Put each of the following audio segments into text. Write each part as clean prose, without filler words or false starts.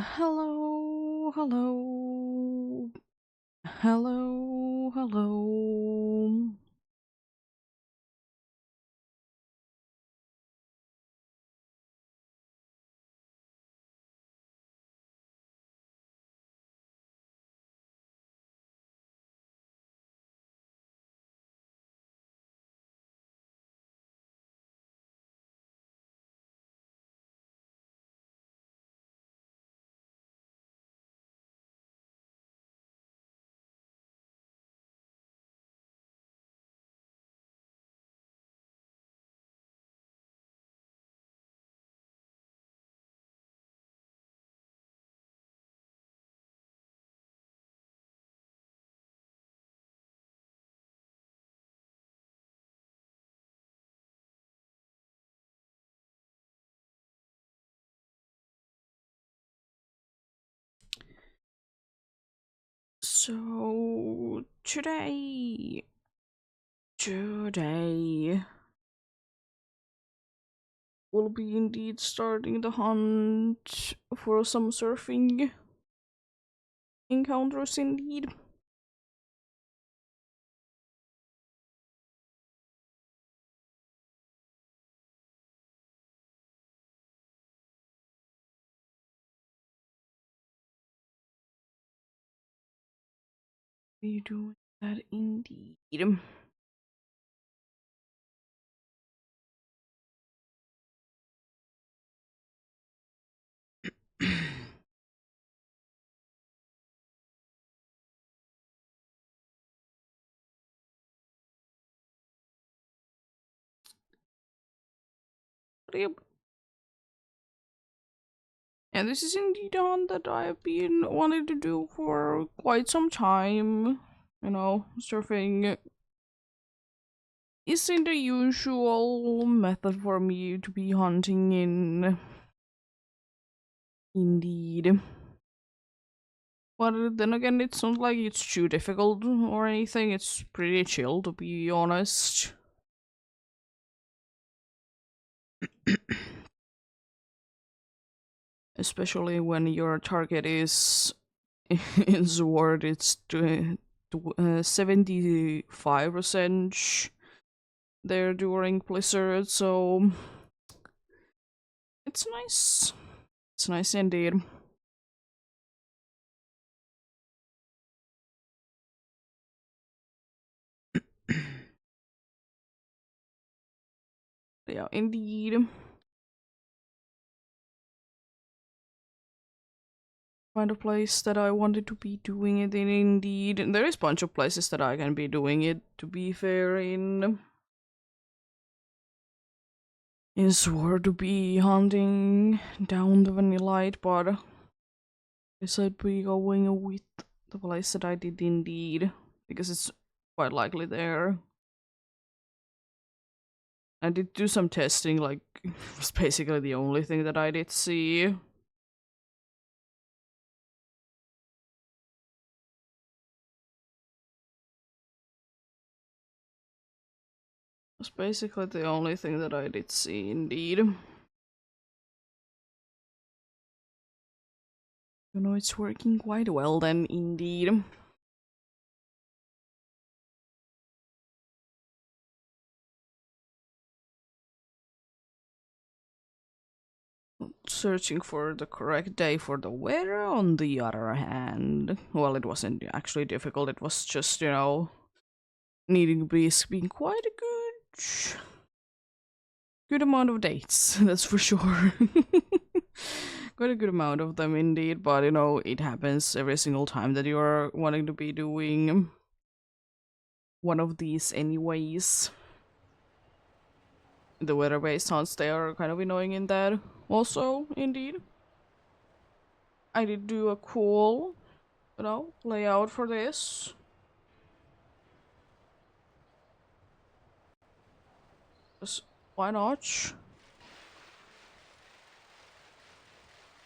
Hello, hello, hello, hello. So today we'll be indeed starting the hunt for some surfing encounters indeed. We doing that indeed. Yep. And this is indeed a hunt that I've been wanting to do for quite some time. You know, surfing isn't the usual method for me to be hunting in. Indeed. But then again, it's not like it's too difficult or anything, it's pretty chill to be honest. Especially when your target is in Sword, it's 75% there during Blizzard, so it's nice. It's nice indeed. Yeah, indeed. Find a place that I wanted to be doing it in indeed. And there is a bunch of places that I can be doing it, to be fair, in Sword to be hunting down the Vanillite, but I said be going with the place that I did indeed, because it's quite likely there. I did do some testing, like, it was basically the only thing that I did see. Was basically the only thing that I did see indeed. You know, it's working quite well then indeed. Searching for the correct day for the weather, on the other hand, well, it wasn't actually difficult, it was just, you know, needing to be being quite a good amount of dates, that's for sure. Quite a good amount of them indeed, but you know, it happens every single time that you're wanting to be doing one of these anyways. The weather-based hunts, they are kind of annoying in that also, indeed. I did do a cool, you know, layout for this. Just why not?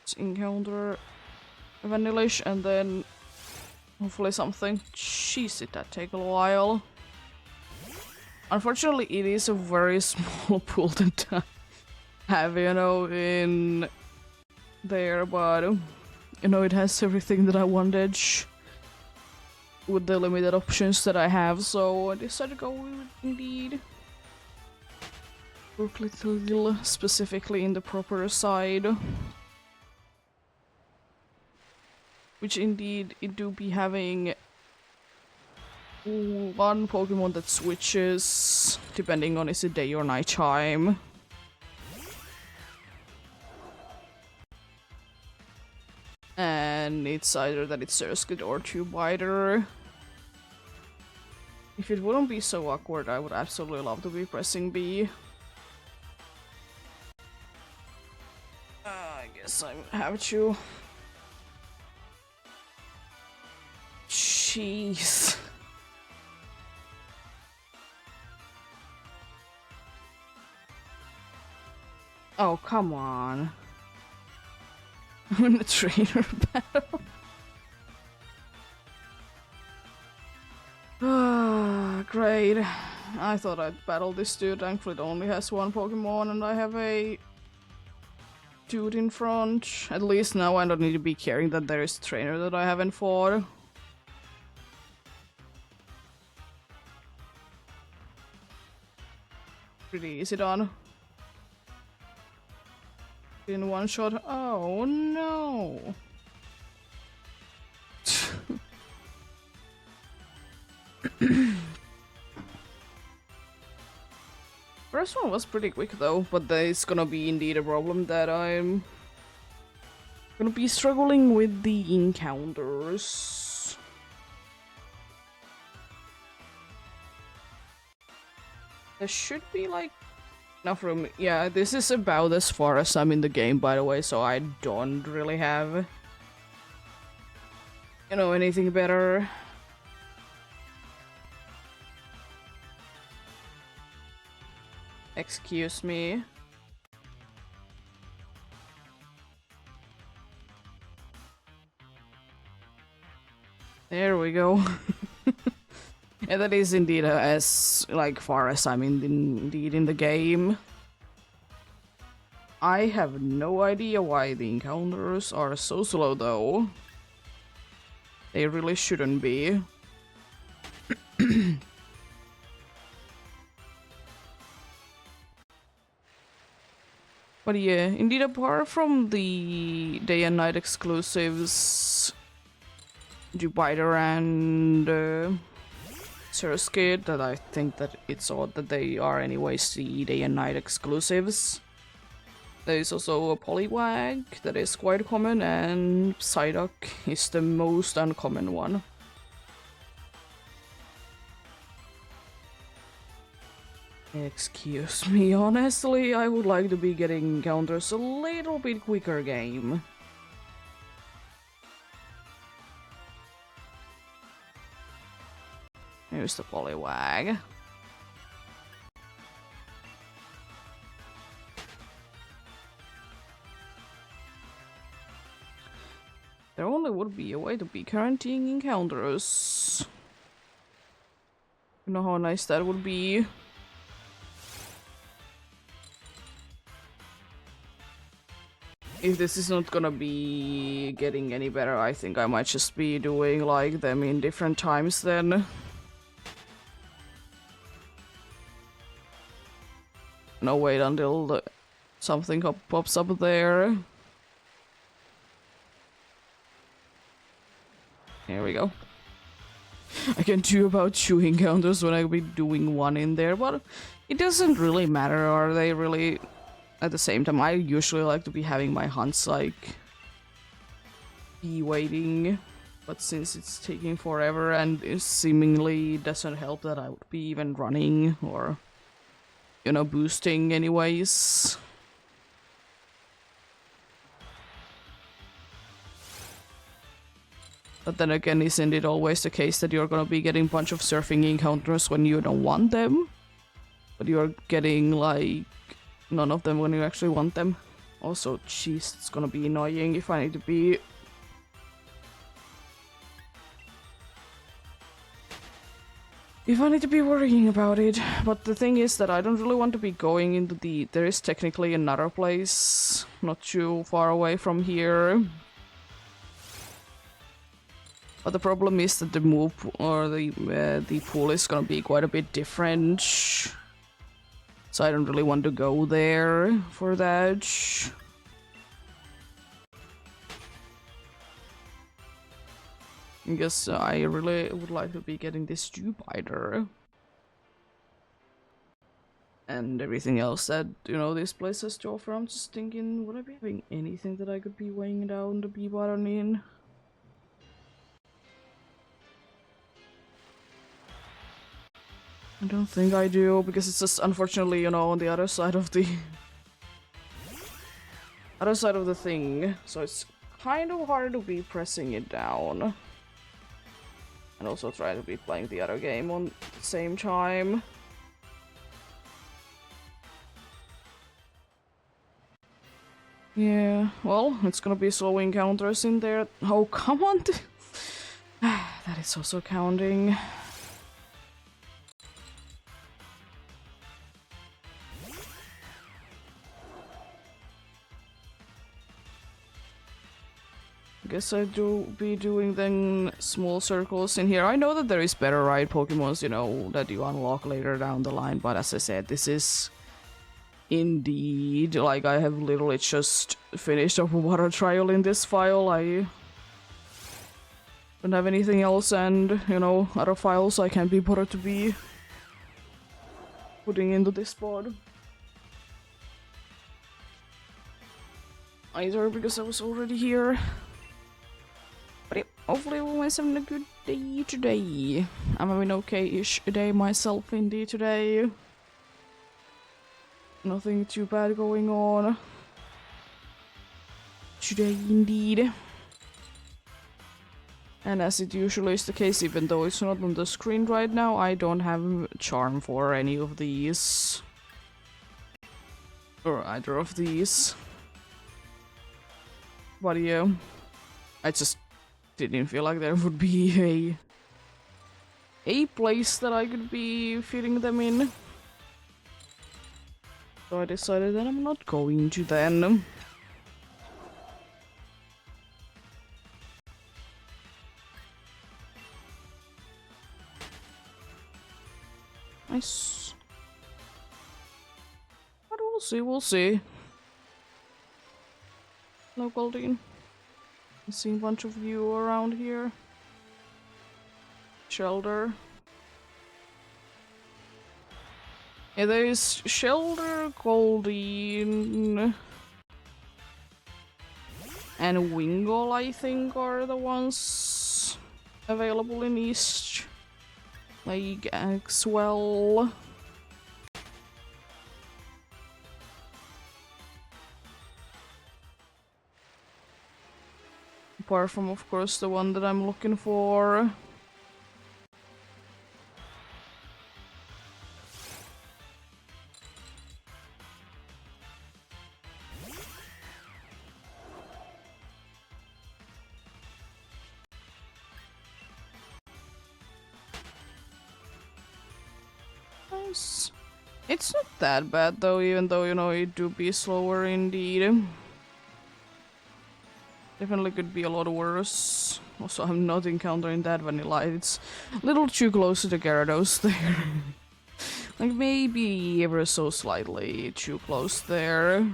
Let's encounter Vanillish and then hopefully something. Jeez, did that take a while? Unfortunately, it is a very small pool to have, you know, in there, but You know, it has everything that I wanted with the limited options that I have, so I decided to go with Indeed. Look little specifically in the proper side. Which indeed it do be having one Pokemon that switches depending on is it day or night time. And it's either that it's Surskit or Tubebiter. If it wouldn't be so awkward, I would absolutely love to be pressing B. I guess I have to. Jeez. Oh, come on. I'm in the trainer battle. Ah, great. I thought I'd battle this dude. Thankfully, it only has one Pokemon, and I have a dude in front. At least now I don't need to be caring that there is a trainer that I haven't fought. Pretty easy done. In one shot. Oh no! First one was pretty quick though, but there's gonna be indeed a problem that I'm gonna be struggling with the encounters. There should be like enough room. Yeah, this is about as far as I'm in the game, by the way, so I don't really have, you know, anything better. Excuse me. There we go. Yeah, that is indeed as like far as I'm indeed in the game. I have no idea why the encounters are so slow though. They really shouldn't be. But yeah, indeed apart from the day and night exclusives, Jupiter and Surskit, that I think that it's odd that they are anyways the day and night exclusives. There is also a Poliwag that is quite common, and Psyduck is the most uncommon one. Excuse me, honestly, I would like to be getting encounters a little bit quicker game. Here's the Poliwag. There only would be a way to be guaranteeing encounters. You know how nice that would be. If this is not gonna be getting any better, I think I might just be doing like them in different times then. No, wait until something pops up there. Here we go. I can do about 2 encounters when I'll be doing 1 in there, but it doesn't really matter, are they really? At the same time, I usually like to be having my hunts like be waiting, but since it's taking forever and it seemingly doesn't help that I would be even running or, you know, boosting anyways. But then again, isn't it always the case that you're gonna be getting a bunch of surfing encounters when you don't want them? But you're getting like none of them when you actually want them. Also, jeez, it's gonna be annoying if I need to be... worrying about it. But the thing is that I don't really want to be going into the... There is technically another place not too far away from here But the problem is that the move or the pool is gonna be quite a bit different. So I don't really want to go there for that. I guess I really would like to be getting this Jupiter. And everything else that, you know, this place has to offer. I'm just thinking, would I be having anything that I could be weighing down the B button in? I don't think I do, because it's just unfortunately, you know, on the other side of the other side of the thing, so it's kind of hard to be pressing it down. And also try to be playing the other game on the same time. Yeah, well, it's gonna be slow encounters in there. Oh, come on! That is also counting. Guess I do be doing then small circles in here. I know that there is better ride Pokemons, you know, that you unlock later down the line, but as I said, this is indeed, like, I have literally just finished a water trial in this file. I don't have anything else, and, you know, other files I can't be bothered to be putting into this pod. Either because I was already here. But yeah, hopefully everyone's having a good day today. I'm having okay-ish day myself indeed today. Nothing too bad going on today indeed. And as it usually is the case, even though it's not on the screen right now, I don't have charm for any of these. Or either of these. But yeah, I just didn't feel like there would be a place that I could be fitting them in. So I decided that I'm not going to then. Nice. But we'll see, we'll see. Hello, Goldine. I see a bunch of you around here. Shelter. Yeah, there's Shelter, Goldine, and Wingull, I think, are the ones available in East League as well. Apart from, of course, the one that I'm looking for. Nice. It's not that bad though, even though, you know, it do be slower indeed. Definitely could be a lot worse. Also, I'm not encountering that vanilla. It's a little too close to the Gyarados there. Like, maybe ever so slightly too close there.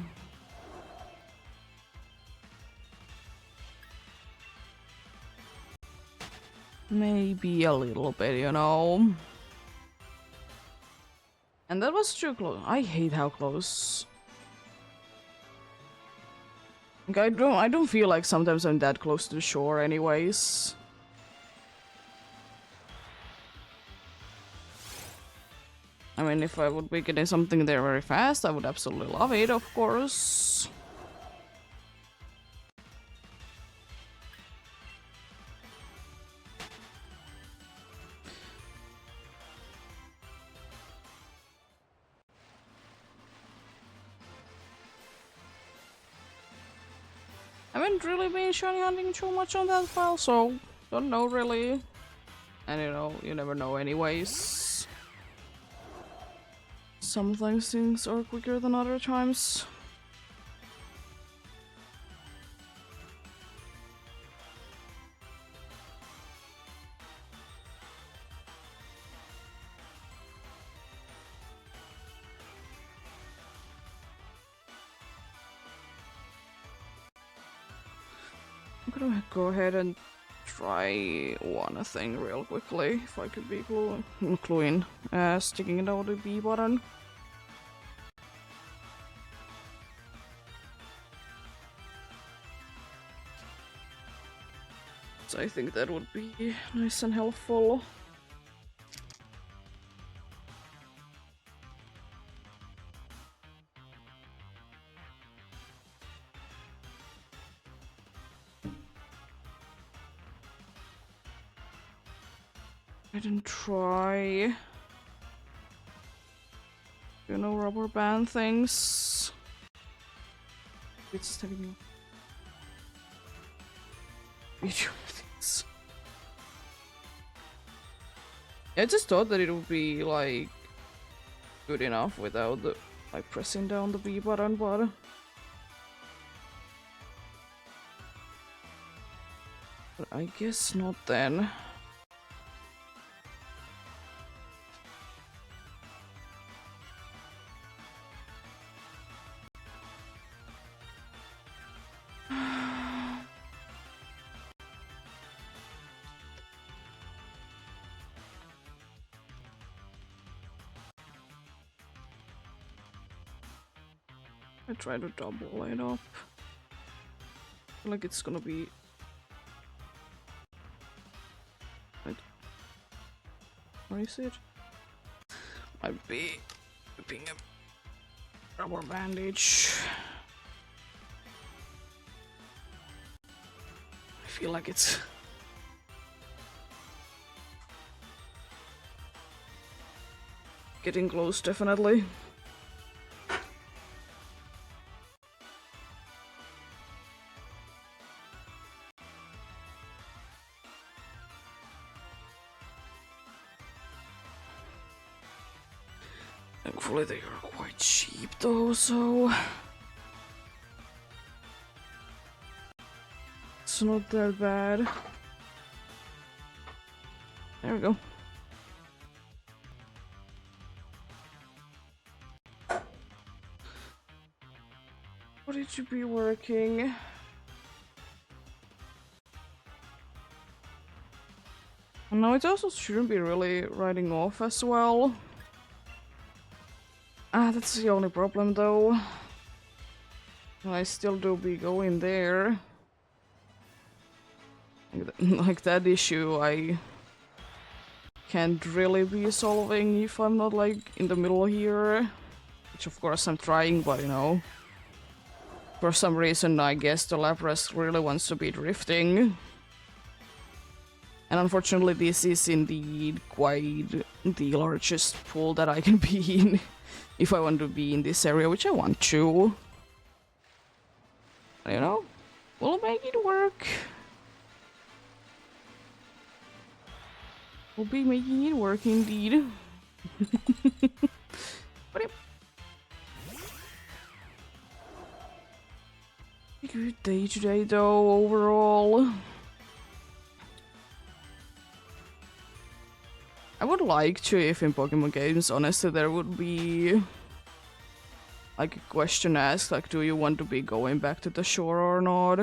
Maybe a little bit, you know. And that was too close. I hate how close. Like, I don't feel like sometimes I'm that close to the shore anyways. I mean, if I would be getting something there very fast, I would absolutely love it, of course. I haven't really been shiny hunting too much on that file, so don't know really. And you know, you never know anyways. Sometimes things are quicker than other times. I'm gonna go ahead and try one thing real quickly, if I could be gluing, sticking it out the B button. So I think that would be nice and helpful. I didn't try, you know, rubber band things. It's just having video things. I just thought that it would be like good enough without the like pressing down the B button, but I guess not then. I try to double it up. I feel like it's gonna be like, where is it? Might be being a rubber bandage. I feel like it's getting close, definitely. Thankfully they are quite cheap though, so it's not that bad. There we go. What did you be working? No, it also shouldn't be really riding off as well. Ah, that's the only problem though. I still do be going there. Like that issue I can't really be solving if I'm not like in the middle here. Which of course I'm trying, but you know. For some reason I guess the Lapras really wants to be drifting. And unfortunately this is indeed quite the largest pool that I can be in. If I want to be in this area, which I want to. You know, we'll make it work. We'll be making it work indeed. But yep. Good day today though, overall. I would like to, if in Pokemon games, honestly, there would be like a question asked, like, do you want to be going back to the shore or not?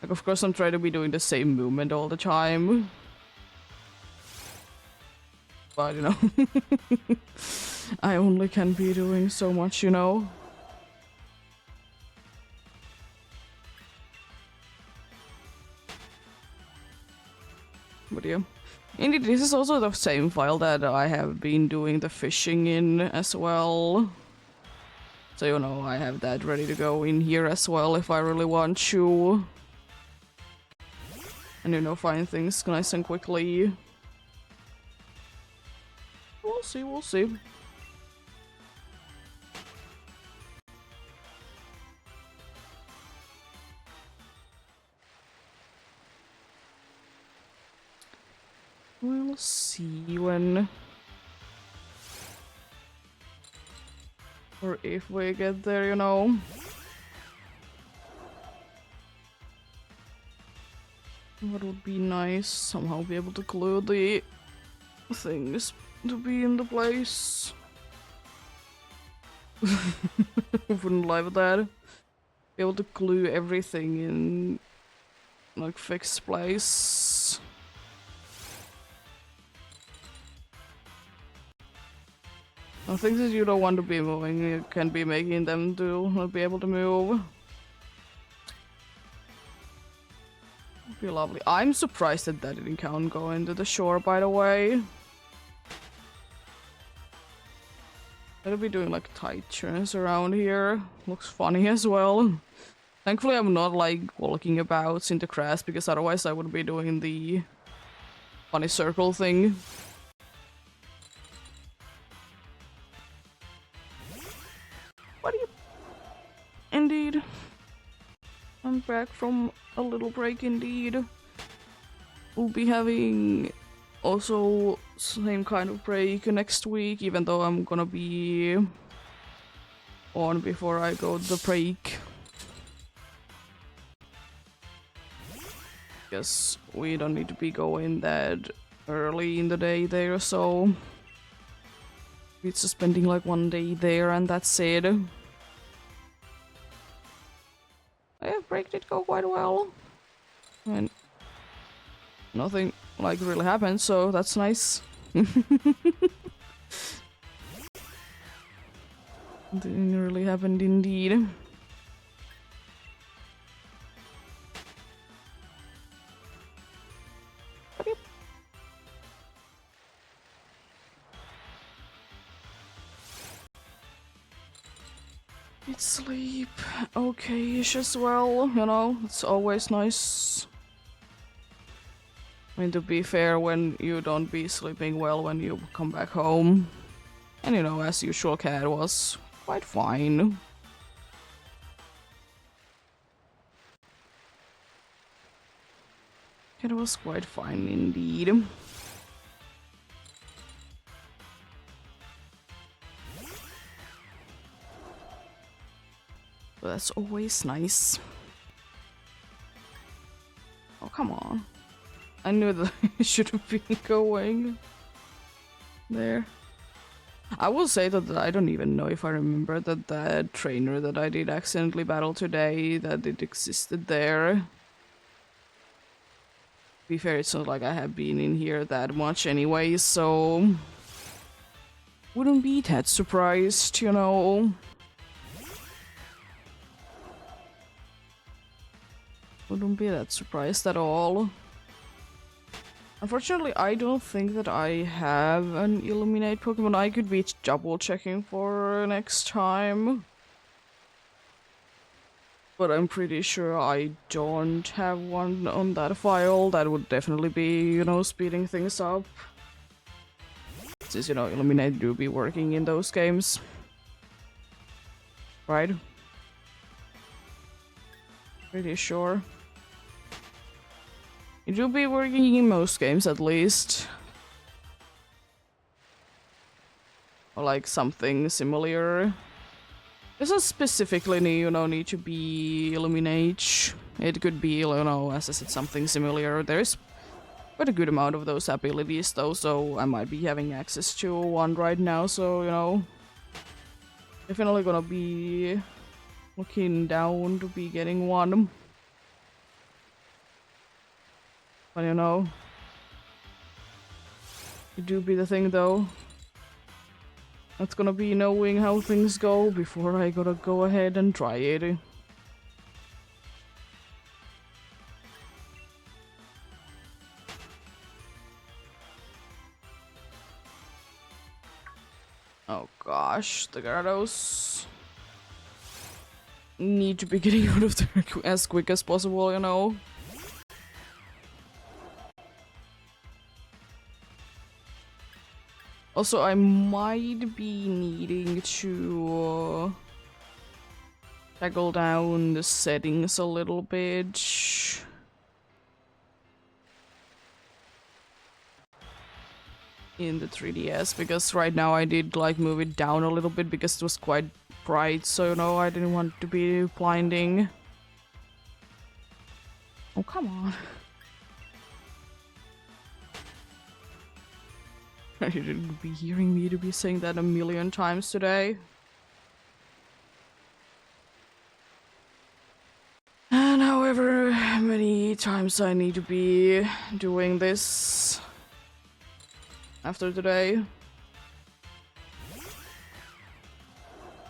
Like, of course, I'm trying to be doing the same movement all the time. But, you know, I only can be doing so much, you know? But yeah. Indeed, this is also the same file that I have been doing the fishing in as well. So, you know, I have that ready to go in here as well if I really want to. And, you know, find things nice and quickly. We'll see, we'll see. We'll see when... or if we get there, you know. What would be nice, somehow be able to glue the things to be in the place. Wouldn't lie with that. be able to glue everything in like fixed place. Things that you don't want to be moving, you can be making them to not be able to move. Would be lovely. I'm surprised that that didn't count going to the shore, by the way. I'll be doing like tight turns around here. Looks funny as well. Thankfully I'm not like walking about in the grass, because otherwise I would be doing the funny circle thing. What are you? Indeed. I'm back from a little break indeed. We'll be having also same kind of break next week, even though I'm gonna be on before I go to the break. Guess we don't need to be going that early in the day there, so it's just spending like one day there and that's it. Yeah, break did go quite well. I mean, nothing like really happened, so that's nice. Nothing really happened indeed. Get sleep okay-ish as well, you know, it's always nice. I mean, to be fair, when you don't be sleeping well when you come back home. And you know, as usual, Cat was quite fine. Cat was quite fine indeed. But that's always nice. Oh, come on. I knew that I should have been going there. I will say that I don't even know if I remember that that trainer that I did accidentally battle today, that it existed there. To be fair, it's not like I have been in here that much anyway, so wouldn't be that surprised, you know. Wouldn't be that surprised at all. Unfortunately, I don't think that I have an Illuminate Pokemon. I could be double checking for next time. But I'm pretty sure I don't have one on that file. That would definitely be, you know, speeding things up. Since, you know, Illuminate do be working in those games. Right? Pretty sure. It will be working in most games at least. Or like something similar. Doesn't specifically need, you know, need to be Illuminate. It could be, you know, as I said, something similar. There's quite a good amount of those abilities though, so I might be having access to one right now, so, you know. Definitely gonna be looking down to be getting one. But you know, it do be the thing though. That's gonna be knowing how things go before I gotta go ahead and try it. Oh gosh, the Gyarados need to be getting out of there as quick as possible, you know. Also, I might be needing to toggle down the settings a little bit. In the 3DS, because right now I did like move it down a little bit because it was quite bright, so you know, I didn't want to be blinding. Oh, come on. You didn't be hearing me to be saying that a million times today. however many times I need to be doing this after today.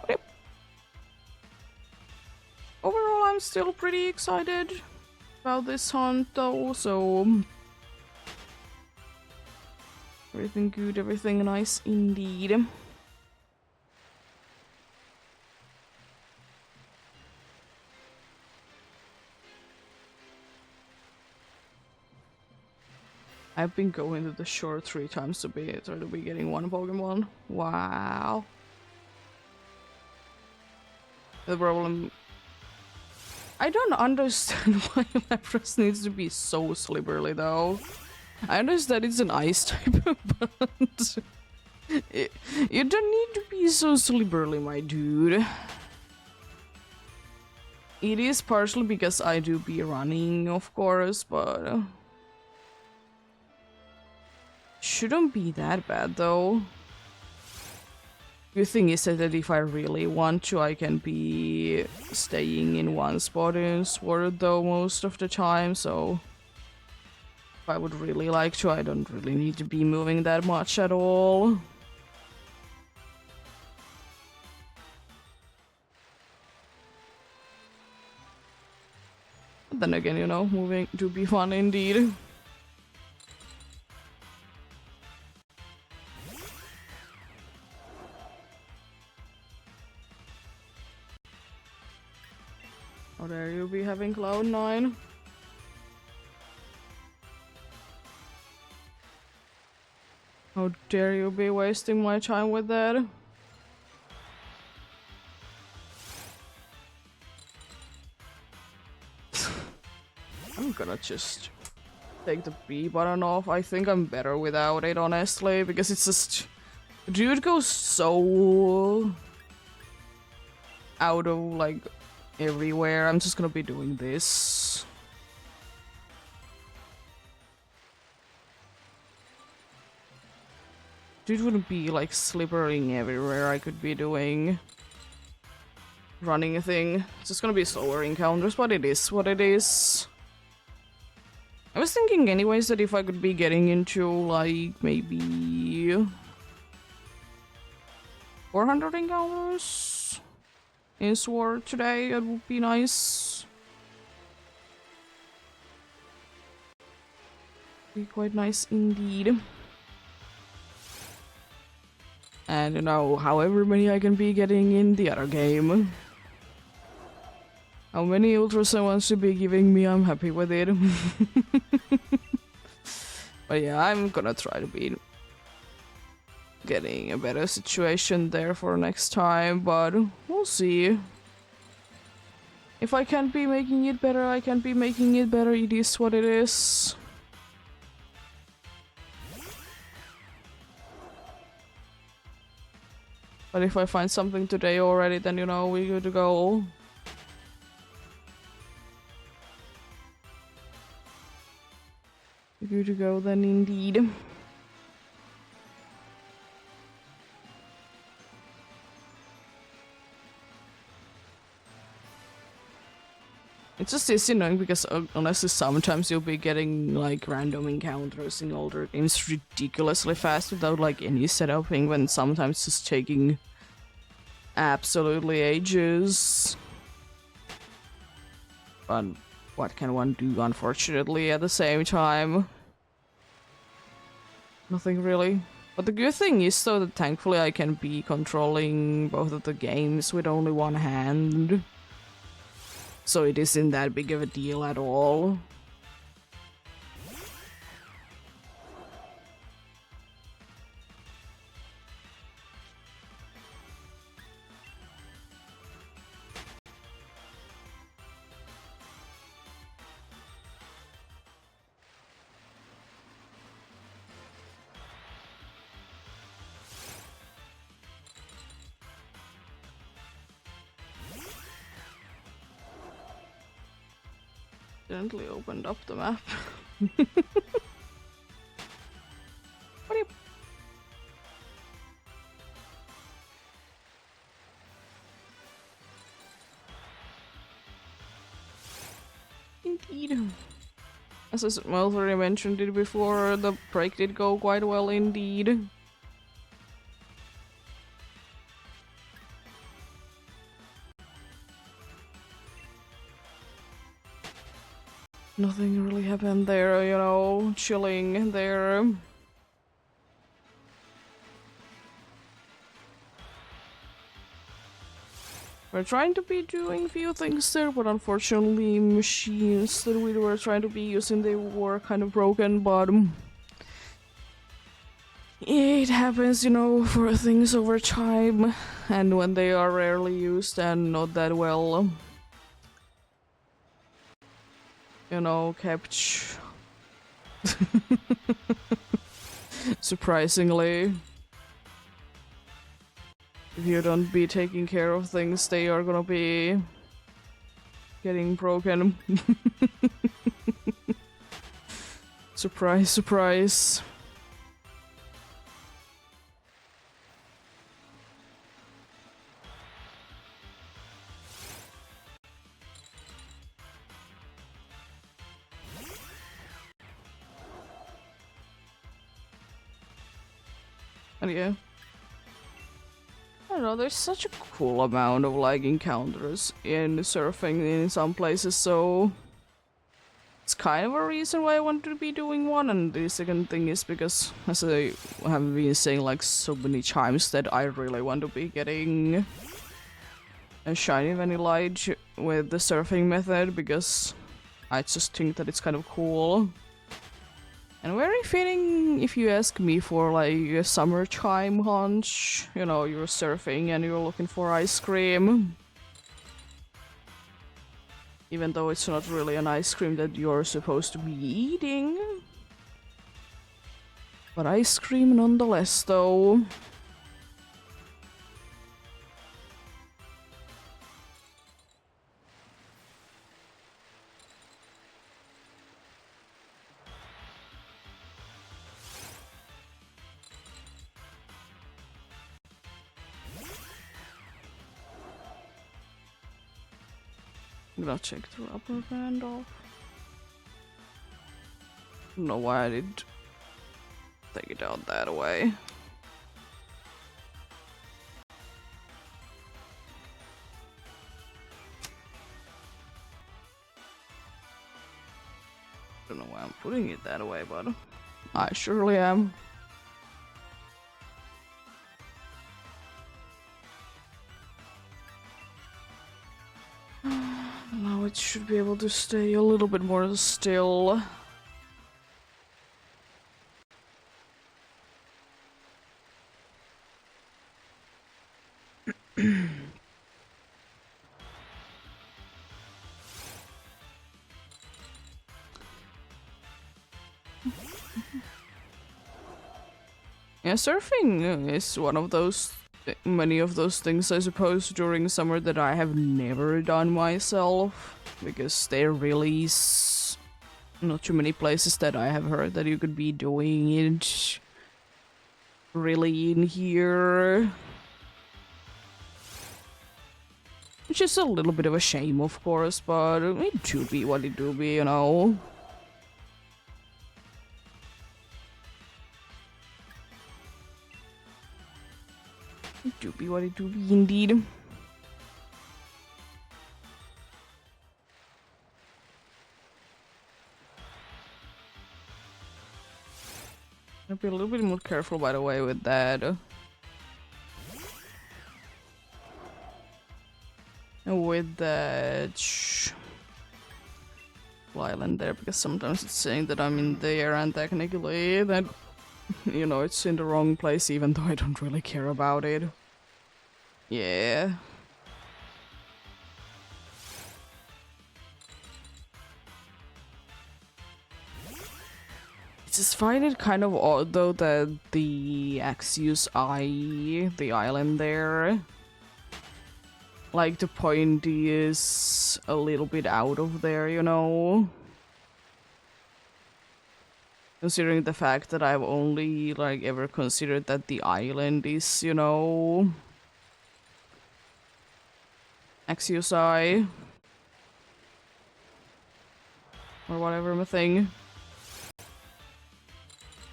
Yep. Overall, I'm still pretty excited about this hunt though, so everything good, everything nice indeed. I've been going to the shore 3 times to be getting one Pokemon. Wow. The problem, I don't understand why Lapras needs to be so slippery though. I understand it's an ice type, but you don't need to be so slippery, my dude. It is partially because I do be running, of course, but shouldn't be that bad though. The thing is that if I really want to, I can be staying in one spot in Sword though most of the time, so if I would really like to, I don't really need to be moving that much at all. But then again, you know, moving to be fun indeed. How dare you be having Cloud9? How dare you be wasting my time with that? I'm gonna just take the B button off. I think I'm better without it, honestly, because it's just... Dude goes so... out of, like, everywhere. I'm just gonna be doing this. Dude wouldn't be, like, slippering everywhere. I could be doing... running a thing. It's just gonna be slower encounters, but it is what it is. I was thinking anyways that if I could be getting into, like, maybe... 400 encounters in Sword today, it would be nice. Be quite nice indeed. And you know, however many I can be getting in the other game. How many Ultras I want to be giving me, I'm happy with it. But yeah, I'm gonna try to be getting a better situation there for next time, but we'll see. If I can't be making it better, I can't be making it better. It is what it is. But if I find something today already, then you know, we're good to go. We're good to go then indeed. It just is annoying because honestly sometimes you'll be getting like random encounters in older games ridiculously fast without like any setuping, when sometimes just taking absolutely ages. But what can one do, unfortunately, at the same time? Nothing really. But the good thing is though that thankfully I can be controlling both of the games with only one hand. So it isn't that big of a deal at all. Gently opened up the map. What are you... indeed. As I already mentioned it before, the break did go quite well indeed. Nothing really happened there, you know, chilling there. We're trying to be doing few things there, but unfortunately machines that we were trying to be using, they were kind of broken, but it happens, you know, for things over time, and when they are rarely used and not that well, you know, kept. Surprisingly. If you don't be taking care of things, they are gonna be getting broken. Surprise, surprise. And yeah. I don't know, there's such a cool amount of like encounters in surfing in some places, so it's kind of a reason why I want to be doing one. And the second thing is because, as I have been saying like so many times, that I really want to be getting a shiny vanillite with the surfing method, because I just think that it's kind of cool. And very fitting, if you ask me, for like a summertime hunch. You know, you're surfing and you're looking for ice cream. Even though it's not really an ice cream that you're supposed to be eating. But ice cream nonetheless, though. I'm gonna check the rubber band off. I don't know why I did take it out that way. I don't know why I'm putting it that way, but I surely am. Now it should be able to stay a little bit more still. Yeah, surfing is one of those, many of those things, I suppose, during summer that I have never done myself, because there really is not too many places that I have heard that you could be doing it really in here. Which is a little bit of a shame, of course, but it do be what it do be, you know. It do be what it do be, indeed. I'll be a little bit more careful, by the way, with that. With that island there, because sometimes it's saying that I'm in there, and technically that, you know, it's in the wrong place, even though I don't really care about it. Yeah. I just find it kind of odd, though, that the Axios Eye, the island there, like, the point is a little bit out of there, you know? Considering the fact that I've only, like, ever considered that the island is, you know, Axios Eye. or whatever thing.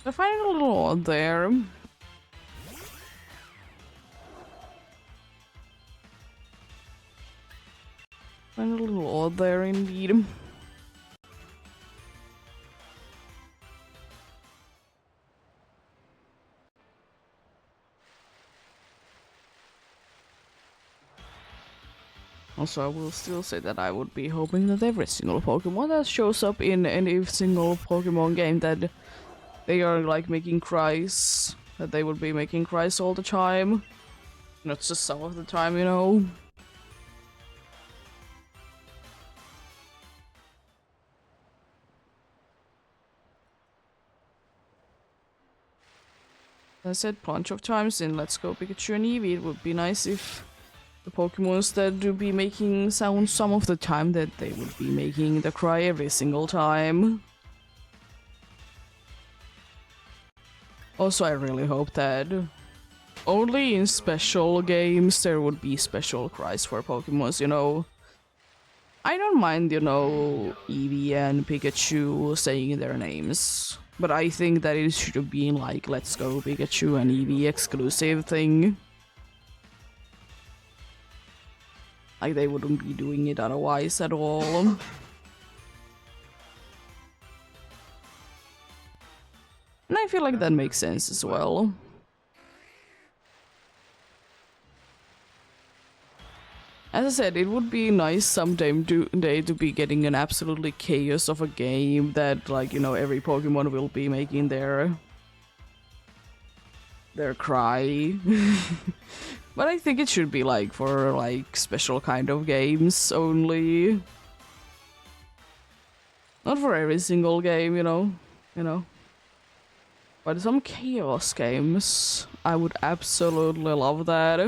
I find it a little odd there. Find it a little odd there indeed. Also, I will still say that I would be hoping that every single Pokemon that shows up in any single Pokemon game that they are like making cries, that they would be making cries all the time. Not just some of the time, you know. I said a bunch of times in Let's Go Pikachu and Eevee, it would be nice if the Pokemons that do be making sounds some of the time that they would be making the cry every single time. Also, I really hope that only in special games there would be special cries for Pokemons, you know. I don't mind, you know, Eevee and Pikachu saying their names, but I think that it should have been like Let's Go Pikachu and Eevee exclusive thing. Like they wouldn't be doing it otherwise at all. And I feel like that makes sense as well. As I said, it would be nice sometime to be getting an absolutely chaos of a game that, like, you know, every Pokemon will be making their cry. But I think it should be like for like special kind of games only. Not for every single game, you know. But some chaos games, I would absolutely love that.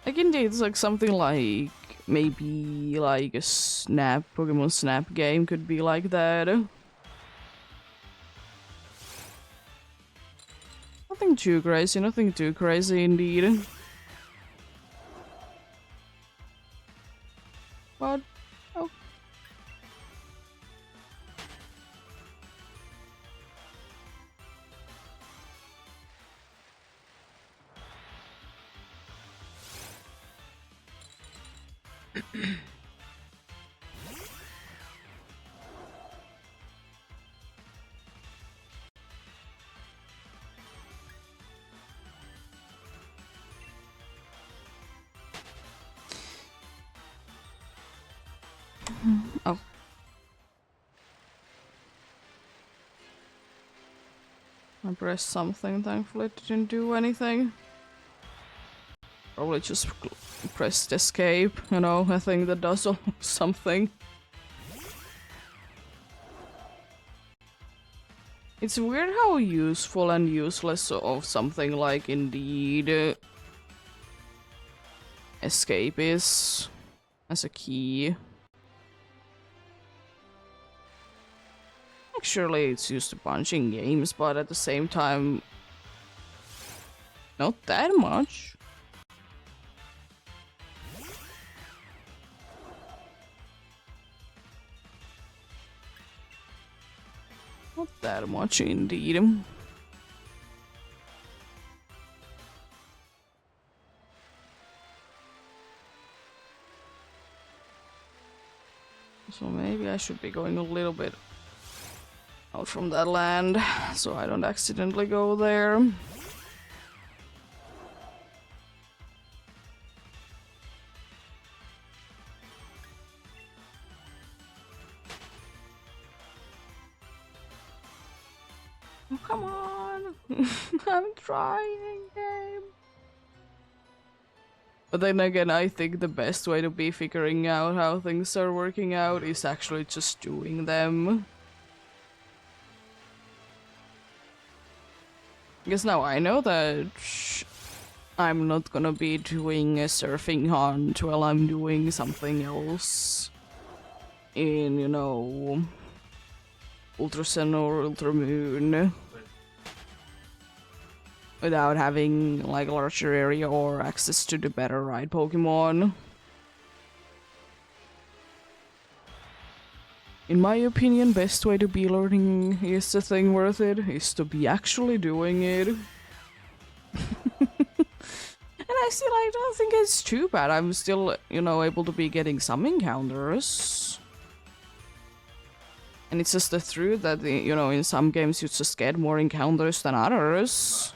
Like indeed, it's like something like maybe like a Pokemon Snap game could be like that. Nothing too crazy indeed. But oh. Oh. I pressed something, thankfully it didn't do anything. Probably just pressed escape, you know, a thing that does something. It's weird how useful and useless of something like indeed escape is as a key. Surely it's used a bunch in games, but at the same time, not that much. Not that much indeed. So maybe I should be going a little bit out from that land, so I don't accidentally go there. Oh, come on! I'm trying, game. But then again, I think the best way to be figuring out how things are working out is actually just doing them. Because now I know that I'm not gonna be doing a surfing hunt while I'm doing something else in, you know, Ultra Sun or Ultra Moon without having like a larger area or access to the better ride Pokemon. In my opinion, best way to be learning is the thing worth it, is to be actually doing it. And I don't think it's too bad. I'm still, you know, able to be getting some encounters. And it's just the truth that, you know, in some games you just get more encounters than others.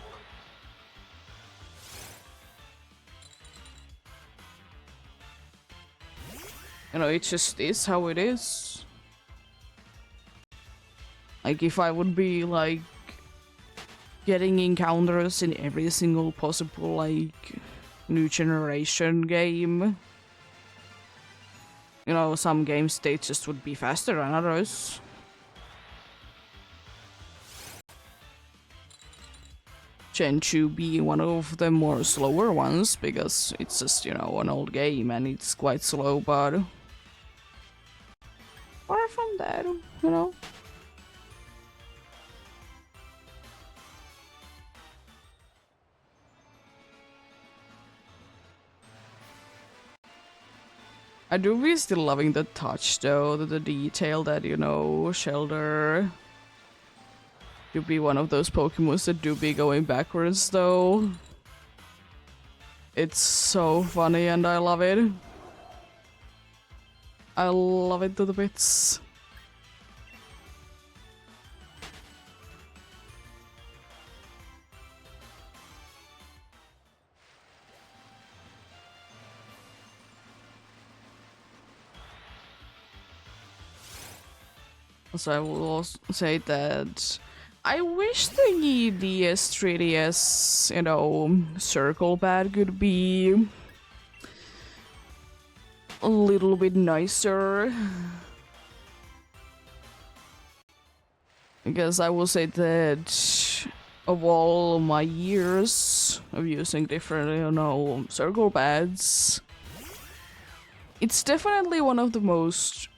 You know, it just is how it is. Like, if I would be, like, getting encounters in every single possible, like, new generation game, you know, some games, they just would be faster than others. Gen 2 being one of the more slower ones, because it's just, you know, an old game and it's quite slow, but far from that, you know. I do be still loving the touch though, the detail that, you know, Shelter do be one of those Pokemons that do be going backwards though. It's so funny and I love it. I love it to the bits. So I will also say that I wish the EEST 3DS, you know, circle pad could be a little bit nicer. Because I will say that of all my years of using different, you know, circle pads, it's definitely one of the most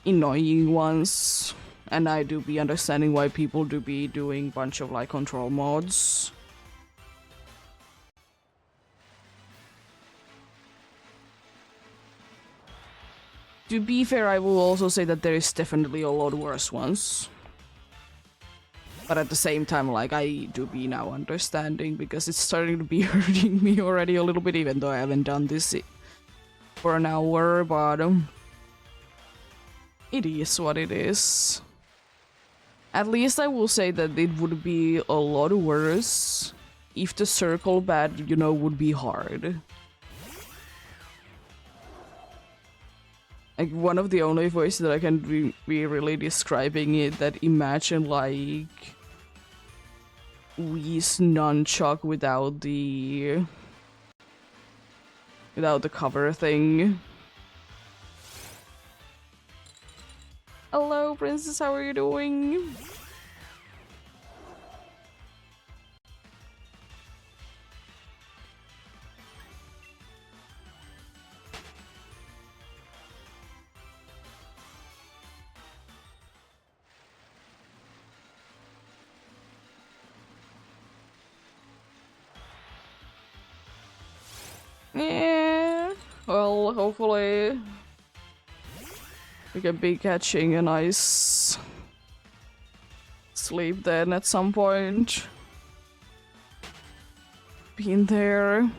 annoying ones, and I do be understanding why people do be doing bunch of like control mods. To be fair, I will also say that there is definitely a lot worse ones. But at the same time, like, I do be now understanding because it's starting to be hurting me already a little bit, even though I haven't done this for an hour, but it is what it is. At least I will say that it would be a lot worse if the circle pad, you know, would be hard. Like, one of the only ways that I can be really describing it, that imagine like Wii's nunchuck without the cover thing. Hello, princess, how are you doing? Yeah, well, hopefully we can be catching a nice sleep then at some point. Been there.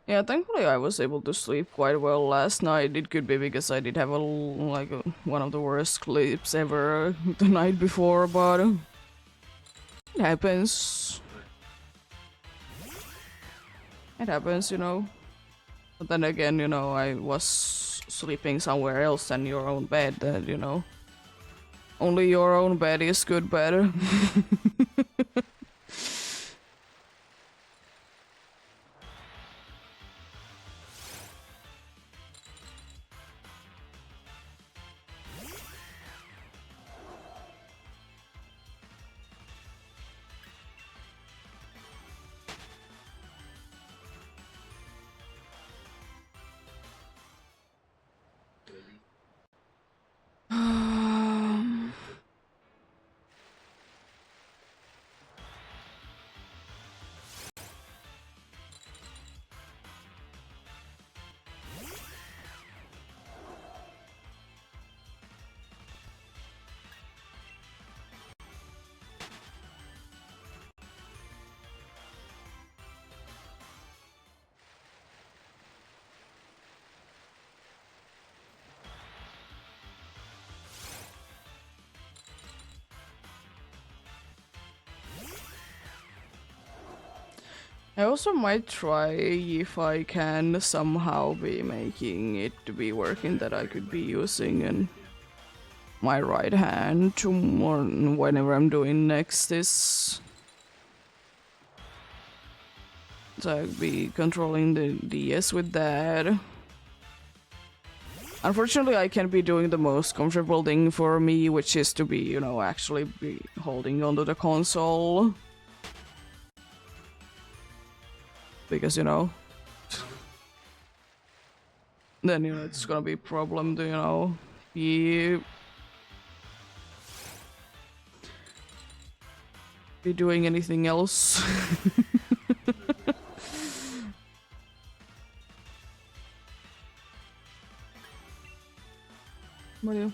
Yeah, thankfully I was able to sleep quite well last night. It could be because I did have one of the worst sleeps ever the night before, but it happens. It happens, you know. But then again, you know, I was sleeping somewhere else than your own bed, that, you know. Only your own bed is good bed. I also might try if I can somehow be making it to be working that I could be using in my right hand to more whenever I'm doing next is so I'll be controlling the DS with that. Unfortunately, I can't be doing the most comfortable thing for me, which is to be, you know, actually be holding onto the console. Because, you know, then, you know, it's gonna be a problem to, you know, be doing anything else. What do you?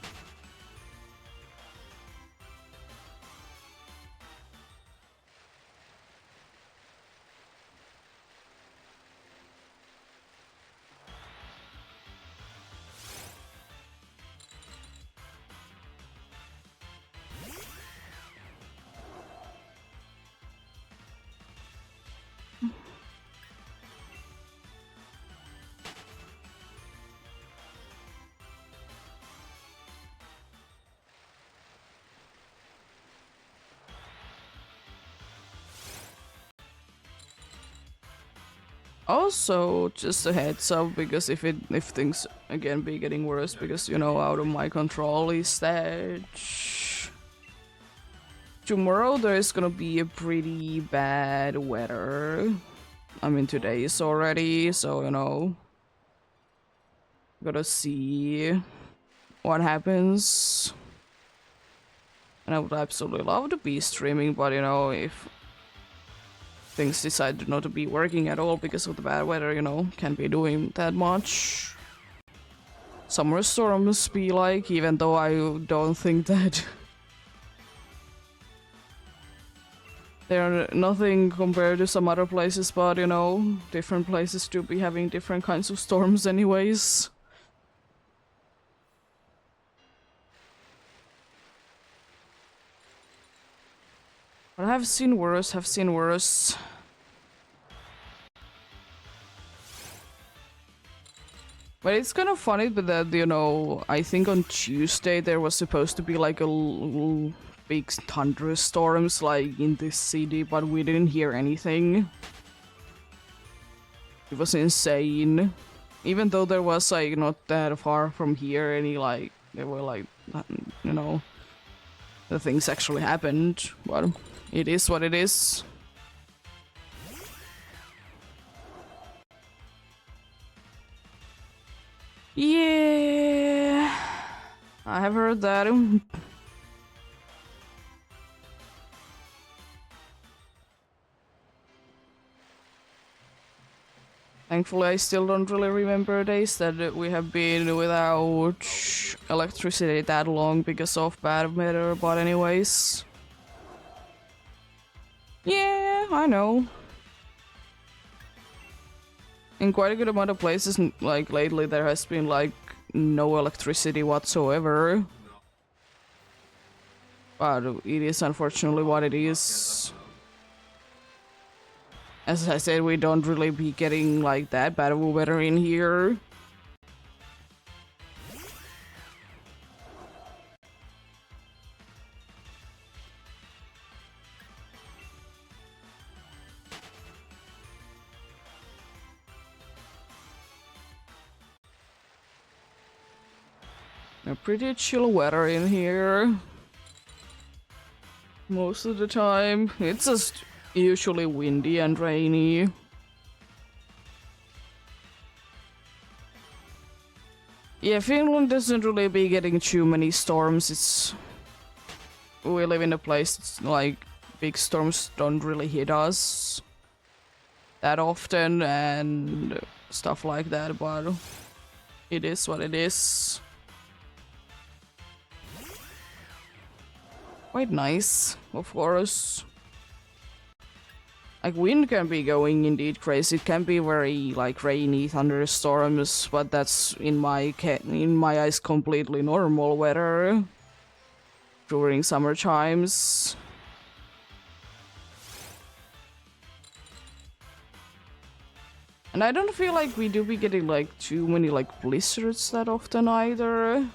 Also, just a heads up, because if things again be getting worse, because you know out of my control, is that tomorrow there is gonna be a pretty bad weather. I mean today is already, so you know, gotta see what happens. And I would absolutely love to be streaming, but you know, if things decide not to be working at all because of the bad weather, you know, can't be doing that much. Summer storms be like, even though I don't think that they're nothing compared to some other places, but you know, different places do be having different kinds of storms anyways. But I've seen worse, have seen worse. But it's kind of funny that, you know, I think on Tuesday there was supposed to be like a big thunderstorms like in this city, but we didn't hear anything. It was insane. Even though there was like not that far from here any like, there were like, you know, the things actually happened, but it is what it is. Yeah, I have heard that. Thankfully, I still don't really remember days that we have been without electricity that long because of bad weather, but anyways. Yeah, I know. In quite a good amount of places, like lately, there has been like no electricity whatsoever. But it is unfortunately what it is. As I said, we don't really be getting like that bad of a weather in here. A pretty chill weather in here. Most of the time. It's just usually windy and rainy. Yeah, Finland doesn't really be getting too many storms. We live in a place that's like big storms don't really hit us that often and stuff like that, but it is what it is. Quite nice, of course. Like, wind can be going indeed crazy. It can be very like rainy thunderstorms, but that's in my eyes completely normal weather during summer times. And I don't feel like we do be getting like too many like blizzards that often either.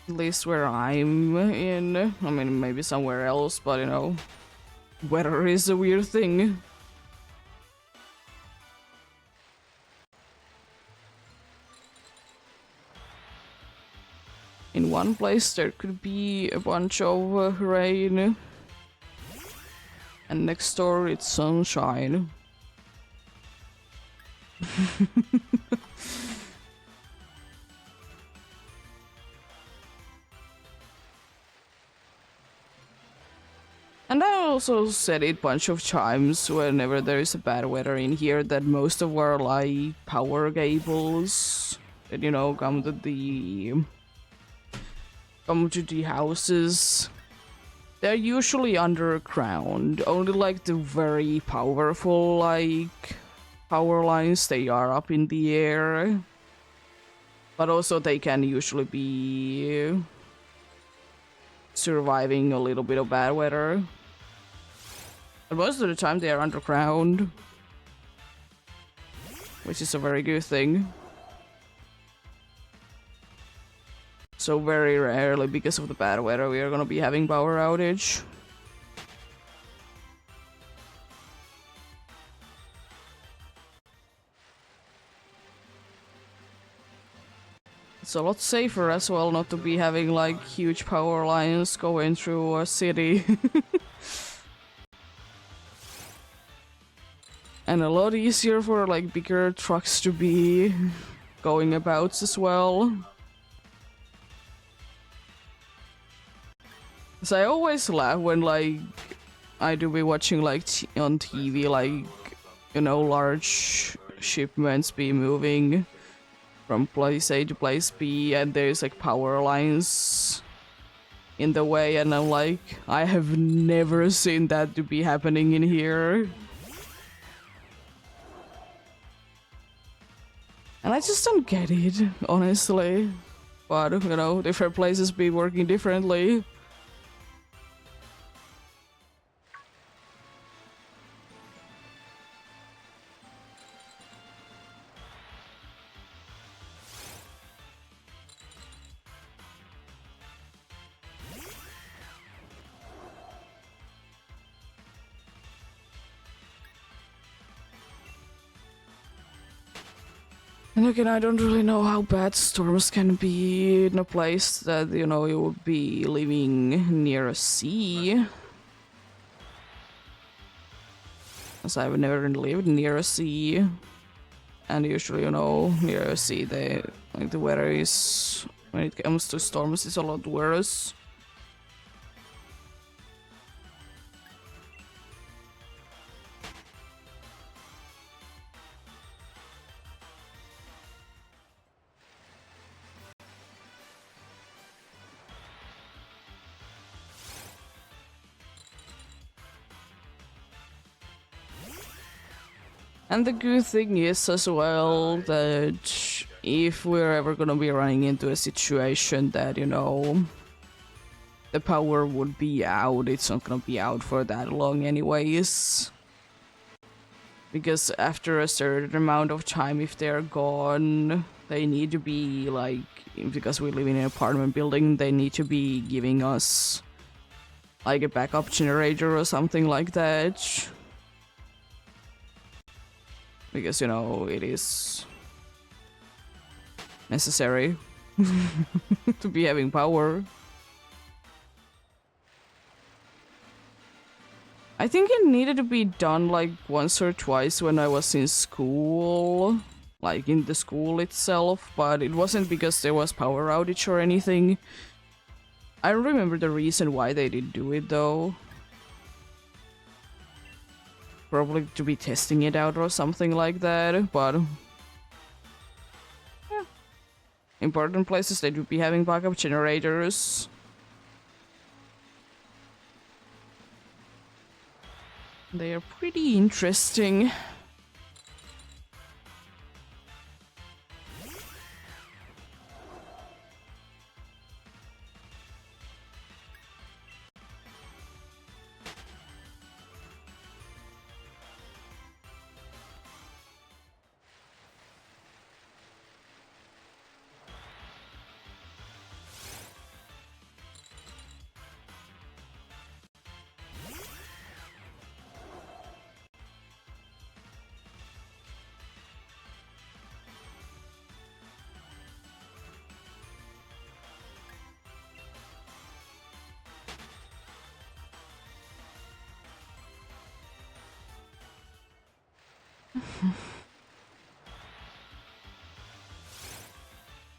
At least where I'm in. I mean, maybe somewhere else, but you know, weather is a weird thing. In one place there could be a bunch of rain, and next door it's sunshine. And I also said it a bunch of times whenever there is a bad weather in here that most of our like power cables that, you know, come to the houses, they're usually underground. Only like the very powerful like power lines, they are up in the air. But also they can usually be surviving a little bit of bad weather. But most of the time they are underground, which is a very good thing. So very rarely, because of the bad weather, we are gonna be having power outage. It's a lot safer as well not to be having like huge power lines going through a city. And a lot easier for like bigger trucks to be going about as well. So I always laugh when like I do be watching like on TV, like, you know, large shipments be moving from place A to place B, and there's like power lines in the way, and I'm like, I have never seen that to be happening in here. And I just don't get it, honestly. But, you know, different places be working differently. And again, I don't really know how bad storms can be in a place that, you know, you would be living near a sea. As I've never lived near a sea. And usually, you know, near a sea, the weather is, when it comes to storms, is a lot worse. And the good thing is as well that if we're ever gonna be running into a situation that, you know, the power would be out, it's not gonna be out for that long anyways. Because after a certain amount of time, if they're gone, they need to be like, because we live in an apartment building, they need to be giving us like a backup generator or something like that. Because, you know, it is necessary to be having power. I think it needed to be done like once or twice when I was in school, like in the school itself, but it wasn't because there was power outage or anything. I don't remember the reason why they did do it though. Probably to be testing it out or something like that, but yeah. Important places they do be having backup generators. They are pretty interesting.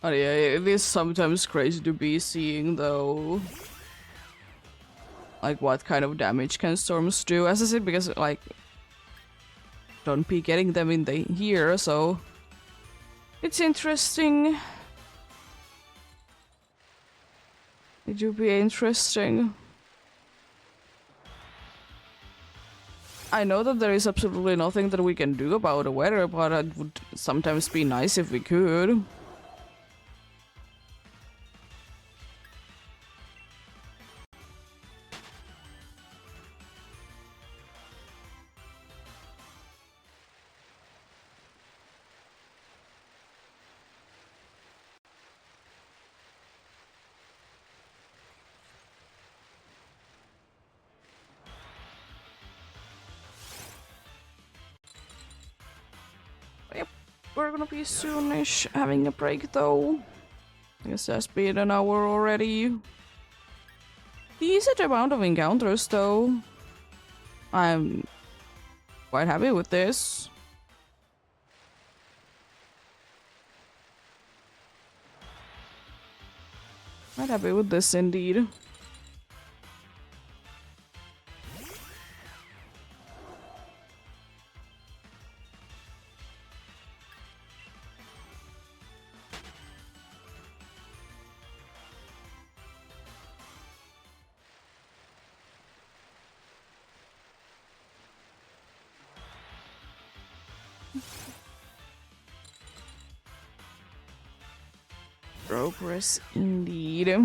Oh yeah, it is sometimes crazy to be seeing though, like what kind of damage can storms do. As I said, because like don't be getting them in the here, so it's interesting. It would be interesting. I know that there is absolutely nothing that we can do about the weather, but it would sometimes be nice if we could. Yep, we're gonna be soonish having a break though. I guess that's been an hour already. Decent amount of encounters though. I'm quite happy with this. Quite happy with this indeed. Progress indeed.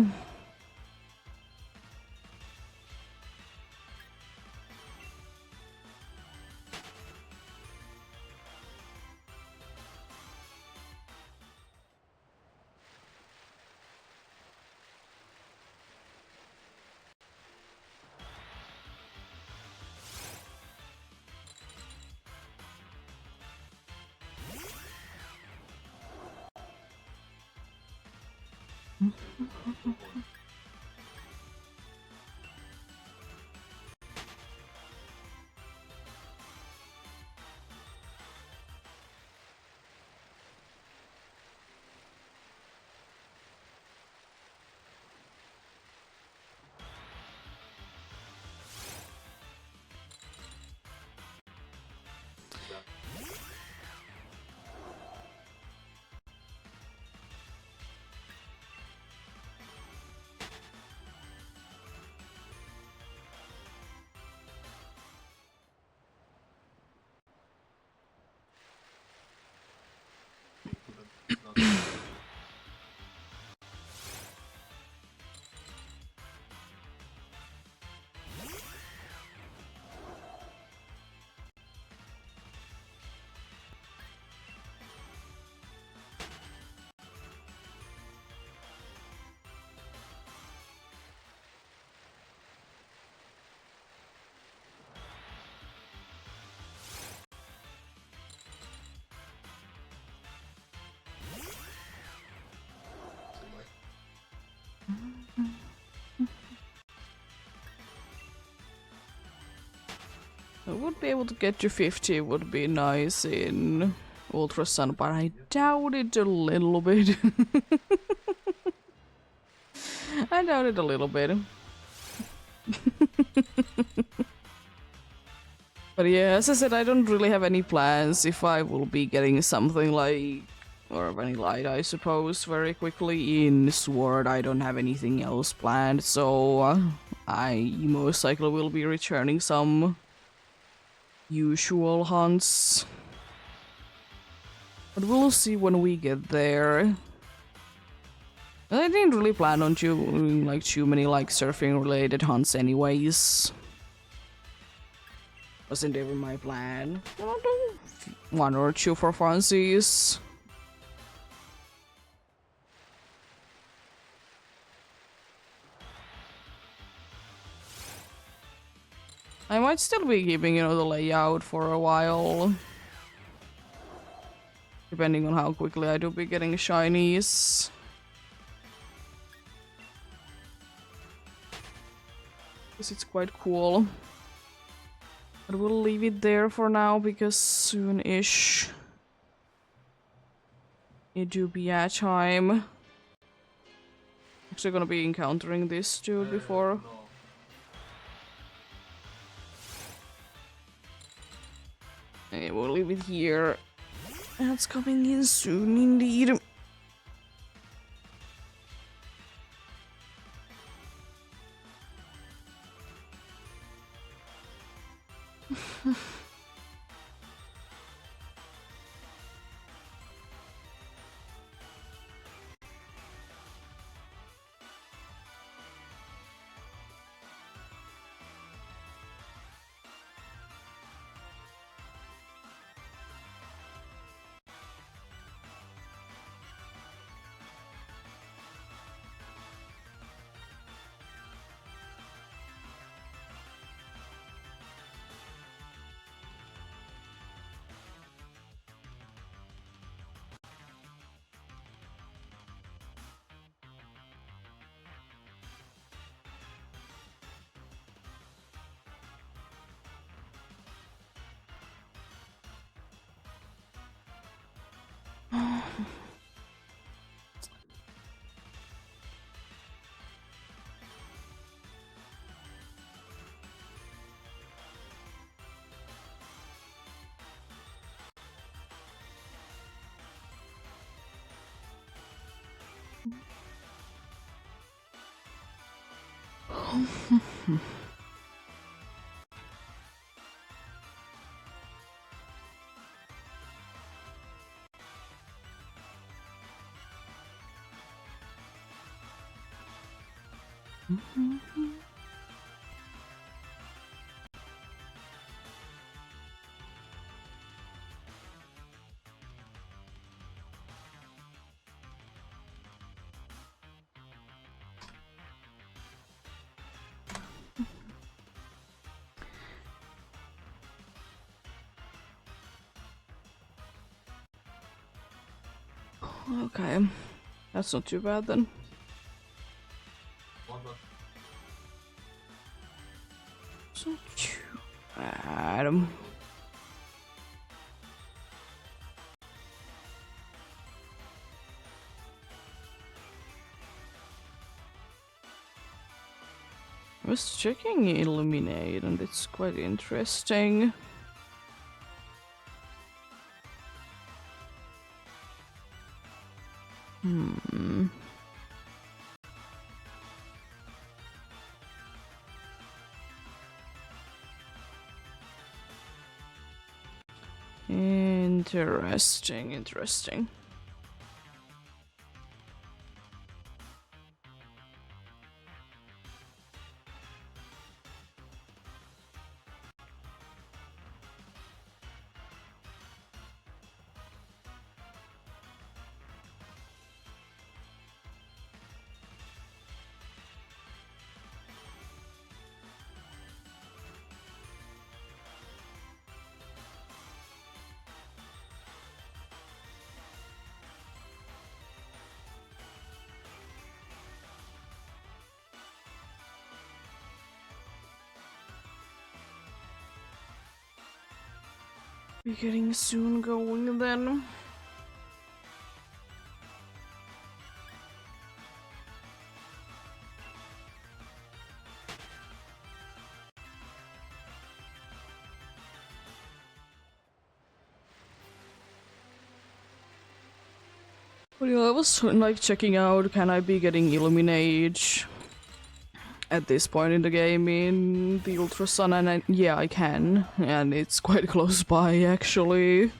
I would be able to get to 50, would be nice in Ultra Sun, but I doubt it a little bit. I doubt it a little bit. But yeah, as I said, I don't really have any plans if I will be getting something like, or any light, I suppose, very quickly in Sword. I don't have anything else planned, so I most likely will be returning some usual hunts. But we'll see when we get there. I didn't really plan on doing like too many like surfing related hunts anyways. Wasn't ever my plan. One or two for funsies. I might still be keeping, you know, the layout for a while. Depending on how quickly I do be getting shinies. Because it's quite cool. But we'll leave it there for now because soon-ish it do be a time. Actually gonna be encountering this dude before. Okay, we'll leave it here. That's coming in soon indeed. Okay, that's not too bad then. It's not too bad. I was checking Illuminate and it's quite interesting. Interesting. We're getting soon going then. But yeah, I was like checking out, can I be getting Illuminate at this point in the game in the Ultra Sun, and yeah, I can, and it's quite close by actually.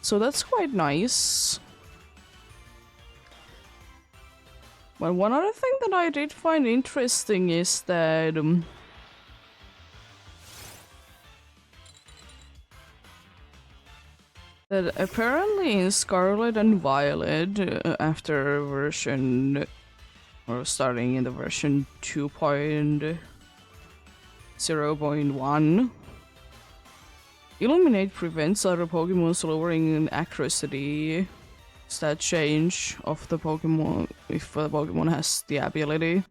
So that's quite nice. But one other thing that I did find interesting is that that apparently in Scarlet and Violet, after version, or starting in the version 2.0.1, Illuminate prevents other Pokemon lowering in accuracy stat change of the Pokemon if the Pokemon has the ability.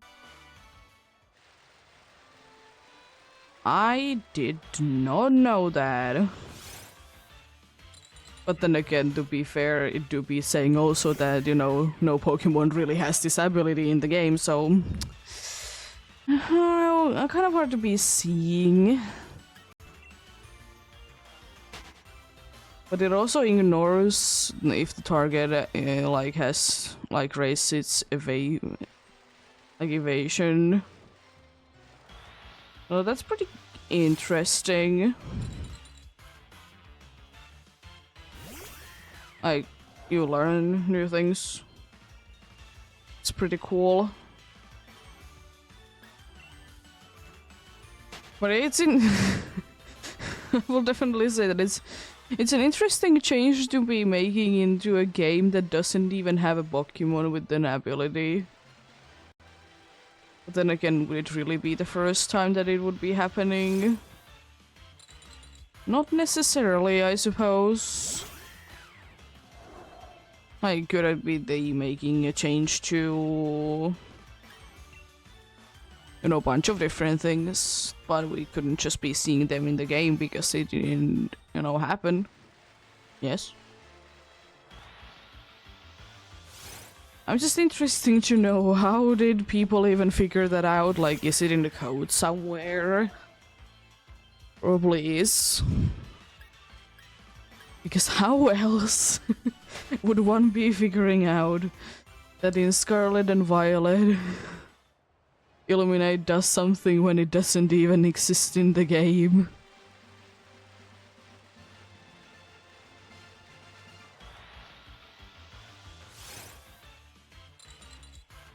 I did not know that. But then again, to be fair, it do be saying also that, you know, no Pokemon really has this ability in the game, so kind of hard to be seeing. But it also ignores if the target like has like raised its evasion. Well, that's pretty interesting. Like, you learn new things. It's pretty cool. But it's in... I will definitely say that it's an interesting change to be making into a game that doesn't even have a Pokemon with an ability. But then again, would it really be the first time that it would be happening? Not necessarily, I suppose. Like, could it be they making a change to, you know, a bunch of different things, but we couldn't just be seeing them in the game because it didn't, you know, happen. Yes. I'm just interested to know, how did people even figure that out? Like, is it in the code somewhere? Probably is. Because how else would one be figuring out that in Scarlet and Violet Illuminate does something when it doesn't even exist in the game?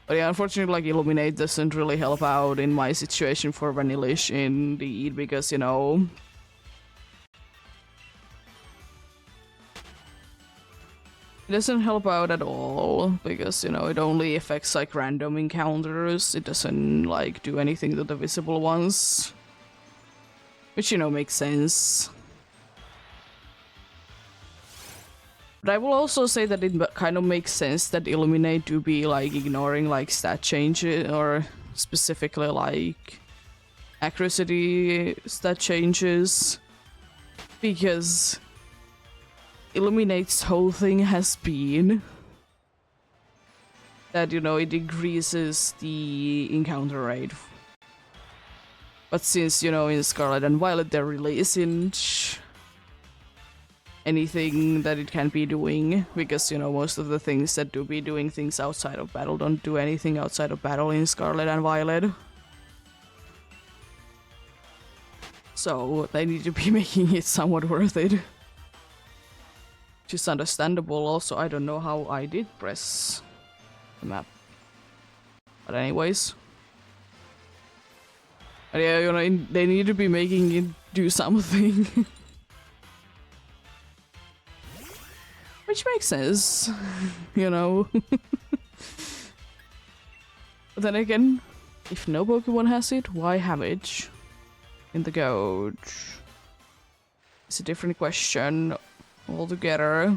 But yeah, unfortunately, like, Illuminate doesn't really help out in my situation for Vanillish indeed, because, you know, it doesn't help out at all, because, you know, it only affects, like, random encounters. It doesn't, like, do anything to the visible ones. Which, you know, makes sense. But I will also say that it kind of makes sense that Illuminate do be, like, ignoring, like, stat changes, or specifically, like, accuracy stat changes. Because Illuminate's whole thing has been that, you know, it increases the encounter rate. But since, you know, in Scarlet and Violet there really isn't anything that it can be doing, because, you know, most of the things that do be doing things outside of battle don't do anything outside of battle in Scarlet and Violet. So they need to be making it somewhat worth it. Which is understandable. Also, I don't know how I did press the map. But anyways. But yeah, you know, they need to be making it do something. Which makes sense, you know. But then again, if no Pokemon has it, why have it in the Gorge? It's a different question altogether.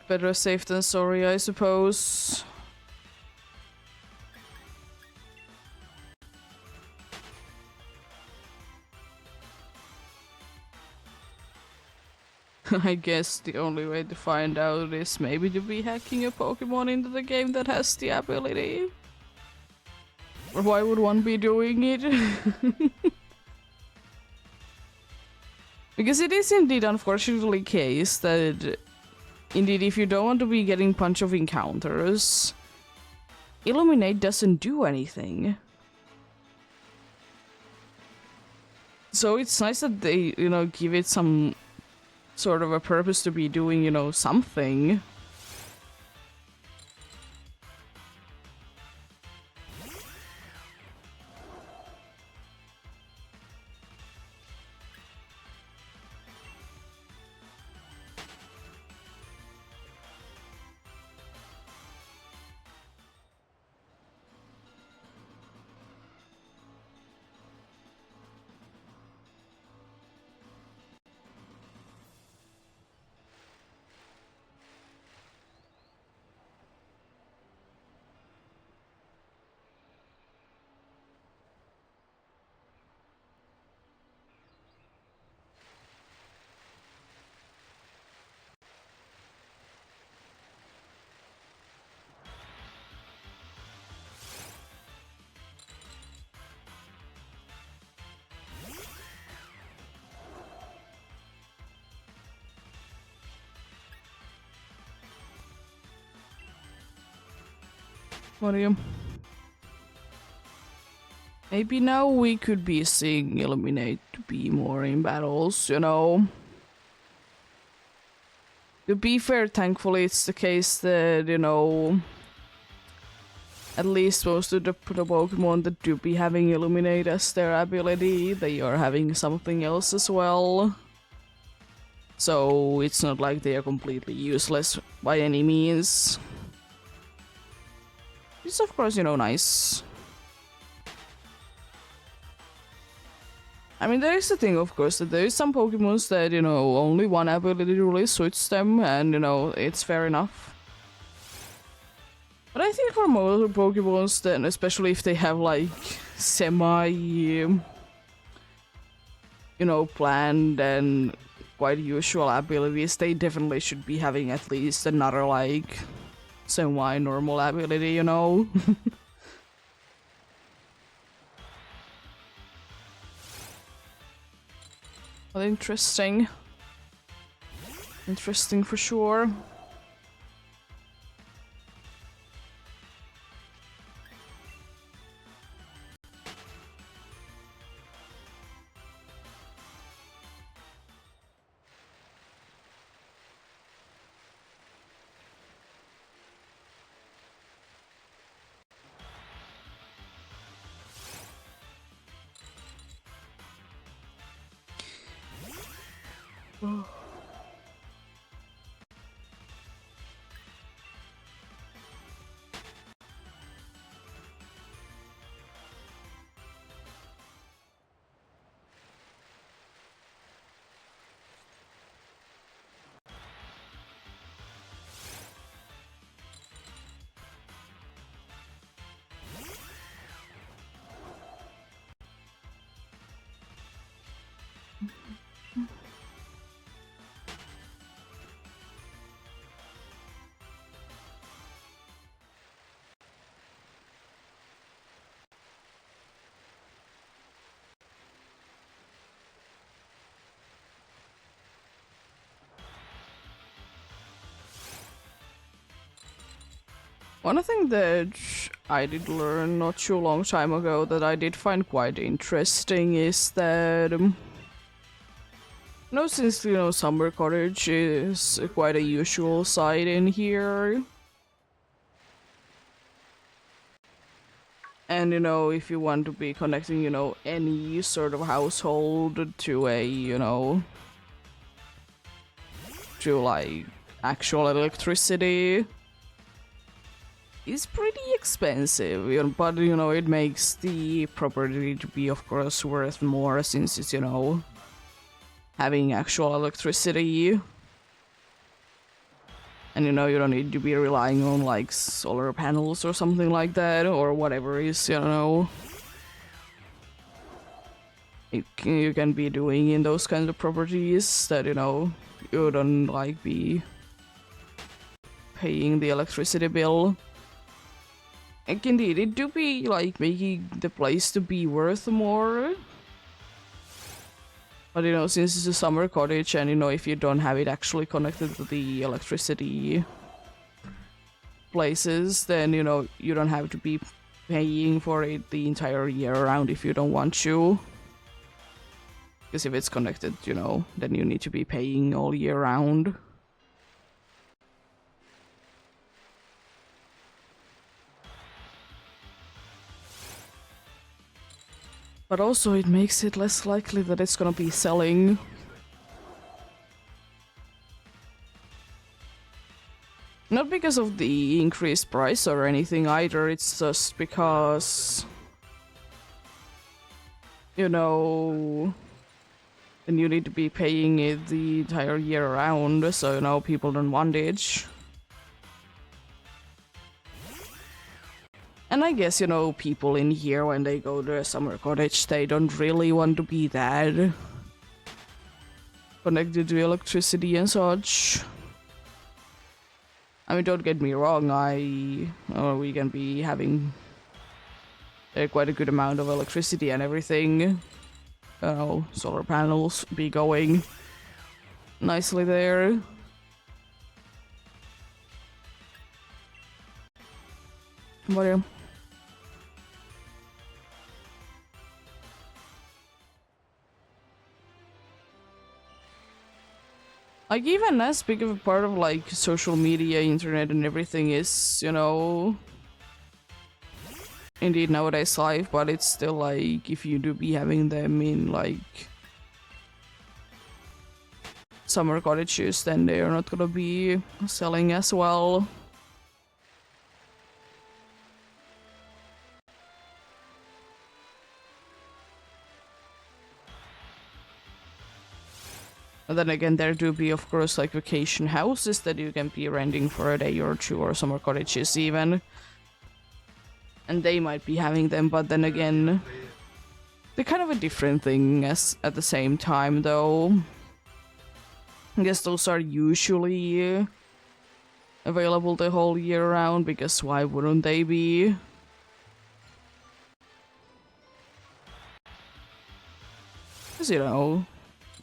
Better safe than sorry, I suppose. I guess the only way to find out is maybe to be hacking a Pokemon into the game that has the ability. Or why would one be doing it? Because it is indeed unfortunately the case that indeed if you don't want to be getting bunch of encounters, Illuminate doesn't do anything. So it's nice that they, give it some sort of a purpose to be doing, something. What are you? Maybe now we could be seeing Illuminate to be more in battles, To be fair, thankfully it's the case that, at least most of the Pokemon that do be having Illuminate as their ability, they are having something else as well. So it's not like they are completely useless by any means. It's of course, nice. I mean, there is the thing, of course, that there is some Pokemons that, only one ability really suits them, and, it's fair enough. But I think for most Pokemons, then, especially if they have, like, planned and quite usual abilities, they definitely should be having at least another, like, semi-normal ability, Well, interesting. Interesting for sure. One thing that I did learn not too long time ago that I did find quite interesting is that since Summer Cottage is quite a usual sight in here, and if you want to be connecting any sort of household to a to like actual electricity, is pretty expensive, but it makes the property to be of course worth more since it's having actual electricity, and you don't need to be relying on like solar panels or something like that, or whatever is you can be doing in those kinds of properties that you don't like be paying the electricity bill. And indeed, it do be like making the place to be worth more. But you know, since it's a summer cottage and you know, if you don't have it actually connected to the electricity places, then you know, you don't have to be paying for it the entire year around if you don't want to. Because if it's connected, you know, then you need to be paying all year round. But also it makes it less likely that it's gonna be selling. Not because of the increased price or anything either, it's just because, you know, then you need to be paying it the entire year around, so you know, people don't want it. And I guess, you know, people in here, when they go to a summer cottage, they don't really want to be that connected to electricity and such. I mean, don't get me wrong, we can be having quite a good amount of electricity and everything. Solar panels be going nicely there. But yeah. Like, even as big of a part of, like, social media, internet, and everything is, you know, indeed nowadays life, but it's still, like, if you do be having them in, like, summer cottages, then they're not gonna be selling as well. And then again, there do be, of course, like vacation houses that you can be renting for a day or two, or summer cottages even. And they might be having them, but then again, they're kind of a different thing as at the same time, though. I guess those are usually available the whole year round, because why wouldn't they be? Because,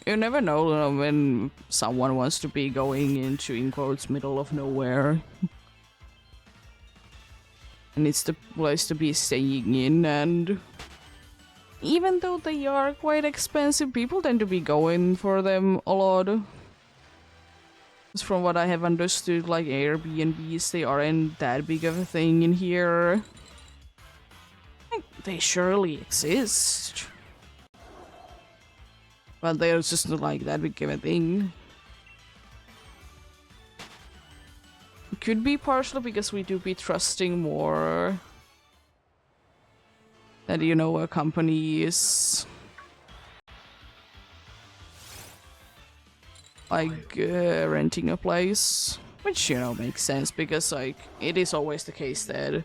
you never know when someone wants to be going into, in quotes, middle of nowhere. And it's the place to be staying in, and even though they are quite expensive, people tend to be going for them a lot. From what I have understood, like Airbnbs, they aren't that big of a thing in here. They surely exist. But they're just not like that big of a thing. It could be partially because we do be trusting more that, you know, a company is like renting a place, which, you know, makes sense, because like it is always the case that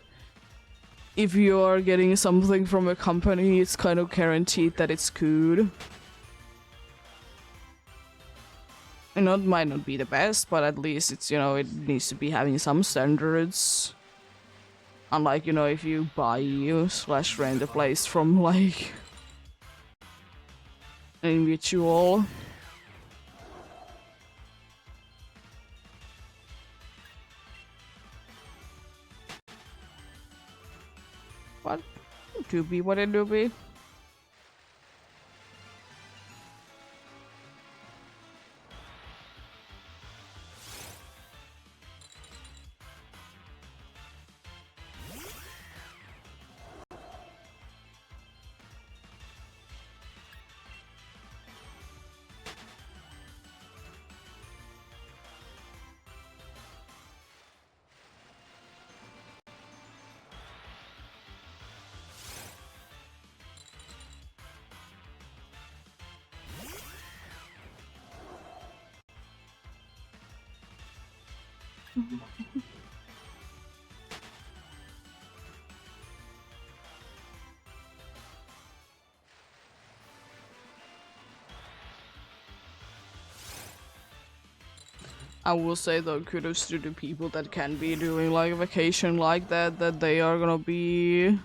if you are getting something from a company, it's kind of guaranteed that it's good. And it might not be the best, but at least it's, you know, it needs to be having some standards. Unlike, you know, if you buy / rent a place from like an individual. But it could be what it do be. I will say though, kudos to the people that can be doing like a vacation like that, that they are gonna be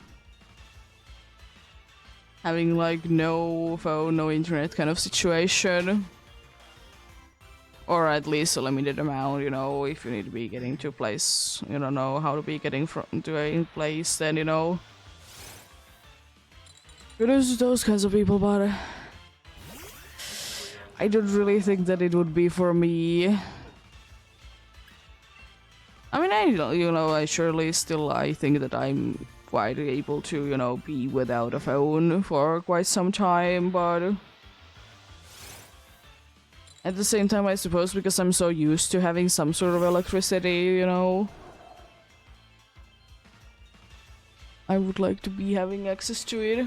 having like no phone, no internet kind of situation. Or at least a limited amount, you know, if you need to be getting to a place, you don't know how to be getting from to a place, then, you know. Kudos to those kinds of people, but I don't really think that it would be for me. I mean, I surely still, I think that I'm quite able to, you know, be without a phone for quite some time, but at the same time, I suppose because I'm so used to having some sort of electricity, you know, I would like to be having access to it.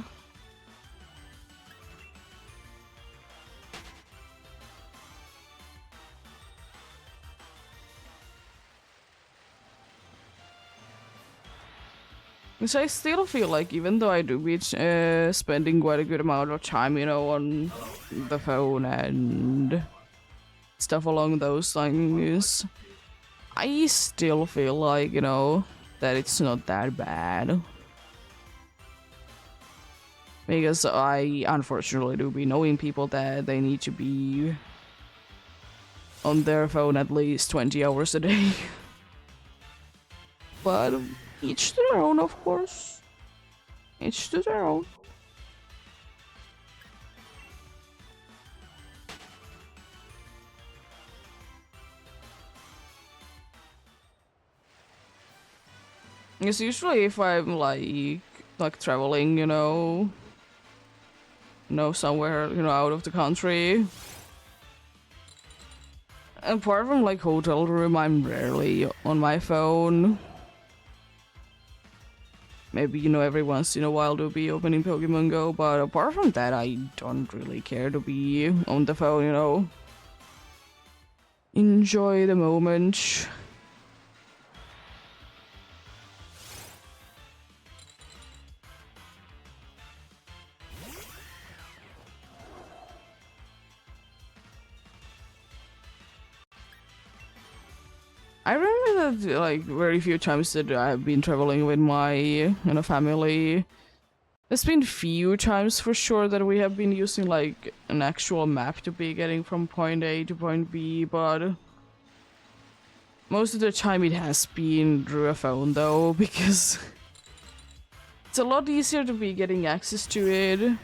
Because I still feel like even though I do be spending quite a good amount of time, you know, on the phone and stuff along those lines, I still feel like, you know, that it's not that bad. Because I unfortunately do be knowing people that they need to be on their phone at least 20 hours a day. But each to their own, of course. Each to their own. Because usually if I'm like traveling, you know, somewhere, you know, out of the country, apart from like hotel room, I'm rarely on my phone. Maybe, you know, every once in a while to be opening Pokemon Go, but apart from that, I don't really care to be on the phone, you know. Enjoy the moment. I remember that like very few times that I've been traveling with my, you know, family. There's been few times for sure that we have been using like an actual map to be getting from point A to point B, but most of the time it has been through a phone though, because it's a lot easier to be getting access to it.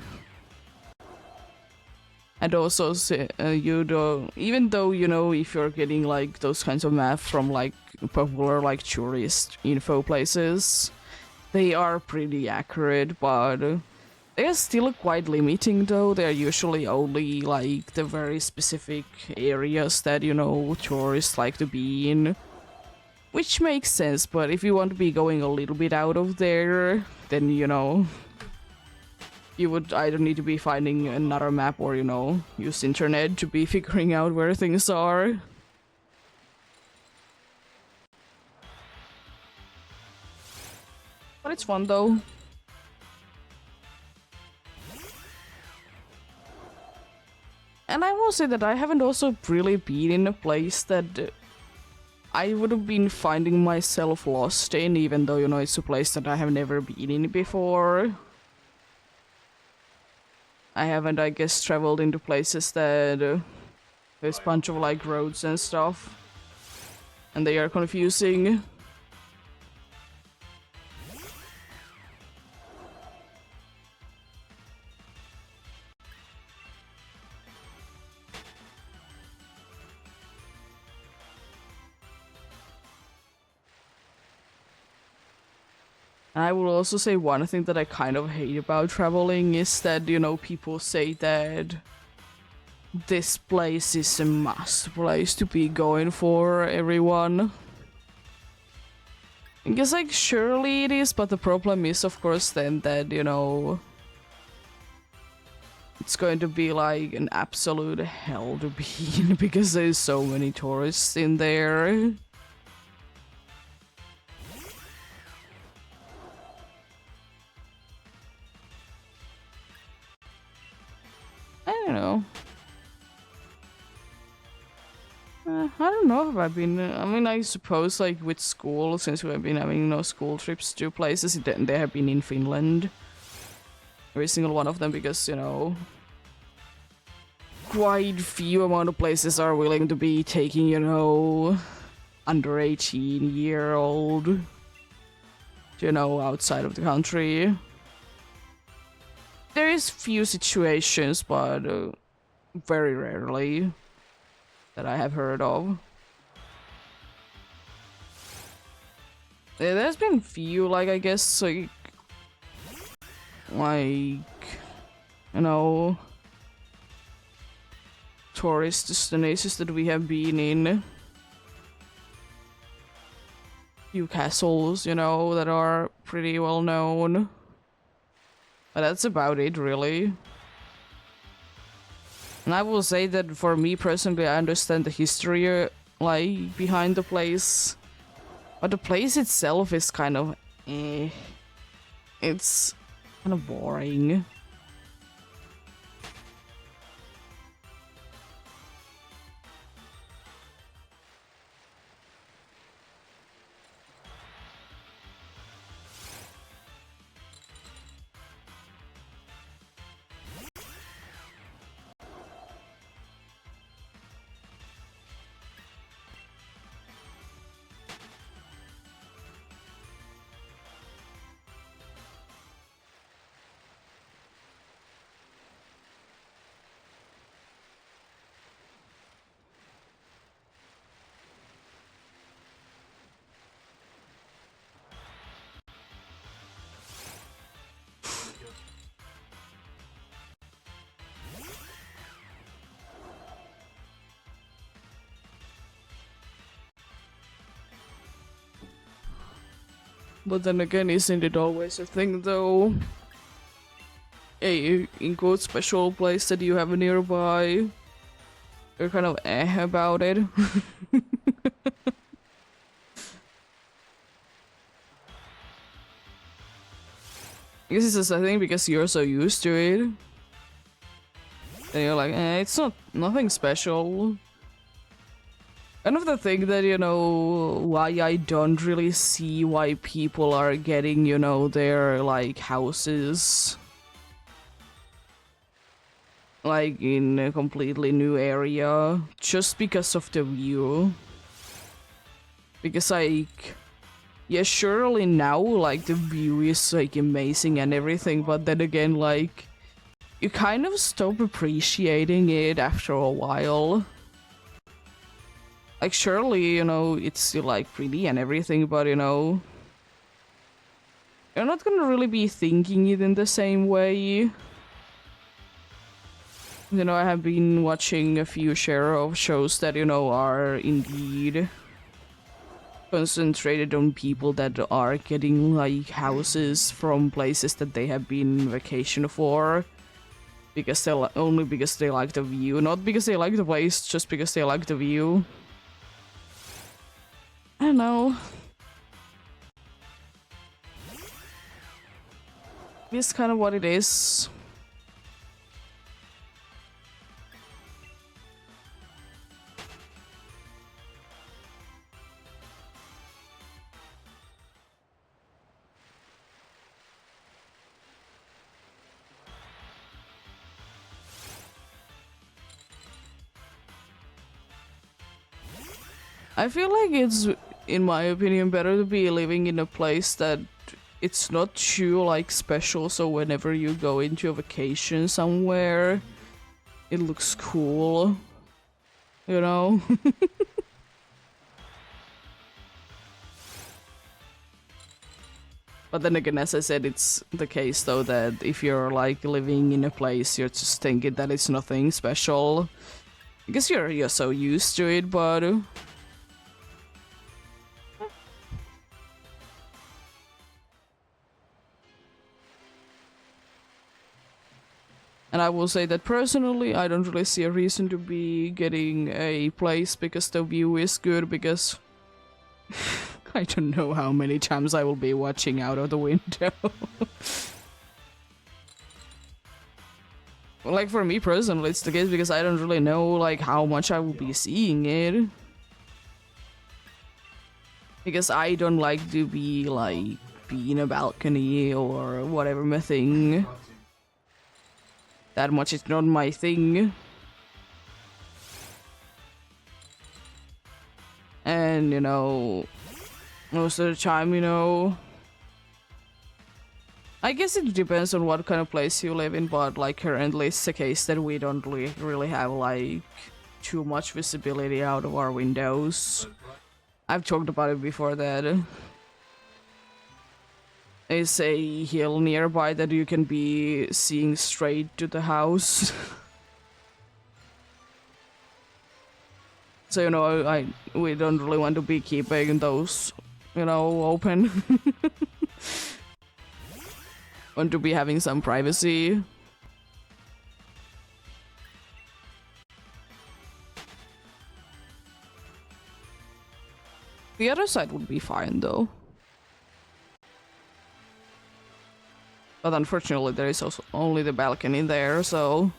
And also, you don't, even though, you know, if you're getting like those kinds of maps from like popular like tourist info places, they are pretty accurate, but they're still quite limiting though. They're usually only like the very specific areas that, you know, tourists like to be in. Which makes sense, but if you want to be going a little bit out of there, then, you know, you would either need to be finding another map or, you know, use internet to be figuring out where things are. But it's fun though. And I will say that I haven't also really been in a place that I would have been finding myself lost in, even though, you know, it's a place that I have never been in before. I haven't, I guess, traveled into places that there's a bunch of like roads and stuff, and they are confusing. And I will also say one thing that I kind of hate about traveling is that, you know, people say that this place is a must place to be going for everyone. I guess, like, surely it is, but the problem is, of course, then that, you know, it's going to be like an absolute hell to be in because there's so many tourists in there. I don't know. I don't know if I've been. I mean, I suppose like with school, since we've been having no school trips to places, they have been in Finland. Every single one of them, because quite few amount of places are willing to be taking under 18-year-old outside of the country. There is few situations, but very rarely that I have heard of. There's been few, like, I guess, tourist destinations that we have been in. Few castles, that are pretty well known. But that's about it, really. And I will say that for me personally, I understand the history, behind the place. But the place itself is kind of It's kind of boring. But then again, isn't it always a thing though? A in quote special place that you have nearby. You're kind of about it. I guess it's just a thing because you're so used to it. And you're like, it's nothing special. Kind of the thing that, why I don't really see why people are getting, their, houses. In a completely new area. Just because of the view. Because, yeah, surely now, the view is, amazing and everything. But then again, you kind of stop appreciating it after a while. Surely, it's still, pretty and everything, but, you're not gonna really be thinking it in the same way. I have been watching a few share of shows that, are indeed concentrated on people that are getting, houses from places that they have been vacation for. Because only because they like the view, not because they like the place, just because they like the view. I don't know. It's kind of what it is. I feel like it's, in my opinion, better to be living in a place that it's not too special, so whenever you go into a vacation somewhere, it looks cool. But then again, as I said, it's the case though that if you're living in a place, you're just thinking that it's nothing special. I guess you're so used to it, but and I will say that personally, I don't really see a reason to be getting a place because the view is good, because I don't know how many times I will be watching out of the window. Well, for me personally, it's the case because I don't really know how much I will be seeing it. Because I don't like to be in a balcony or whatever my thing. That much is not my thing. And, most of the time, I guess it depends on what kind of place you live in, but like currently it's the case that we don't really have like too much visibility out of our windows. I've talked about it before that there's a hill nearby that you can be seeing straight to the house. So, we don't really want to be keeping those, open. Want to be having some privacy. The other side would be fine though. But unfortunately there is also only the balcony there, so...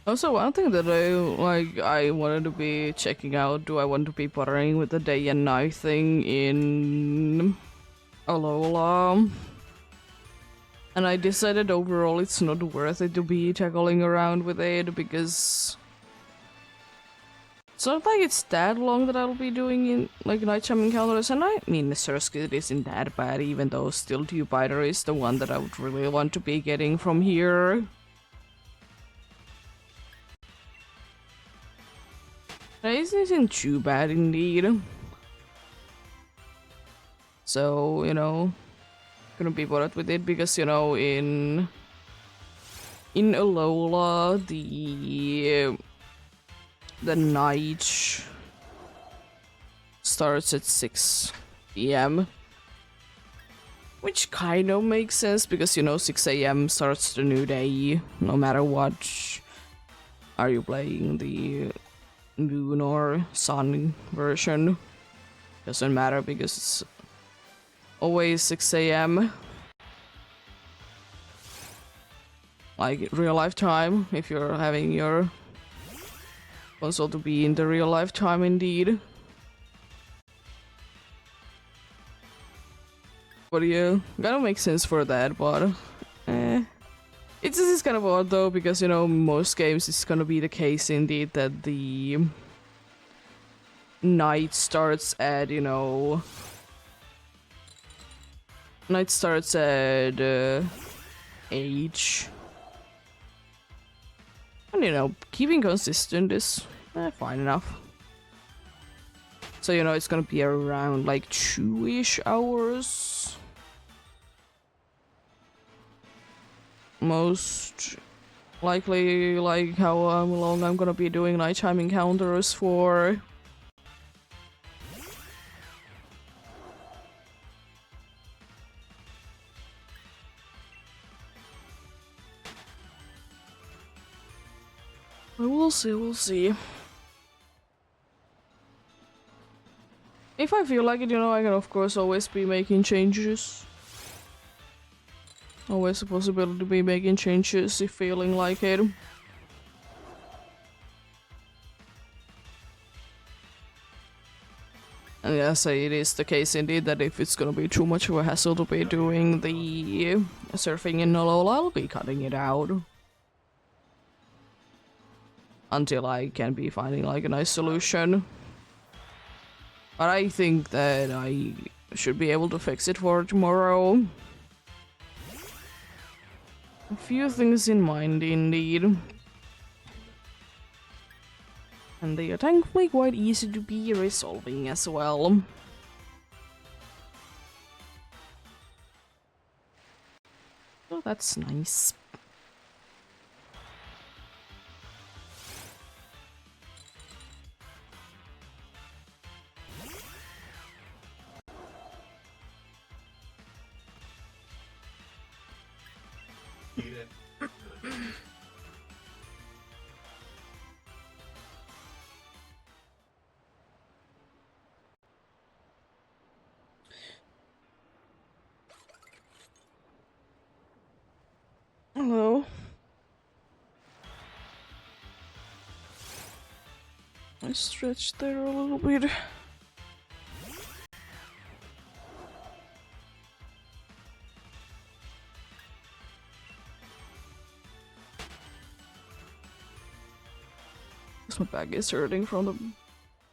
Also, one thing that I wanted to be checking out, do I want to be buttering with the day and night thing in Alola? And I decided overall it's not worth it to be tackling around with it, because it's not like it's that long that I'll be doing in like nighttime encounters, and I mean Surskit isn't that bad, even though still Biter is the one that I would really want to be getting from here. This isn't too bad indeed. So, couldn't be bothered with it because, in Alola, the night starts at 6 p.m. Which kind of makes sense because, 6 a.m. starts the new day, no matter what. Are you playing the moon or sun version? Doesn't matter because it's always 6 a.m. Like real life time, if you're having your console to be in the real life time indeed. But yeah, gotta make sense for that, but this is kind of odd though, because most games it's gonna be the case indeed that the night starts at night starts at 8. And keeping consistent is fine enough. So it's gonna be around like 2-ish hours. most likely like how long I'm gonna be doing nighttime encounters for. But we'll see, we'll see. If I feel like it, you know, I can of course always be making changes. Always a possibility to be making changes if feeling like it. And yes, it is the case indeed that if it's gonna be too much of a hassle to be doing the surfing in LOL, I'll be cutting it out. Until I can be finding like a nice solution. But I think that I should be able to fix it for tomorrow. A few things in mind indeed. And they are thankfully quite easy to be resolving as well. Oh, that's nice. Hello. I stretched there a little bit. My back is hurting from the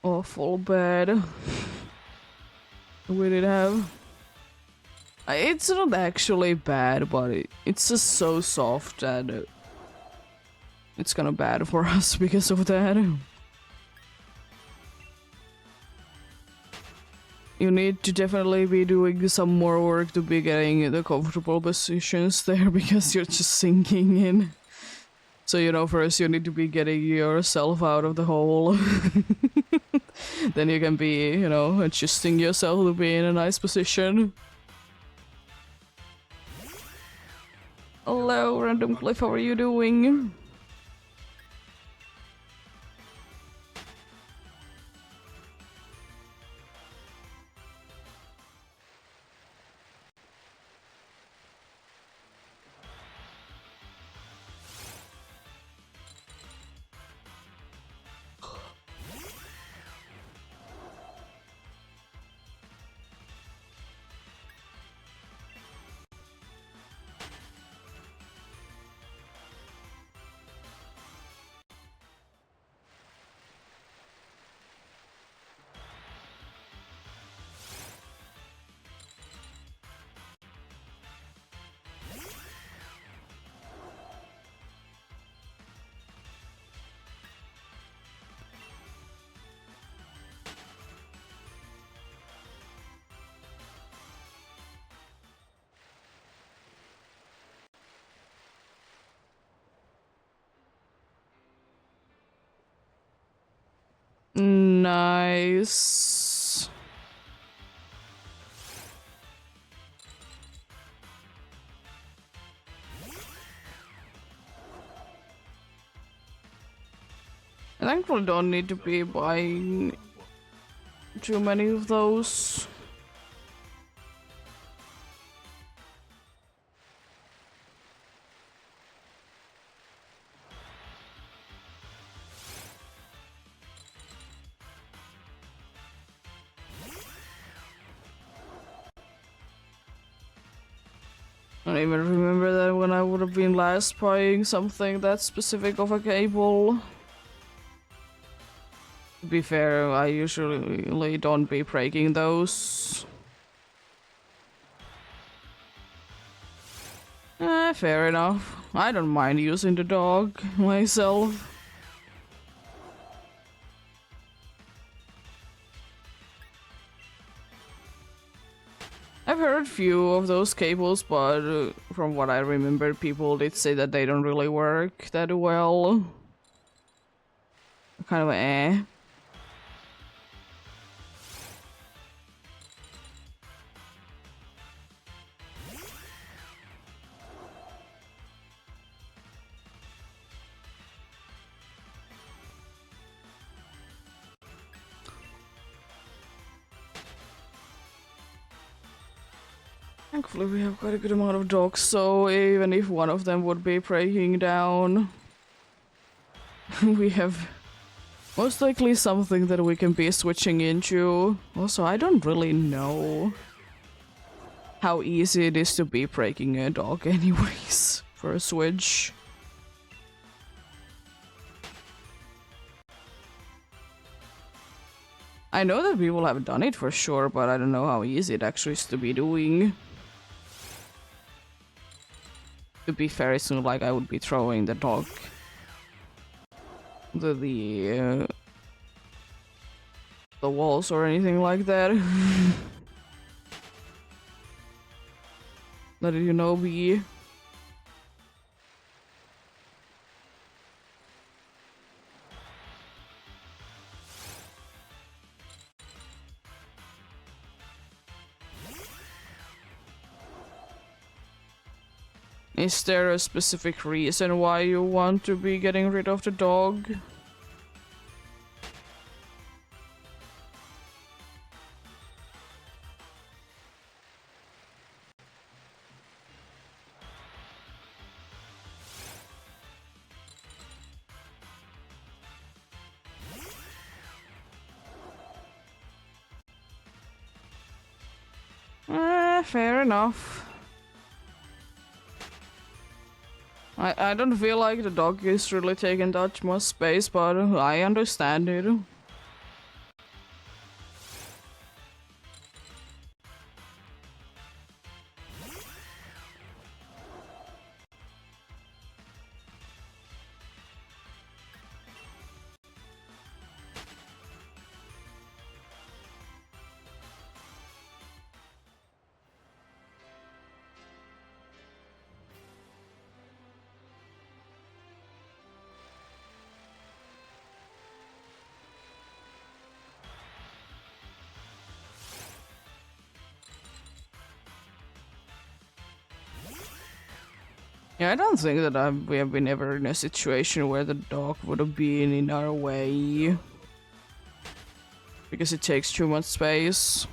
awful bed we did have. It's not actually bad, but it's just so soft that it's kinda bad for us because of that. You need to definitely be doing some more work to be getting the comfortable positions there because you're just sinking in. So, you know, first you need to be getting yourself out of the hole. Then you can be, you know, adjusting yourself to be in a nice position. Hello, Random Cliff, how are you doing? Nice. I thankfully don't need to be buying too many of those. I don't even remember that when I would have been last buying something that specific of a cable. To be fair, I usually don't be breaking those. Fair enough. I don't mind using the dog myself. I I've heard few of those cables, but from what I remember, people did say that they don't really work that well. Kind of eh. Thankfully we have quite a good amount of dogs, so even if one of them would be breaking down, we have most likely something that we can be switching into. Also, I don't really know how easy it is to be breaking a dog anyways for a switch. I know that people have done it for sure, but I don't know how easy it actually is to be doing. To be fair, it's not like I would be throwing the dog the walls or anything like that. Let it, you know, be. Is there a specific reason why you want to be getting rid of the dog? Fair enough. I don't feel like the dog is really taking that much space, but I understand it. Yeah, I don't think that we have been ever in a situation where the dog would have been in our way. Because it takes too much space.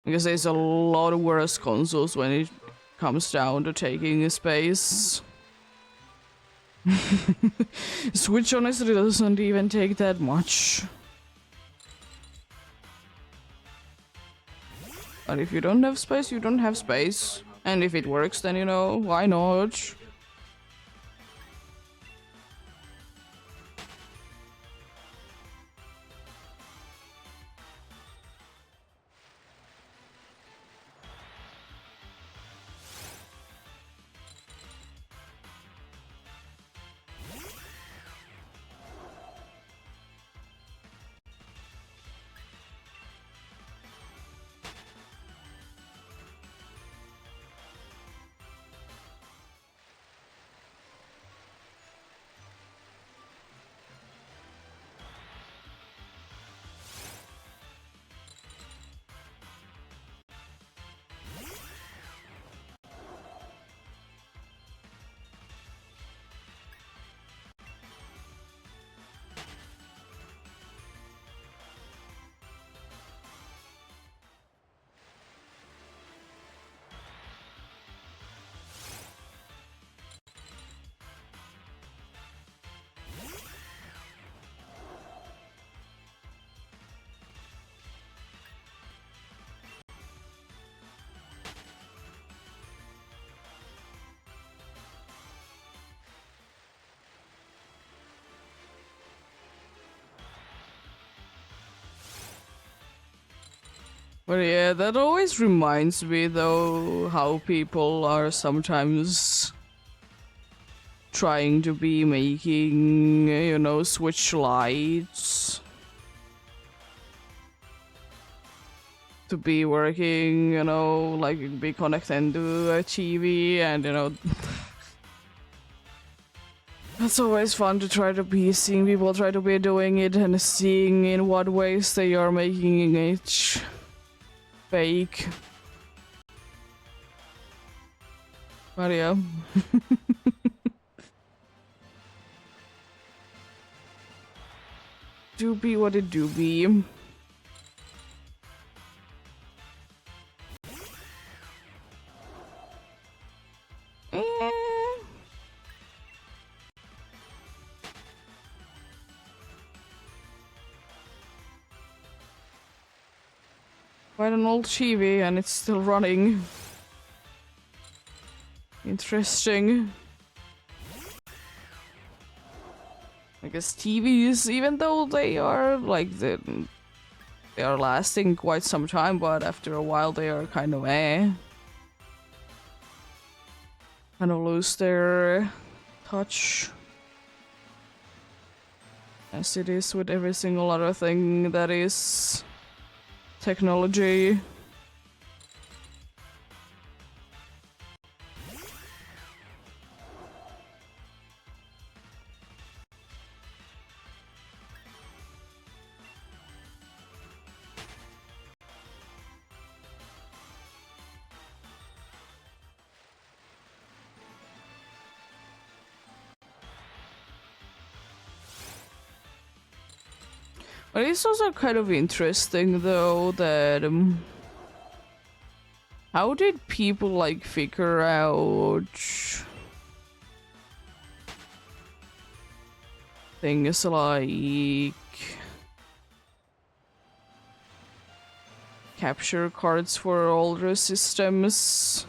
Because there's a lot of worse consoles when it comes down to taking space. Switch honestly doesn't even take that much. But if you don't have space, you don't have space. And if it works, then, you know, why not? But yeah, that always reminds me though how people are sometimes trying to be making, you know, switch lights to be working, you know, like be connected to a TV, and you know, it's always fun to try to be seeing people try to be doing it and seeing in what ways they are making it fake. But yeah. Do be what it do be. Quite an old TV and it's still running. Interesting. I guess TVs, even though they are like they are lasting quite some time, but after a while they are kind of kind of lose their touch. As it is with every single other thing that is technology. But it's also kind of interesting though that how did people like figure out things like capture cards for older systems?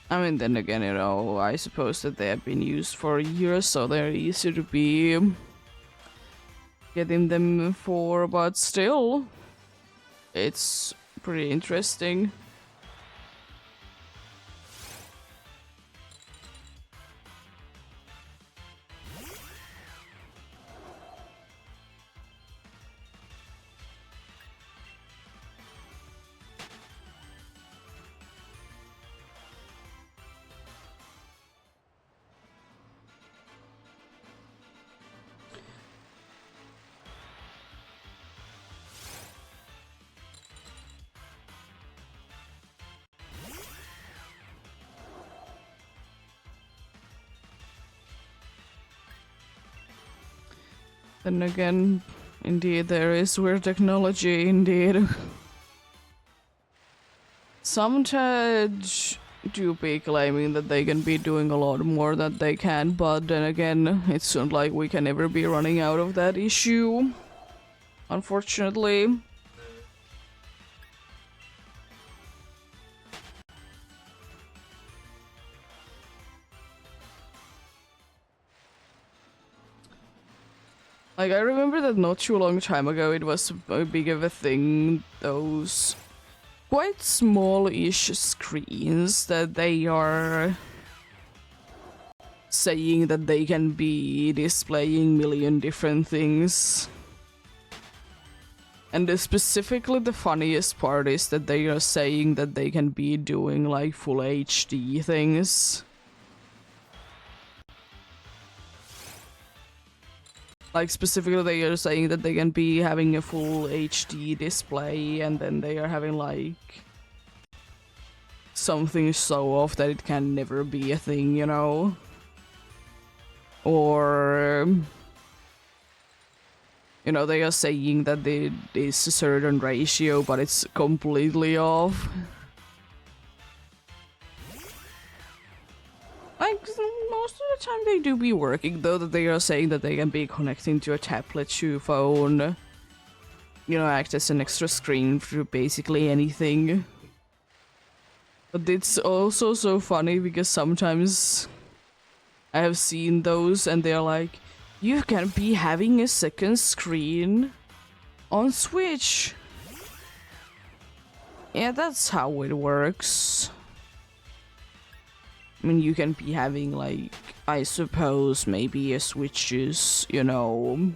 I mean, then again, you know, I suppose that they have been used for years, so they're easy to be getting them for, but still, it's pretty interesting. Then again, indeed, there is weird technology, indeed. Some TED do be claiming that they can be doing a lot more than they can, but then again, it's not like we can ever be running out of that issue, unfortunately. Like, I remember that not too long time ago it was a big of a thing, those quite small-ish screens that they are saying that they can be displaying million different things. And specifically the funniest part is that they are saying that they can be doing like full HD things. Like, specifically they are saying that they can be having a full HD display, and then they are having like something so off that it can never be a thing, you know? Or you know, they are saying that it is a certain ratio, but it's completely off. Like, most of the time they do be working, though, that they are saying that they can be connecting to a tablet, to phone, you know, act as an extra screen for basically anything. But it's also so funny because sometimes I have seen those and they're like, you can be having a second screen on Switch. Yeah, that's how it works. I mean, you can be having, like, I suppose, maybe a switches, you know,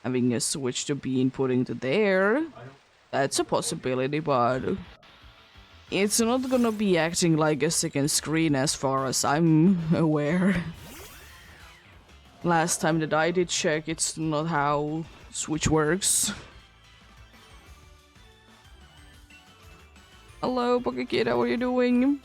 having a switch to be inputting to there. That's a possibility, but it's not gonna be acting like a second screen as far as I'm aware. Last time that I did check, it's not how Switch works. Hello, Pokekid, how are you doing?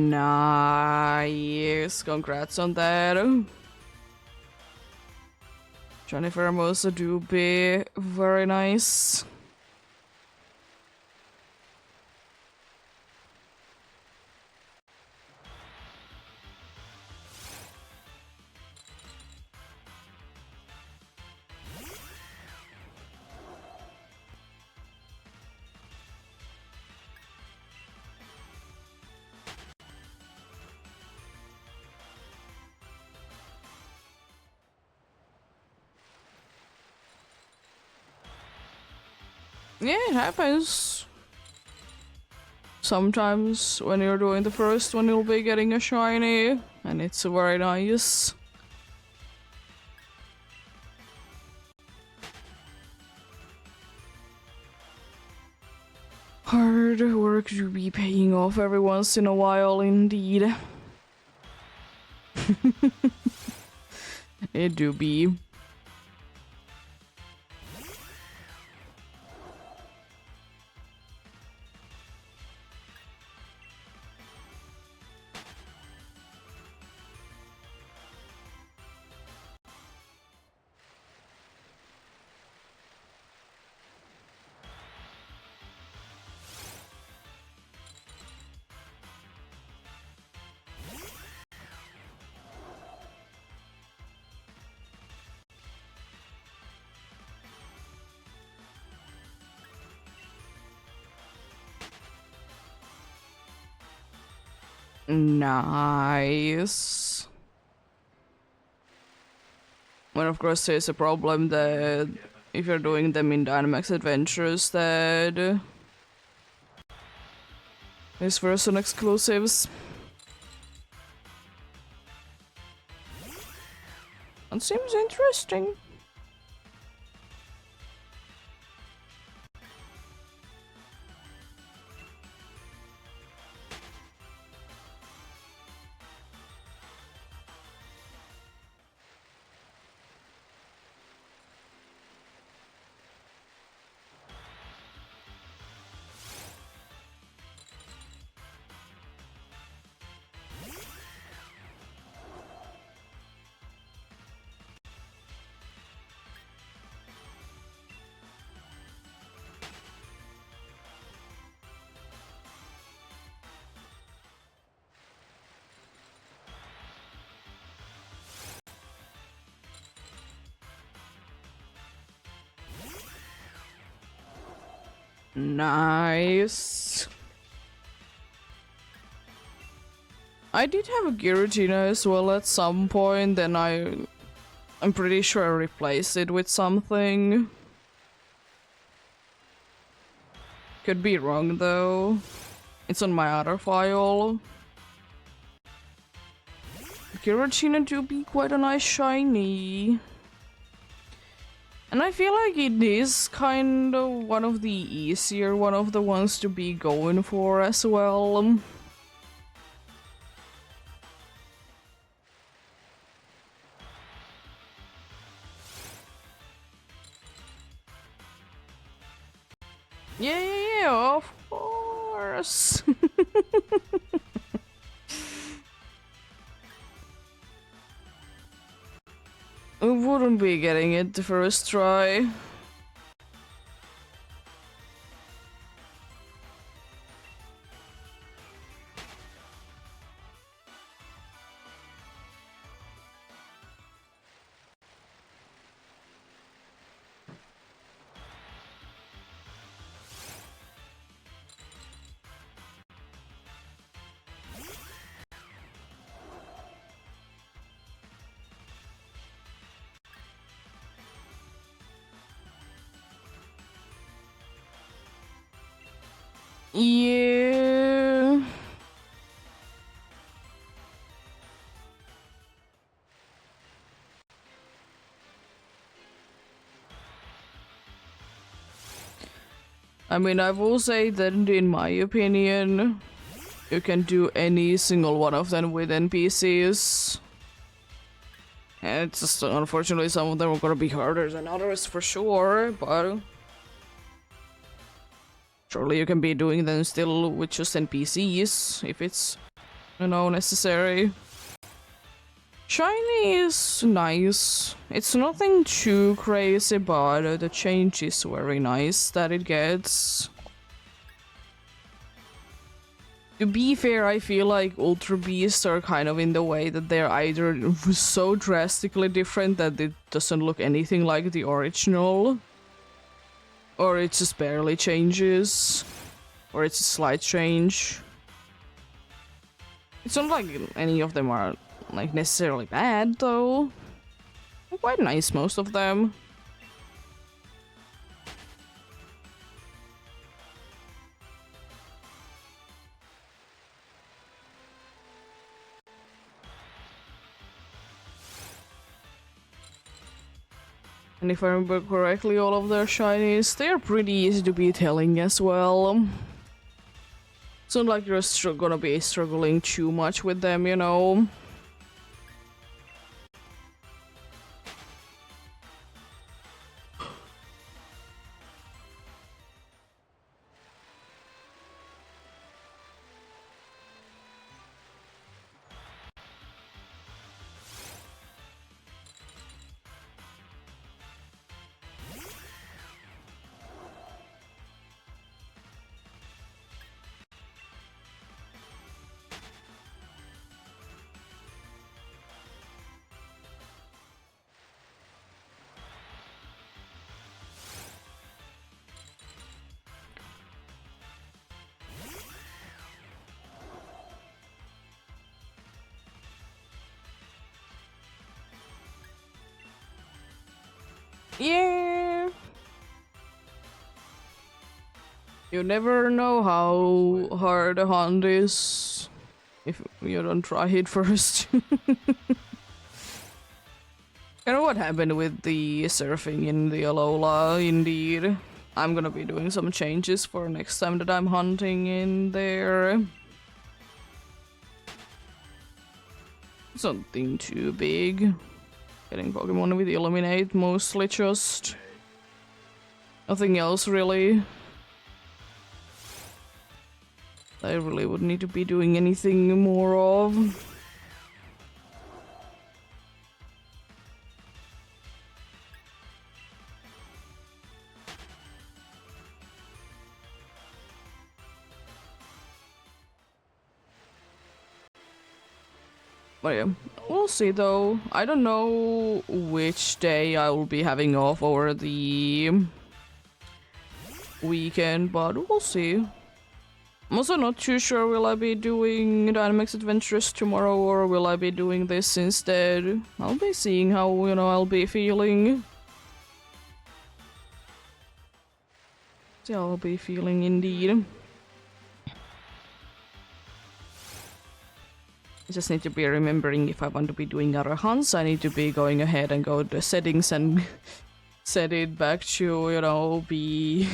Nice, congrats on that. Jennifer Hermosa do be very nice. Yeah, it happens. Sometimes when you're doing the first one, you'll be getting a shiny, and it's very nice. Hard work to be paying off every once in a while, indeed. It do be. Nice. Well, of course, there's a problem that if you're doing them in Dynamax Adventures, that there's version exclusives. That seems interesting. Nice. I did have a Giratina as well at some point, then I'm pretty sure I replaced it with something. Could be wrong though. It's on my other file. Giratina do be quite a nice shiny. And I feel like it is kind of one of the easier one of the ones to be going for as well. Yeah, of course. I wouldn't be getting it the first try. Yeah. I mean, I will say that in my opinion, you can do any single one of them with NPCs. And it's just, unfortunately, some of them are gonna be harder than others for sure, but surely you can be doing them still with just NPCs if it's, you know, necessary. Shiny is nice. It's nothing too crazy, but the change is very nice that it gets. To be fair, I feel like Ultra Beasts are kind of in the way that they're either so drastically different that it doesn't look anything like the original, or it just barely changes, or it's a slight change. It's not like any of them are like necessarily bad though. They're quite nice, most of them. And if I remember correctly, all of their shinies, they're pretty easy to be telling as well. It's not like you're gonna be struggling too much with them, you know. Yeah. You never know how hard a hunt is if you don't try it first. You know what happened with the surfing in the Alola, indeed. I'm gonna be doing some changes for next time that I'm hunting in there. Something too big. Getting Pokemon with Illuminate, mostly just. Nothing else really. I really would need to be doing anything more of. But yeah, we'll see though. I don't know which day I will be having off over the weekend, but we'll see. I'm also not too sure will I be doing Dynamax Adventures tomorrow or will I be doing this instead. I'll be seeing how, you know, I'll be feeling. See how I'll be feeling indeed. I just need to be remembering if I want to be doing other hunts, I need to be going ahead and go to the settings and set it back to, you know, be,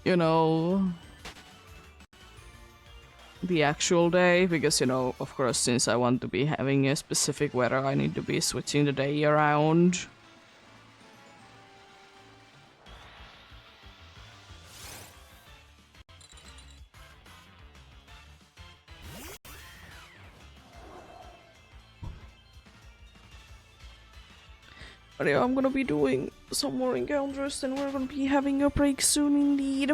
you know, the actual day, because, you know, of course, since I want to be having a specific weather, I need to be switching the day around. But yeah, I'm gonna be doing some more encounters, and we're gonna be having a break soon indeed.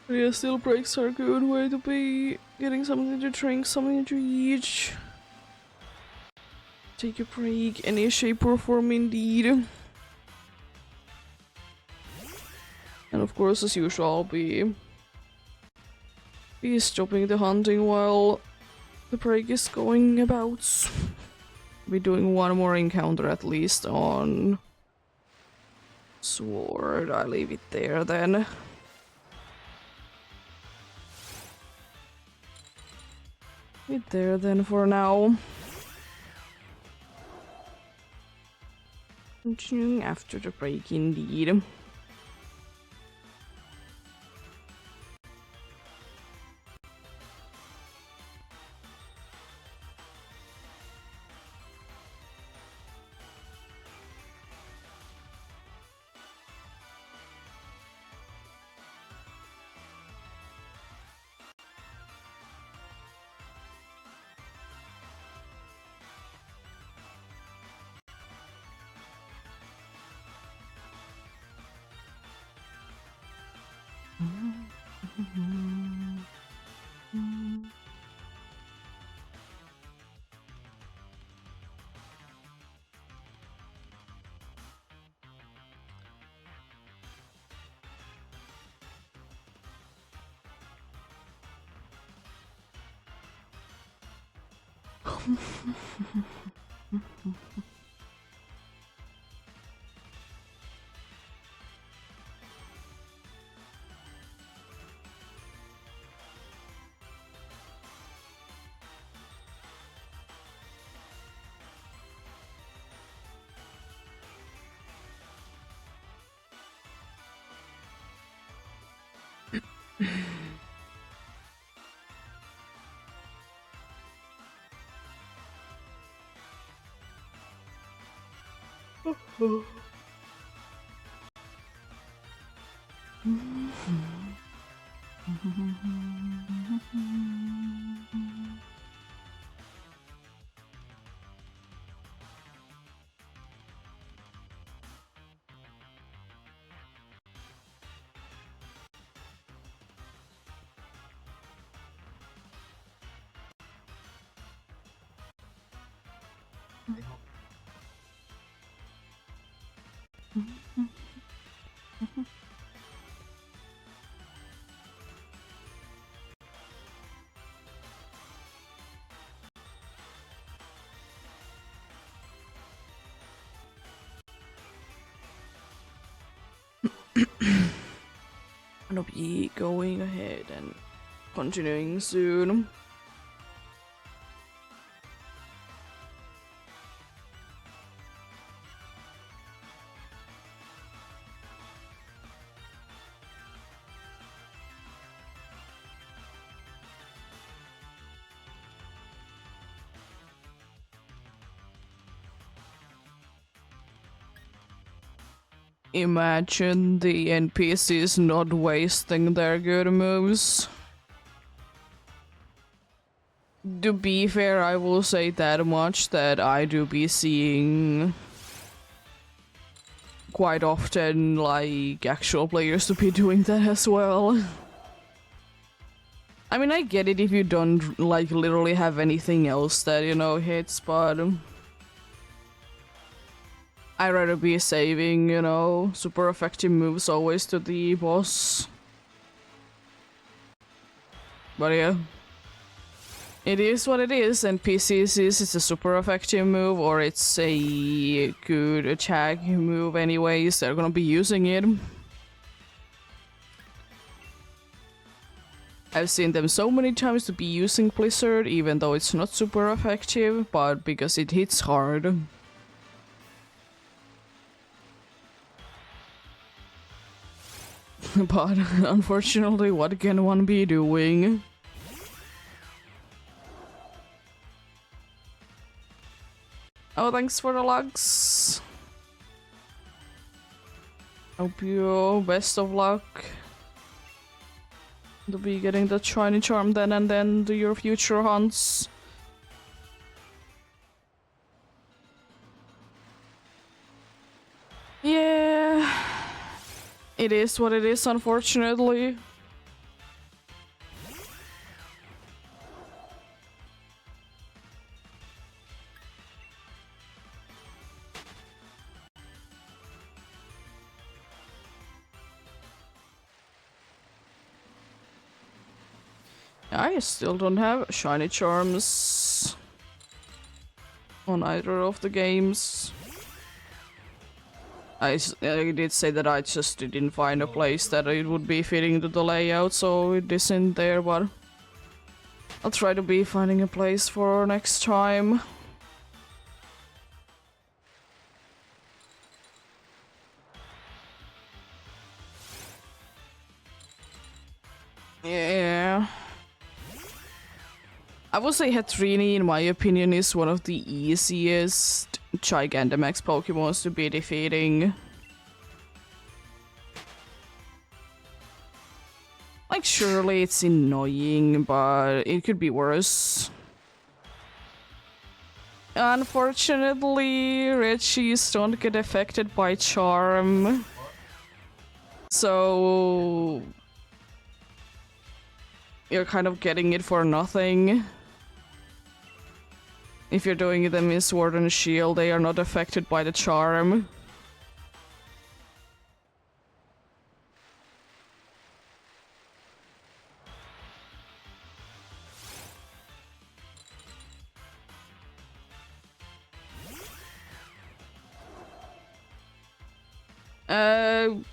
But yeah, still breaks are a good way to be getting something to drink, something to eat. Take a break, any shape or form indeed. And of course, as usual, I'll be stopping the hunting while the break is going about. Be doing one more encounter at least on Sword. I leave it there then. Leave it there then for now. Continuing after the break indeed. I'll be going ahead and continuing soon. Imagine the NPCs not wasting their good moves. To be fair, I will say that much, that I do be seeing quite often, like, actual players to be doing that as well. I mean, I get it if you don't, like, literally have anything else that, you know, hits, but I'd rather be saving, you know, super effective moves always to the boss. But yeah. It is what it is, and PCs is it's a super effective move or it's a good attack move anyways, they're gonna be using it. I've seen them so many times to be using Blizzard, even though it's not super effective, but because it hits hard. But unfortunately, what can one be doing? Oh, thanks for the lugs. Hope you best of luck to be getting the shiny charm then and then do your future hunts. Yeah, it is what it is, unfortunately. I still don't have shiny charms on either of the games. I did say that I just didn't find a place that it would be fitting to the layout, so it isn't there, but I'll try to be finding a place for next time. Yeah. I would say Hatrini, in my opinion, is one of the easiest Gigantamax Pokemons to be defeating. Like, surely it's annoying, but it could be worse. Unfortunately, Reggies don't get affected by Charm. So you're kind of getting it for nothing. If you're doing them in Sword and Shield, they are not affected by the charm.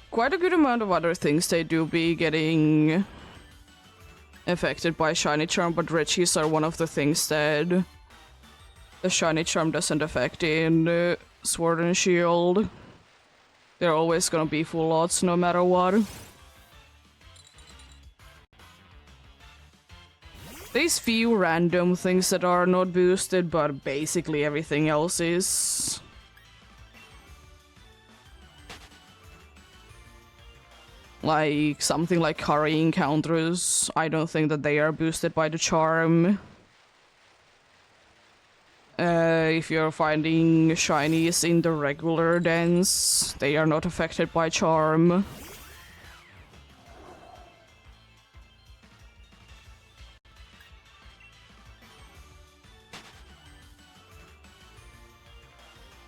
Quite a good amount of other things they do be getting affected by Shiny Charm, but Reggies are one of the things that the Shiny Charm doesn't affect in Sword and Shield. They're always gonna be full odds no matter what. There's few random things that are not boosted, but basically everything else is. Like something like Curry encounters, I don't think that they are boosted by the charm. If you're finding shinies in the regular dens, they are not affected by charm.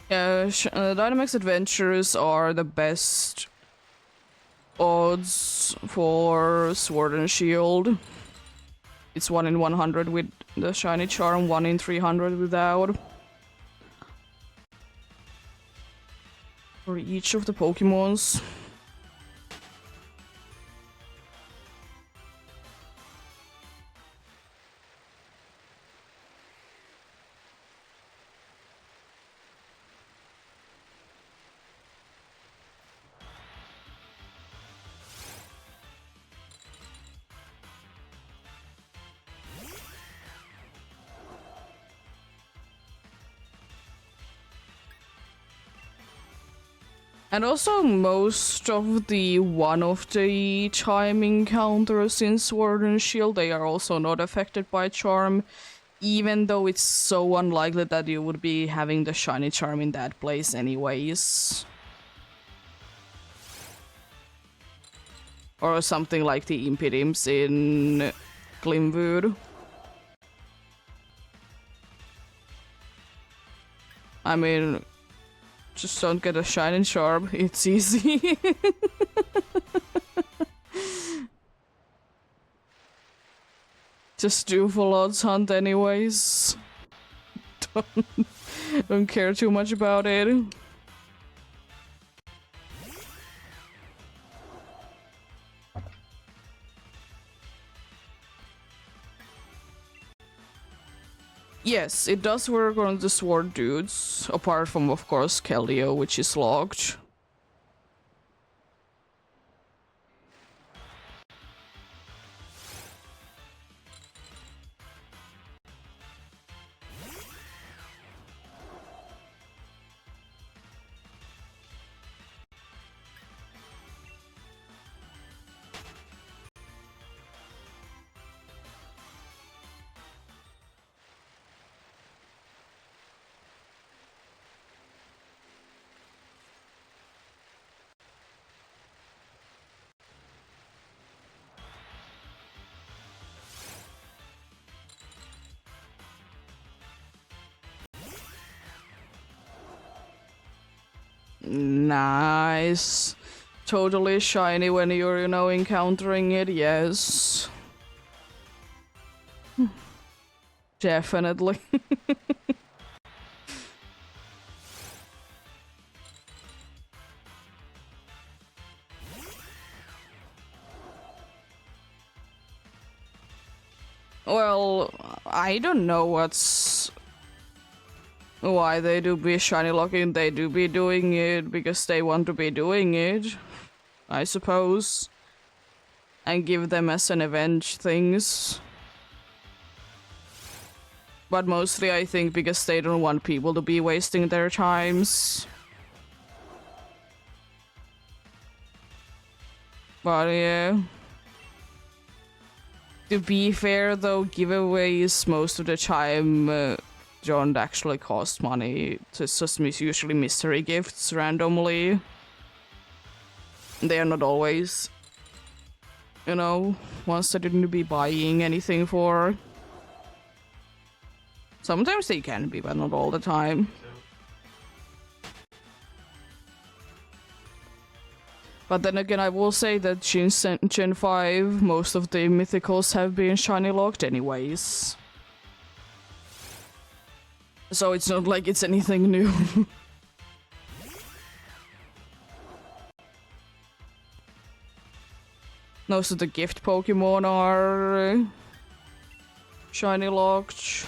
Dynamax Adventures are the best odds for Sword and Shield. It's 1 in 100 with the shiny charm, 1 in 300 without. For each of the Pokemons. And also most of the time encounters in Sword and Shield, they are also not affected by charm, even though it's so unlikely that you would be having the shiny charm in that place anyways. Or something like the Impidimps in Glimwood. I mean, just don't get a shiny charm, it's easy. Just do full odds hunt anyways. Don't care too much about it. Yes, it does work on the sword dudes, apart from, of course, Keldeo, which is locked. Nice. Totally shiny when you're, encountering it, yes. Definitely. Well, I don't know why they do be shiny locking. They do be doing it because they want to be doing it, I suppose. And give them as an event things. But mostly I think because they don't want people to be wasting their times. But yeah. To be fair though, giveaways most of the time don't actually cost money. It's just usually mystery gifts randomly. They are not always, ones that you need to be buying anything for. Sometimes they can be, but not all the time. But then again, I will say that Gen 5, most of the mythicals have been shiny locked anyways. So it's not like it's anything new. Most of the gift Pokemon are shiny locked.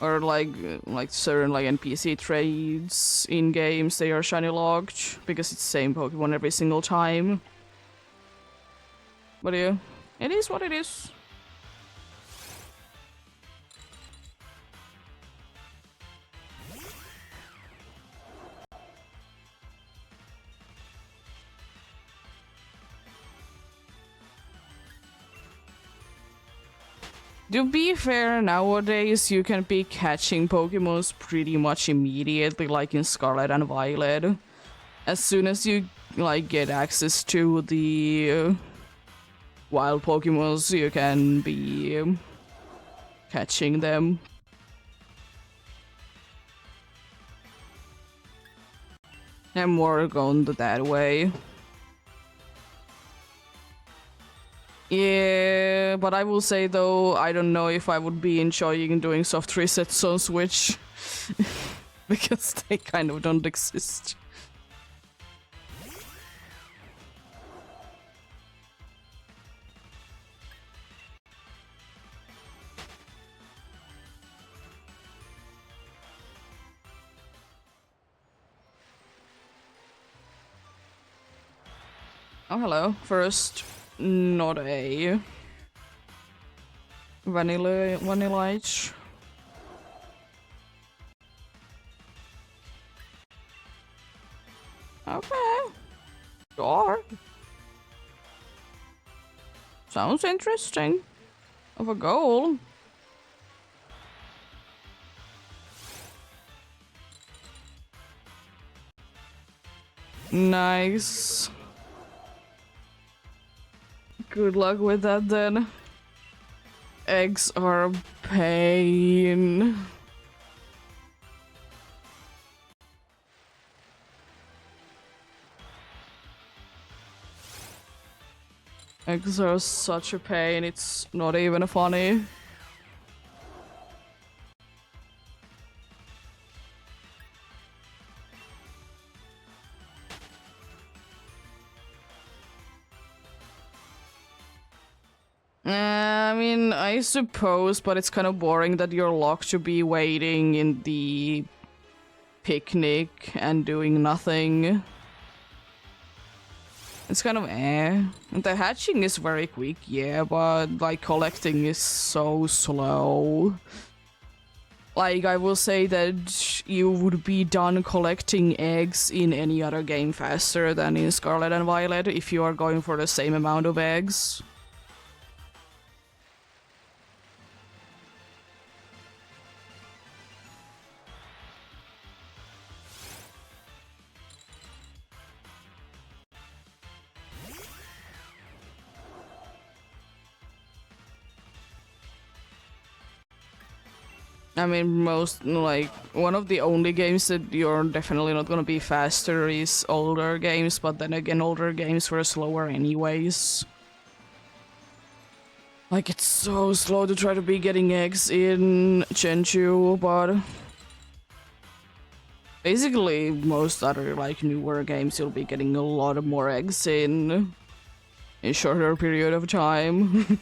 Or like certain NPC trades in games, they are shiny locked because it's the same Pokemon every single time. But yeah, it is what it is. To be fair, nowadays you can be catching Pokemons pretty much immediately, like in Scarlet and Violet. As soon as you get access to the wild Pokemons, you can be catching them. I'm more going that way. Yeah, but I will say though, I don't know if I would be enjoying doing soft resets on Switch. Because they kind of don't exist. Oh, hello. First, not a vanilla. Okay. Sure. Sounds interesting. Of a goal. Nice. Good luck with that then. Eggs are a pain. Eggs are such a pain, it's not even funny. I mean, I suppose, but it's kind of boring that you're locked to be waiting in the picnic and doing nothing. It's kind of eh. The hatching is very quick, yeah, but collecting is so slow. I will say that you would be done collecting eggs in any other game faster than in Scarlet and Violet if you are going for the same amount of eggs. I mean, most, like, one of the only games that you're definitely not gonna be faster is older games, but then again, older games were slower anyways. Like, it's so slow to try to be getting eggs in Chenchu, but basically, most other, like, newer games, you'll be getting a lot of more eggs in a shorter period of time.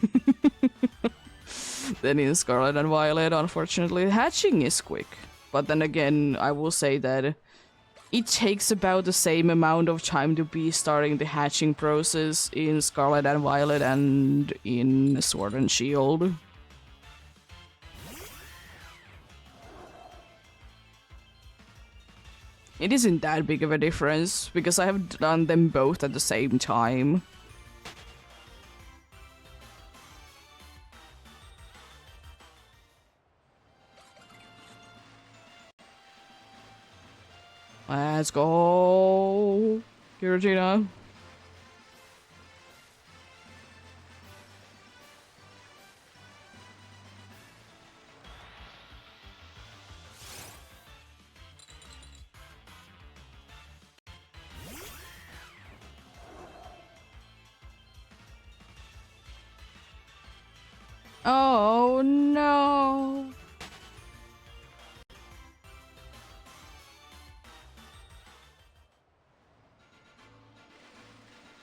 Than in Scarlet and Violet, unfortunately. Hatching is quick, but then again, I will say that it takes about the same amount of time to be starting the hatching process in Scarlet and Violet and in Sword and Shield. It isn't that big of a difference, because I have done them both at the same time. Let's go, Giratina. Oh no.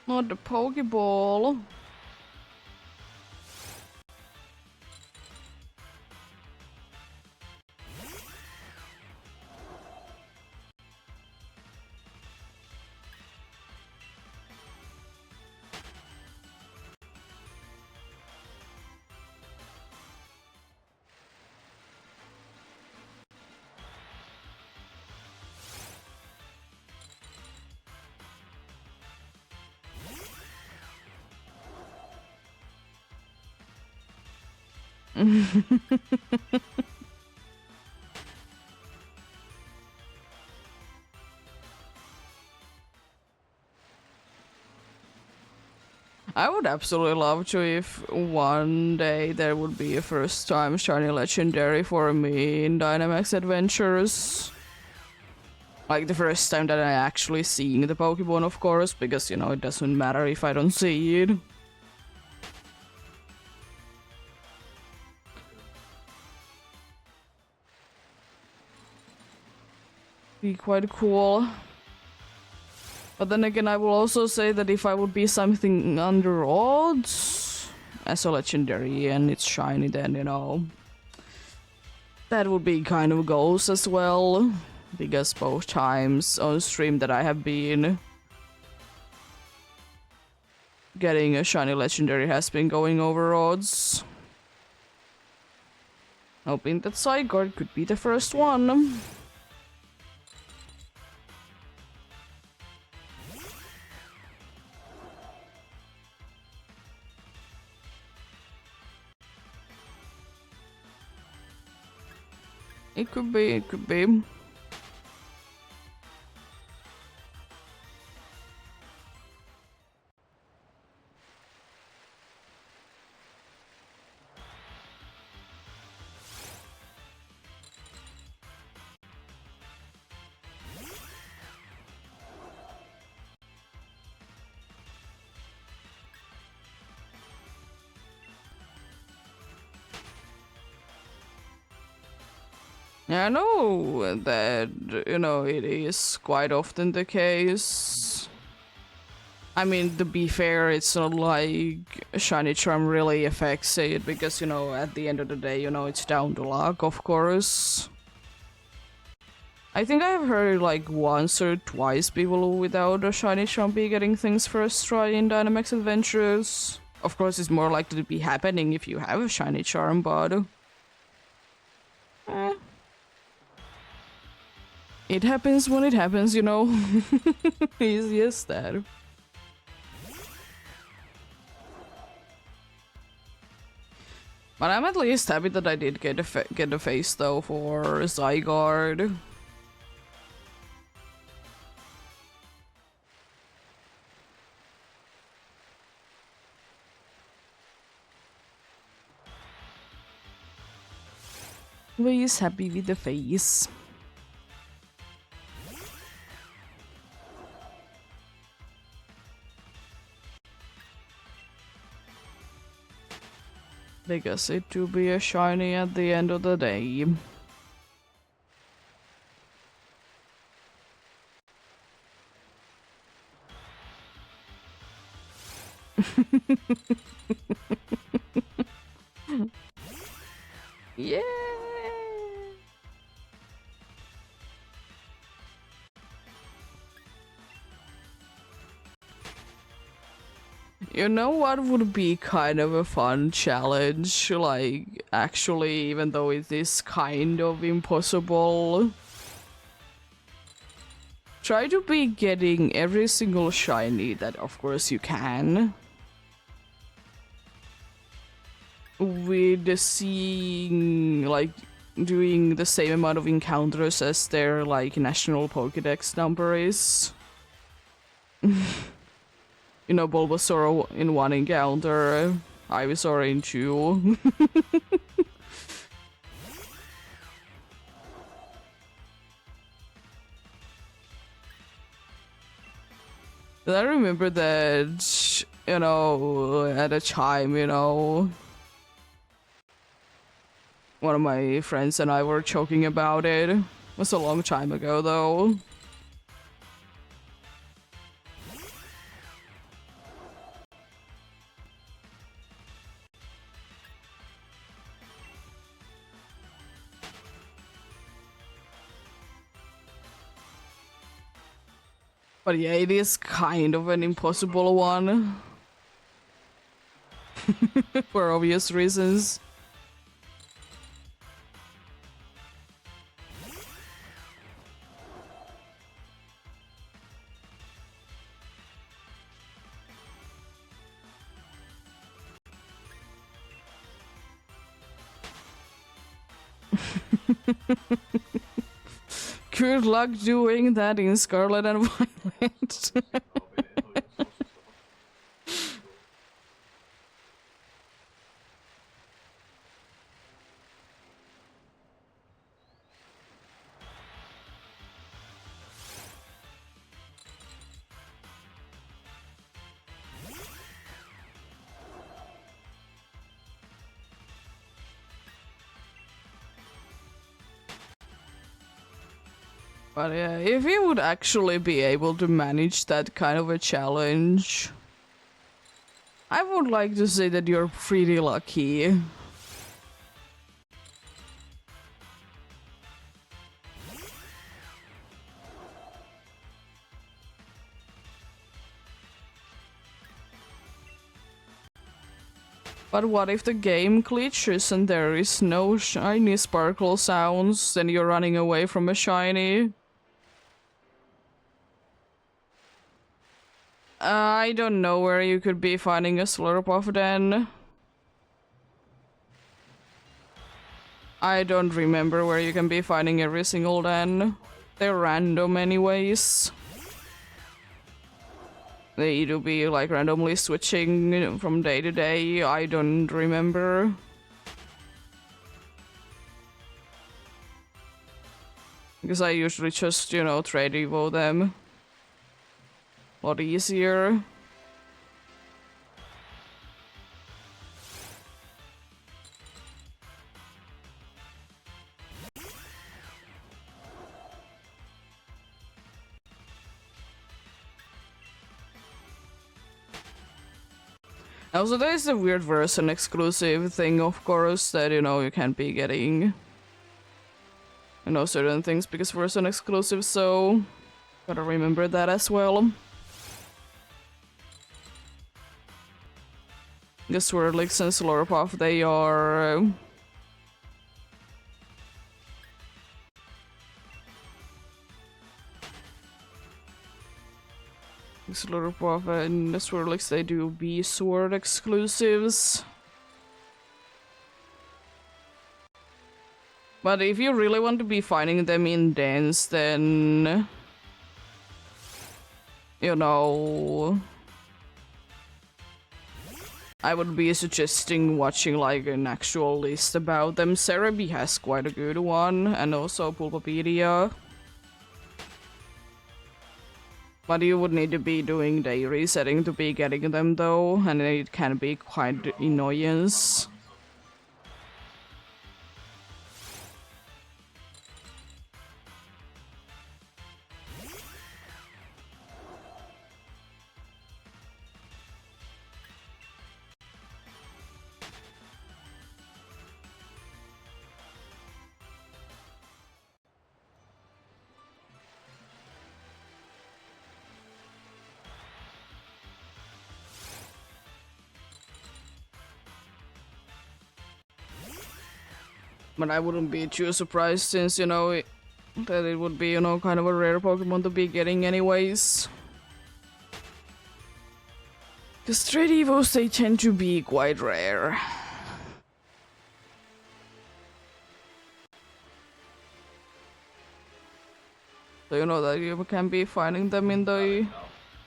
Not the Pokeball. I would absolutely love to if one day there would be a first time shiny legendary for me in Dynamax Adventures. Like the first time that I actually seeing the Pokemon, of course, because you know it doesn't matter if I don't see it. Be quite cool. But then again, I will also say that if I would be something under odds as a legendary and it's shiny, then you know that would be kind of goals as well. Because both times on stream that I have been getting a shiny legendary has been going over odds. Hoping that Zygarde could be the first one. It could be, it could be. Yeah, I know that, you know, it is quite often the case. I mean, to be fair, it's not like Shiny Charm really affects it, because, you know, at the end of the day, you know, it's down to luck, of course. I think I have heard like once or twice people without a Shiny Charm be getting things first try in Dynamax Adventures. Of course, it's more likely to be happening if you have a Shiny Charm, but... It happens when it happens, you know. Easy as that. But I'm at least happy that I did get a face though for Zygarde. Always happy with the face. Because it will be a shiny at the end of the day. Yeah. You know what would be kind of a fun challenge? Like, actually, even though it is kind of impossible. Try to be getting every single shiny that, of course, you can. With seeing, like, doing the same amount of encounters as their, like, national Pokédex number is. You know, Bulbasaur in one encounter, Ivysaur in two. And I remember that, you know, at a time, you know, one of my friends and I were joking about it. It was a long time ago, though. But yeah, it is kind of an impossible one. For obvious reasons. Good luck doing that in Scarlet and Violet. But yeah, if you would actually be able to manage that kind of a challenge, I would like to say that you're pretty lucky. But what if the game glitches and there is no shiny sparkle sounds, then you're running away from a shiny? I don't know where you could be finding a Slurpuff then. I don't remember where you can be finding every single den. They're random anyways. They do be like randomly switching from day to day. I don't remember. Because I usually just, you know, trade evo them. A lot easier. Also, there is a weird version exclusive thing, of course, that, you know, you can't be getting, you know, certain things because version exclusive, so gotta remember that as well. The Swirlix and Slurpuff, they are Slurpuff and the Swirlix, they do be sword exclusives. But if you really want to be finding them in dens, then, you know, I would be suggesting watching like an actual list about them. Cerebi has quite a good one, and also Pulpopedia. But you would need to be doing day resetting to be getting them though, and it can be quite annoyance. But I wouldn't be too surprised since, you know, that it would be, you know, kind of a rare Pokemon to be getting anyways. Because Trade Evos, they tend to be quite rare. So you know that you can be finding them in the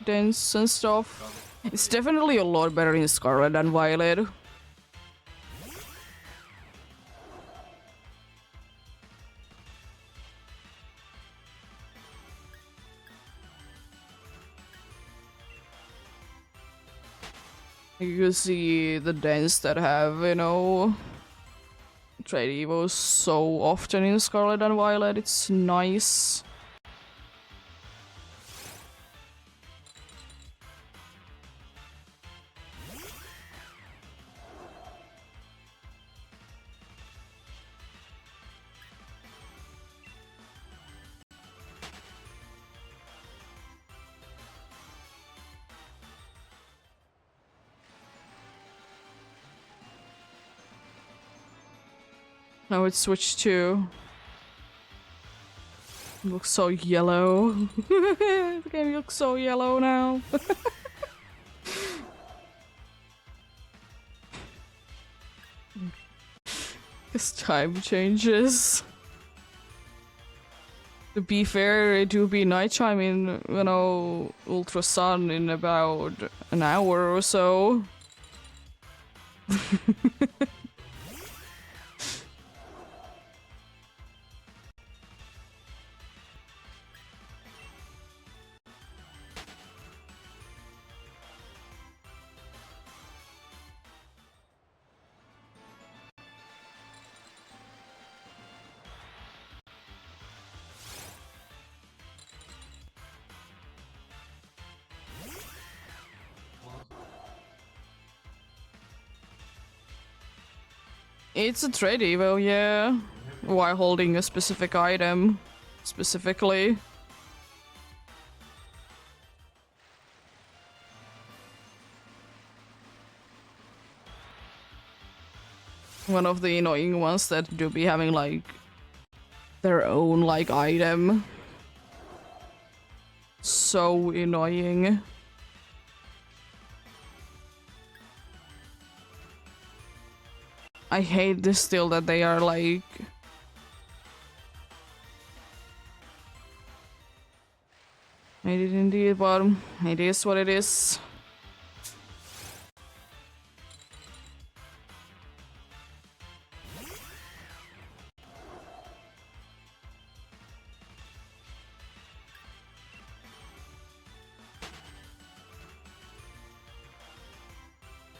dens and stuff. It's definitely a lot better in Scarlet and Violet. You can see the dens that have, you know, Trade Evos so often in Scarlet and Violet, it's nice. Now it's switched to... It looks so yellow. The game looks so yellow now. Because time changes. To be fair, it will be nighttime in, you know, Ultra Sun in about an hour or so. It's a trade evo, yeah. While holding a specific item, specifically. One of the annoying ones that do be having like their own like item. So annoying. I hate this still that they are like... I did indeed, but it is what it is.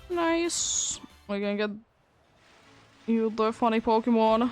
Nice. We can get you the funny Pokemon.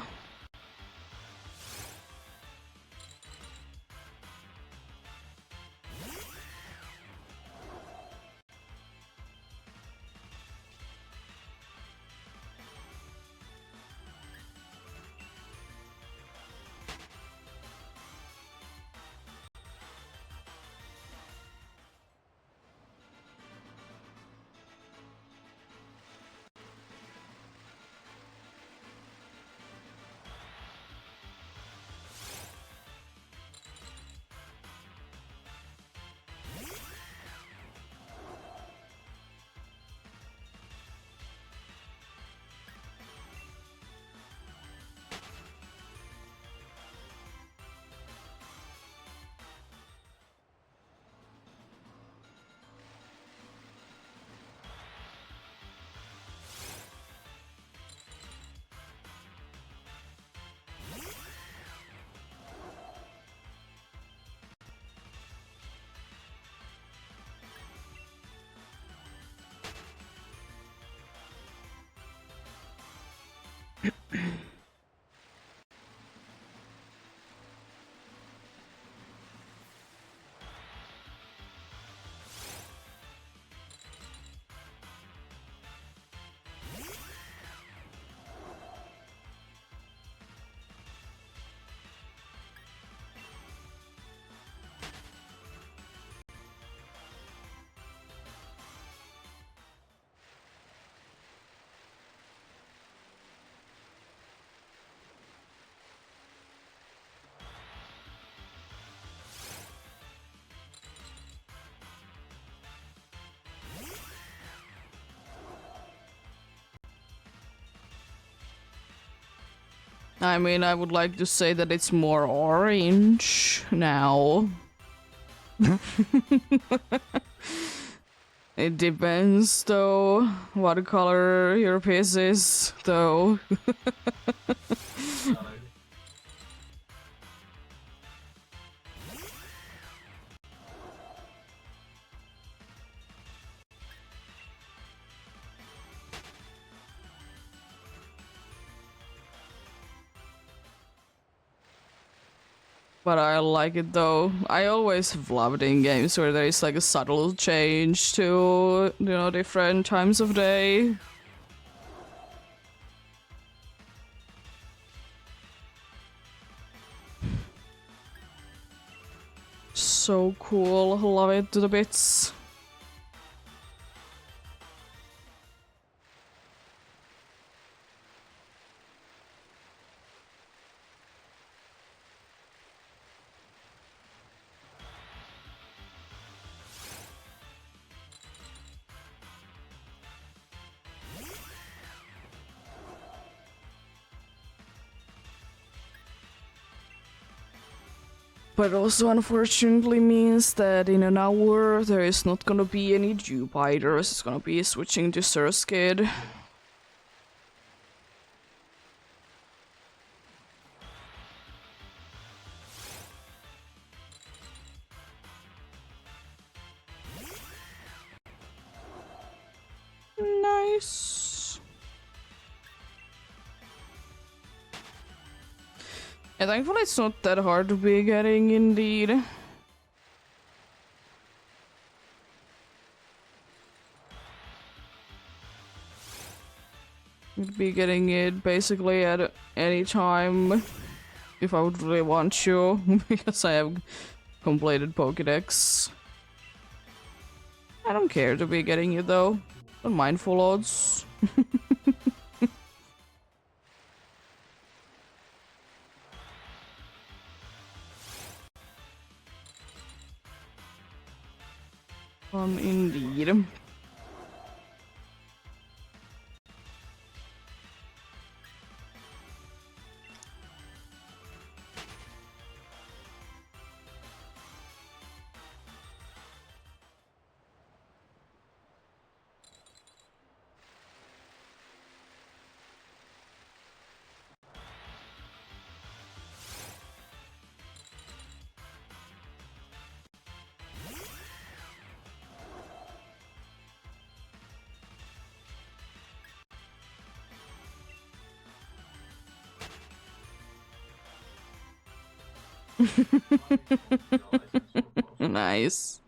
I mean, I would like to say that it's more orange now. It depends, though, what color your piece is, though. But I like it though. I always have loved in games where there is like a subtle change to, you know, different times of day. So cool, love it to the bits. But also unfortunately means that in an hour there is not gonna be any dupe hiders, it's gonna be switching to Surskid. Nice. And thankfully it's not that hard to be getting indeed. You'd be getting it basically at any time if I would really want to, because I have completed Pokédex. I don't care to be getting it though. Don't mind full odds. Indeed. Nice.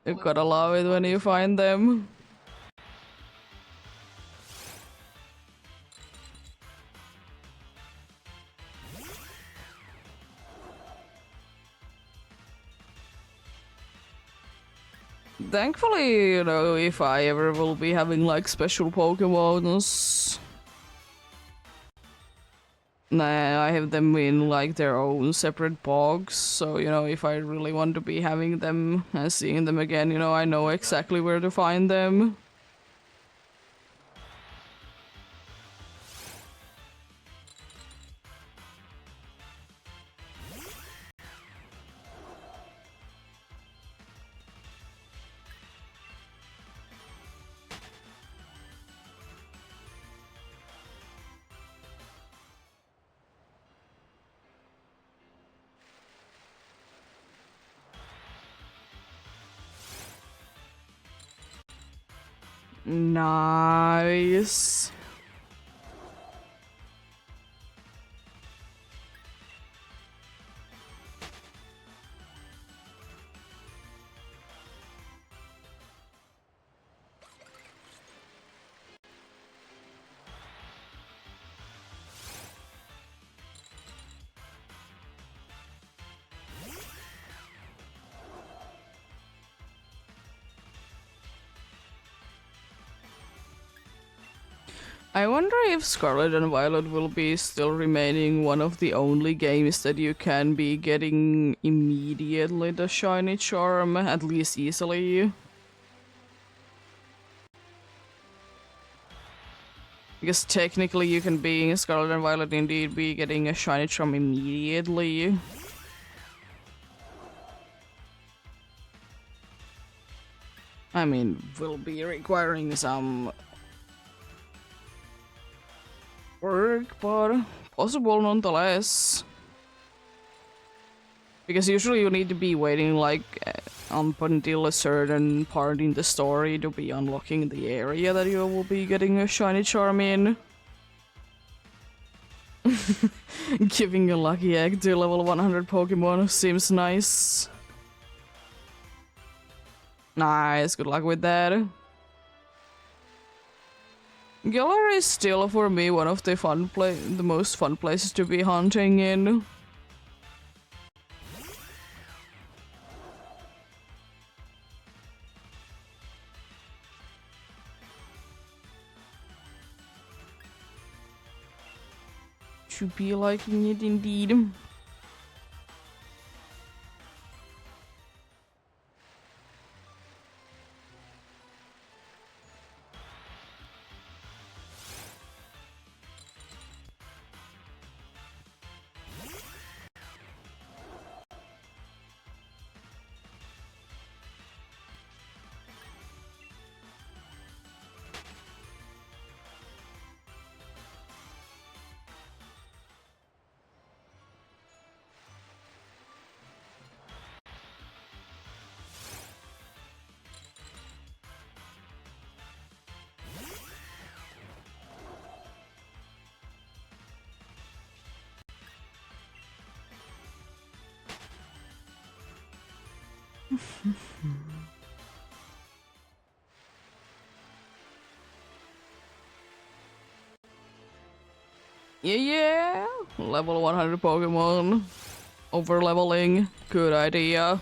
You gotta love it when you find them. Thankfully, you know, if I ever will be having like special Pokemons, nah, I have them in like their own separate bogs. So, you know, if I really want to be having them and seeing them again, you know, I know exactly where to find them. Nice. I wonder if Scarlet and Violet will be still remaining one of the only games that you can be getting immediately the shiny charm, at least easily. Because technically you can be in Scarlet and Violet indeed be getting a shiny charm immediately. I mean, will be requiring some work, but possible nonetheless. Because usually you need to be waiting like up until a certain part in the story to be unlocking the area that you will be getting a shiny charm in. Giving a lucky egg to level 100 Pokemon seems nice. Nice, good luck with that. Galar is still for me one of the the most fun places to be hunting in. Should be liking it indeed. Yeah, level 100 Pokemon. Over leveling, good idea.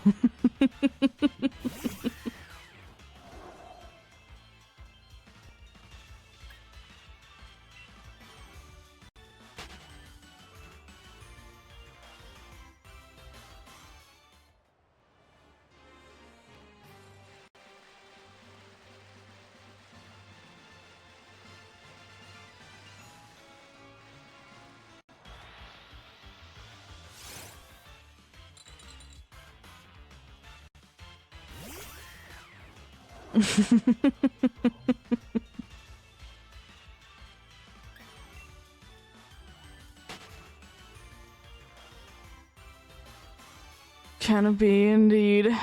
Can be indeed.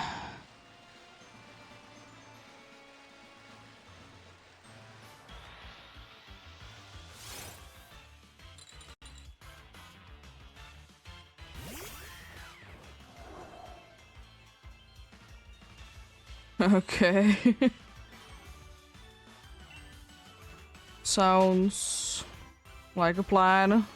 Okay. Sounds like a plan.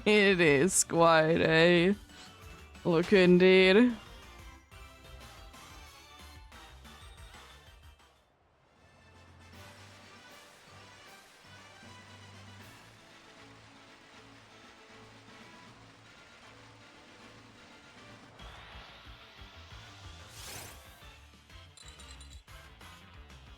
It is quite a look indeed.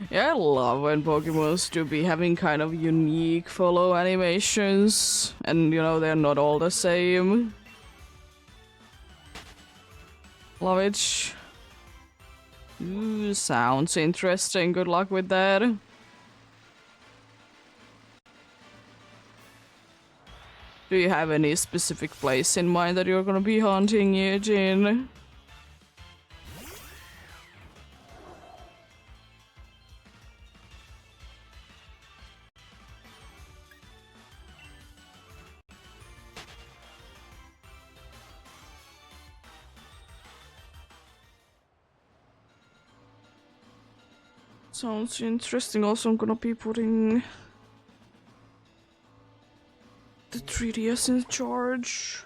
Yeah, I love when Pokemons do be having kind of unique follow animations, and you know, they're not all the same. Love it. Ooh, sounds interesting. Good luck with that. Do you have any specific place in mind that you're gonna be hunting it in? Sounds interesting. Also, I'm gonna be putting the 3DS in charge.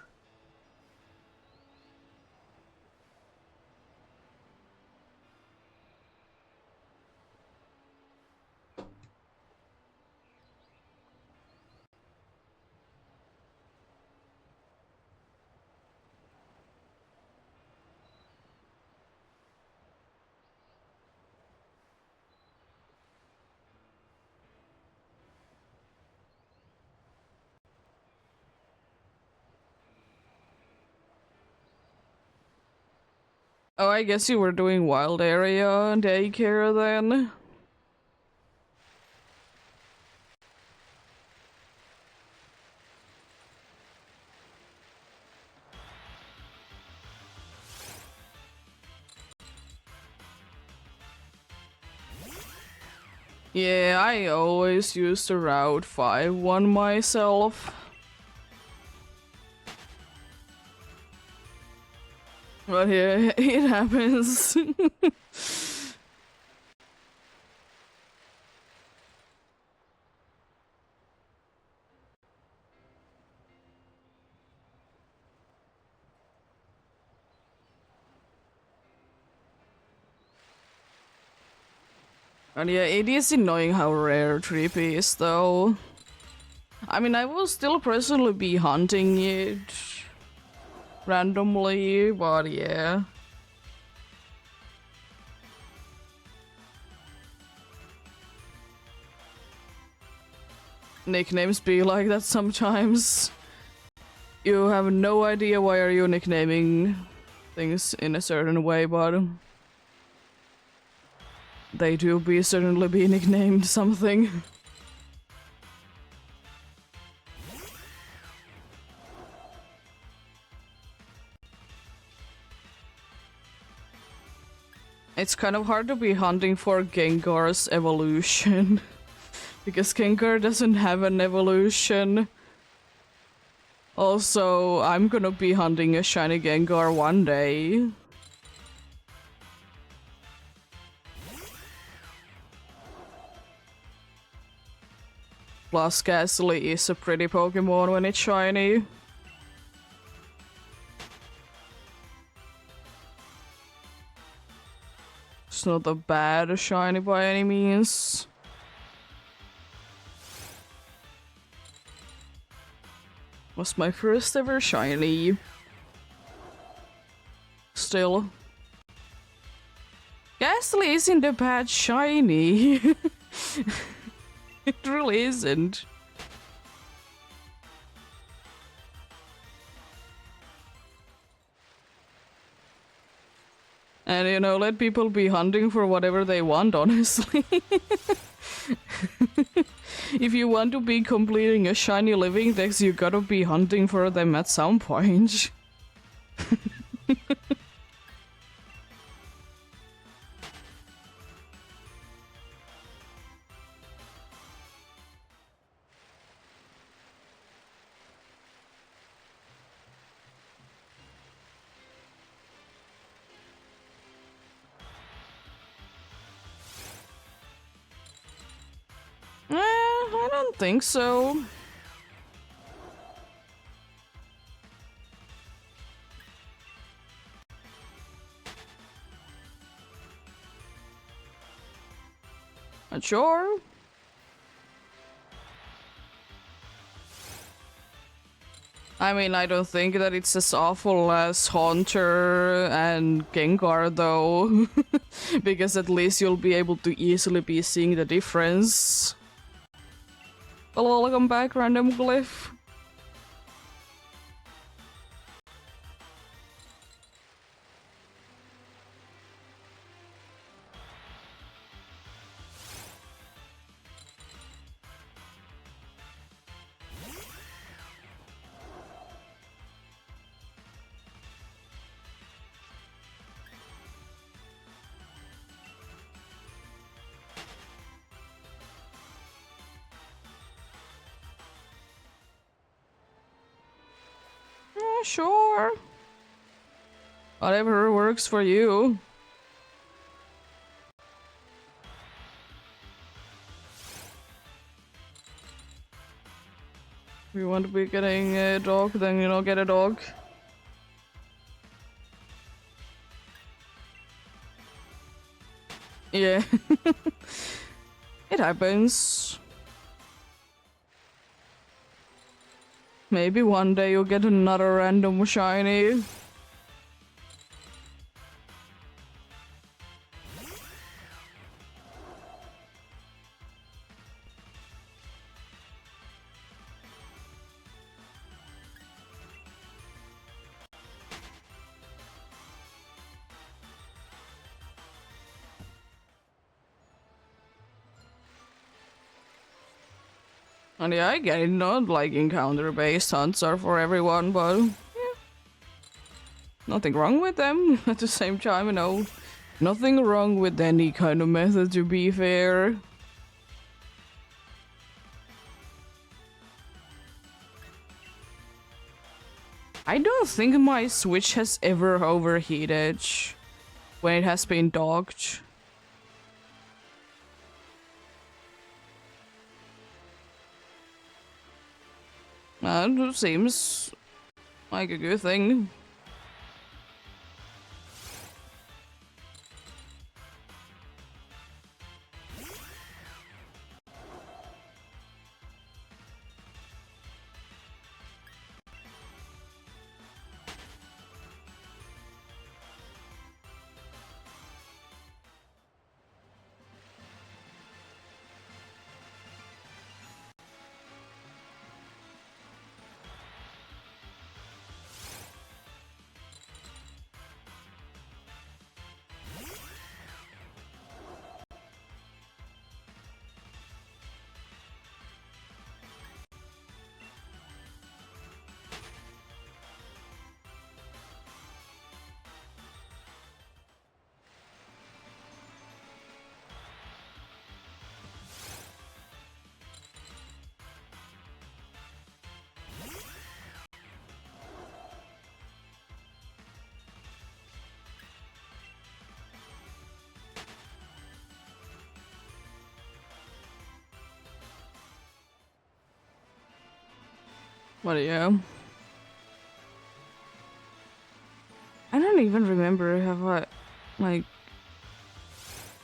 Oh, I guess you were doing wild area daycare then. Yeah, I always used the Route 5 one myself. But yeah, it happens. And yeah, it is annoying how rare Trip is though. I mean, I will still personally be hunting it randomly, but yeah. Nicknames be like that sometimes. You have no idea why are you nicknaming things in a certain way, but they do be certainly be nicknamed something. It's kind of hard to be hunting for Gengar's evolution. Because Gengar doesn't have an evolution. Also, I'm gonna be hunting a shiny Gengar one day. Plus, Ghastly is a pretty Pokemon when it's shiny. It's not a bad shiny by any means. Was my first ever shiny. Still. Ghastly isn't a bad shiny. It really isn't. And you know, let people be hunting for whatever they want, honestly. If you want to be completing a shiny living dex, you gotta be hunting for them at some point. I don't think so. Not sure. I mean, I don't think that it's as awful as Haunter and Gengar, though. Because at least you'll be able to easily be seeing the difference. Hello, welcome back, Random Glyph. Sure. Whatever works for you. If you want to be getting a dog, then you know, get a dog. Yeah. It happens. Maybe one day you'll get another random shiny. And yeah, I get it, not like encounter-based hunts are for everyone, but yeah, nothing wrong with them. At the same time, you know, nothing wrong with any kind of method, to be fair. I don't think my Switch has ever overheated when it has been docked. That seems like a good thing. But yeah. I don't even remember, have I, like...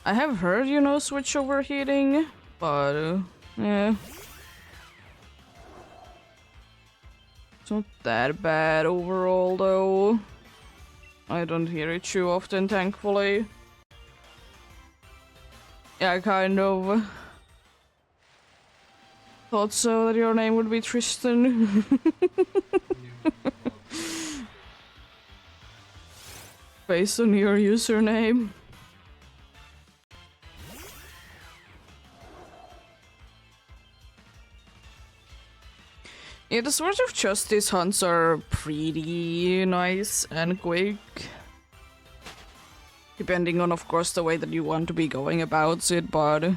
I have heard, you know, Switch overheating, but, yeah. It's not that bad overall, though. I don't hear it too often, thankfully. Yeah, I kind of thought so, that your name would be Tristan. Based on your username. Yeah, the Swords of Justice hunts are pretty nice and quick. Depending on, of course, the way that you want to be going about it, but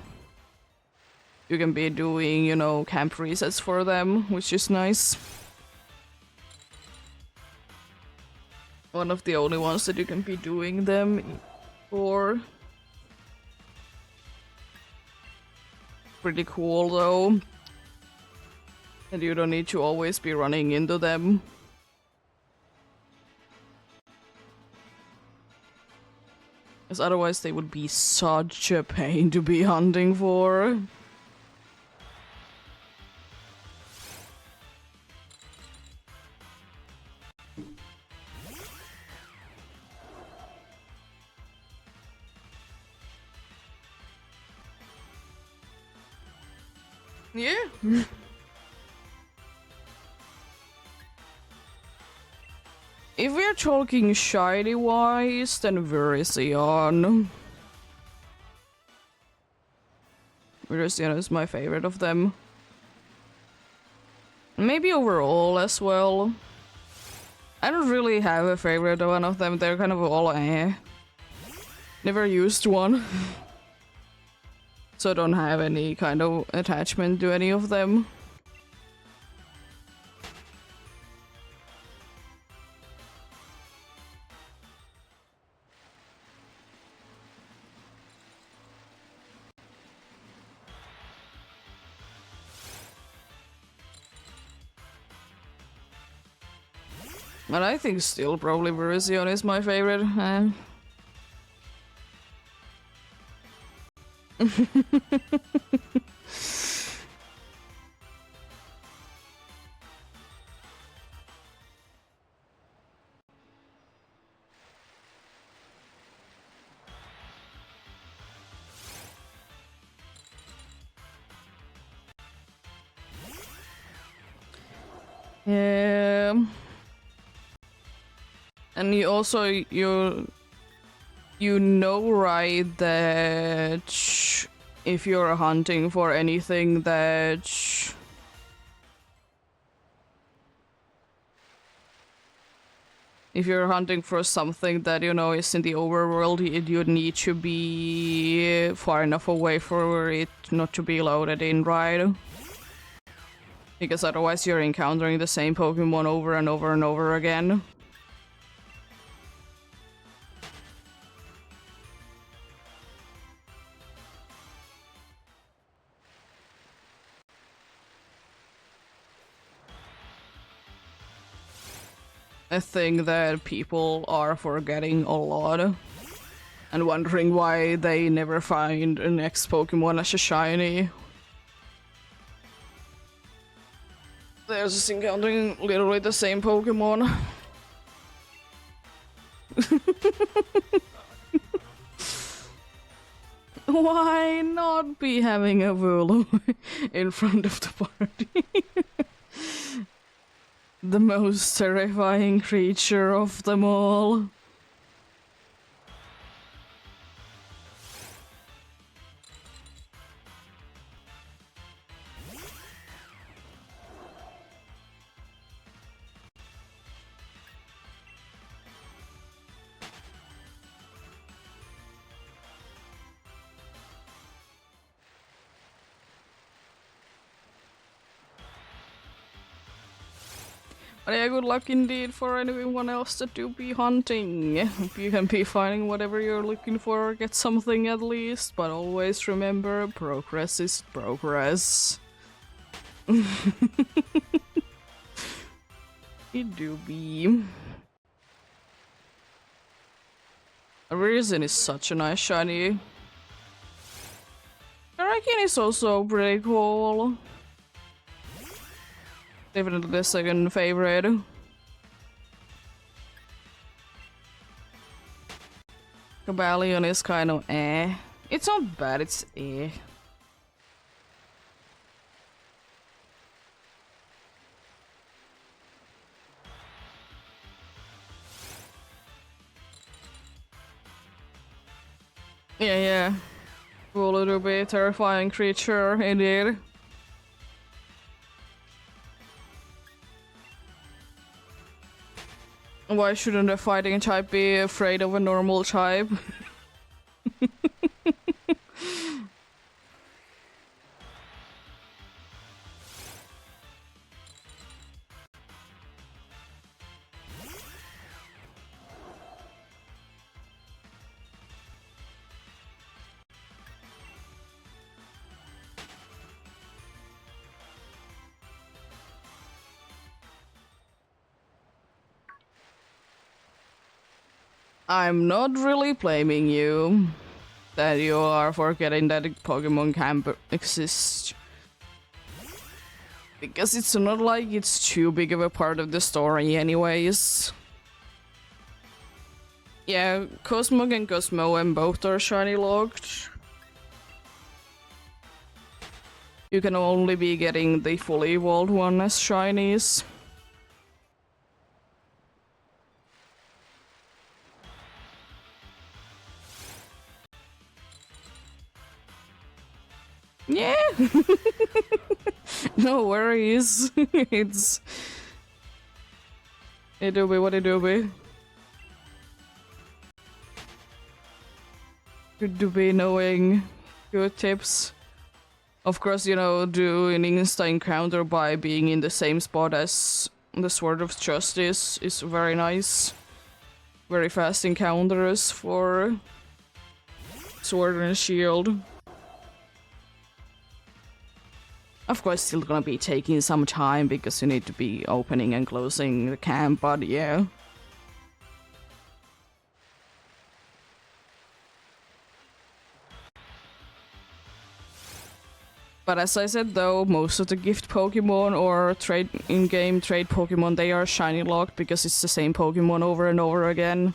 you can be doing, you know, camp resets for them, which is nice. One of the only ones that you can be doing them for. Pretty cool, though. And you don't need to always be running into them. Because otherwise they would be such a pain to be hunting for. Yeah. If we're talking shiny wise, then Virizion. Virizion is my favorite of them. Maybe overall as well. I don't really have a favorite one of them, they're kind of all eh. Never used one. So I don't have any kind of attachment to any of them. But I think still probably Virizion is my favorite. Yeah. And you also you know, right, that if you're hunting for anything that if you're hunting for something that you know is in the overworld, you need to be far enough away for it not to be loaded in, right? Because otherwise you're encountering the same Pokemon over and over and over again. A thing that people are forgetting a lot and wondering why they never find the next Pokemon as a shiny. They're just encountering literally the same Pokemon. Why not be having a Vulu in front of the party? The most terrifying creature of them all. But yeah, good luck indeed for anyone else that do be hunting. Hope you can be finding whatever you're looking for, get something at least, but always remember, progress is progress. It do be. Reason is such a nice shiny. Hurricane is also pretty cool. Definitely the second favorite. Cobalion is kind of eh. It's not bad, it's eh. Yeah. Will little bit terrifying creature, indeed. Why shouldn't a fighting type be afraid of a normal type? I'm not really blaming you that you are forgetting that Pokemon camp exists. Because it's not like it's too big of a part of the story anyways. Yeah, Cosmog and Cosmoem both are shiny locked. You can only be getting the fully evolved one as shinies. Yeah! No worries. It do be what it do be. Good to be knowing good tips. Of course, you know, doing insta encounter by being in the same spot as the Sword of Justice is very nice. Very fast encounters for Sword and Shield. Of course, still gonna be taking some time because you need to be opening and closing the camp, but yeah. But as I said though, most of the gift Pokemon or trade in-game trade Pokemon, they are shiny locked because it's the same Pokemon over and over again.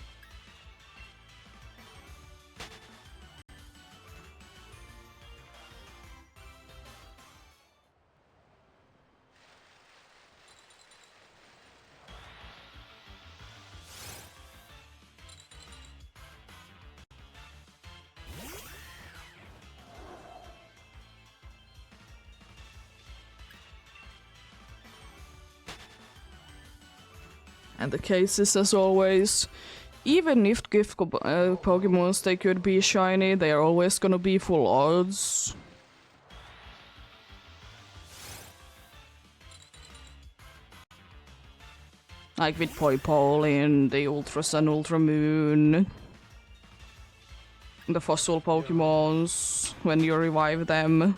And the cases, as always, even if gift Pokemons they could be shiny, they are always gonna be full odds. Like with Poipole, the Ultra Sun, Ultra Moon, the fossil Pokemons when you revive them.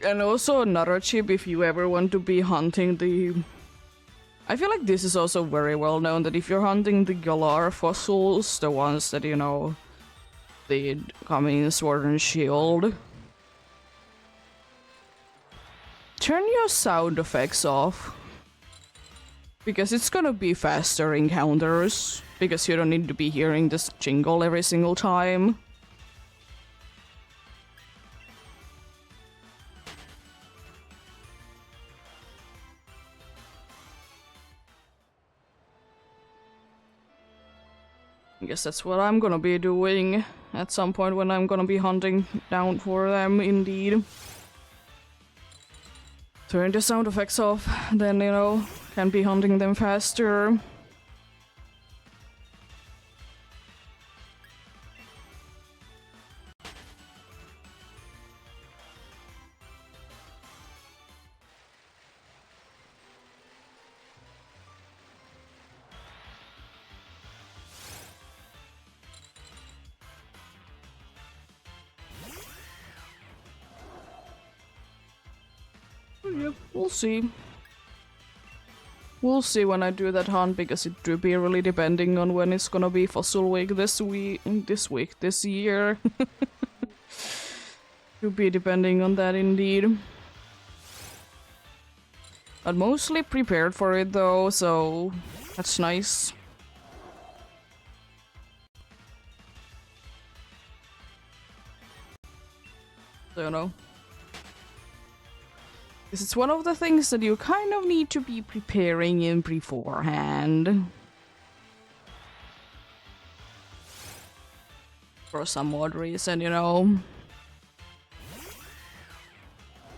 And also another tip if you ever want to be hunting the... I feel like this is also very well known that if you're hunting the Galar fossils, the ones that, you know, they come in Sword and Shield, turn your sound effects off. Because it's gonna be faster encounters, because you don't need to be hearing this jingle every single time. I guess that's what I'm gonna be doing at some point when I'm gonna be hunting down for them, indeed. Turn the sound effects off, then, you know, can be hunting them faster. Yeah, we'll see. We'll see when I do that hunt, because it do be really depending on when it's gonna be Fossil Week this year. Do be depending on that indeed. But mostly prepared for it though, so that's nice. So, you know. Because it's one of the things that you kind of need to be preparing in beforehand. For some odd reason, you know.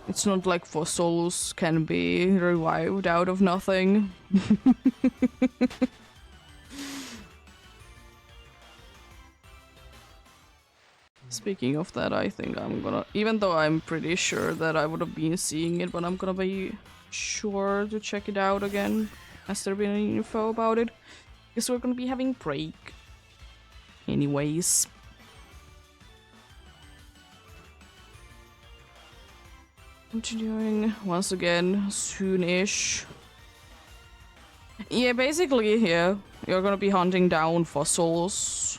It's not like fossils can be revived out of nothing. Speaking of that, I think I'm gonna... Even though I'm pretty sure that I would have been seeing it, but I'm gonna be sure to check it out again. Has there been any info about it? Guess we're gonna be having break Anyways. Continuing once again, soon-ish. Yeah, basically here, you're gonna be hunting down fossils.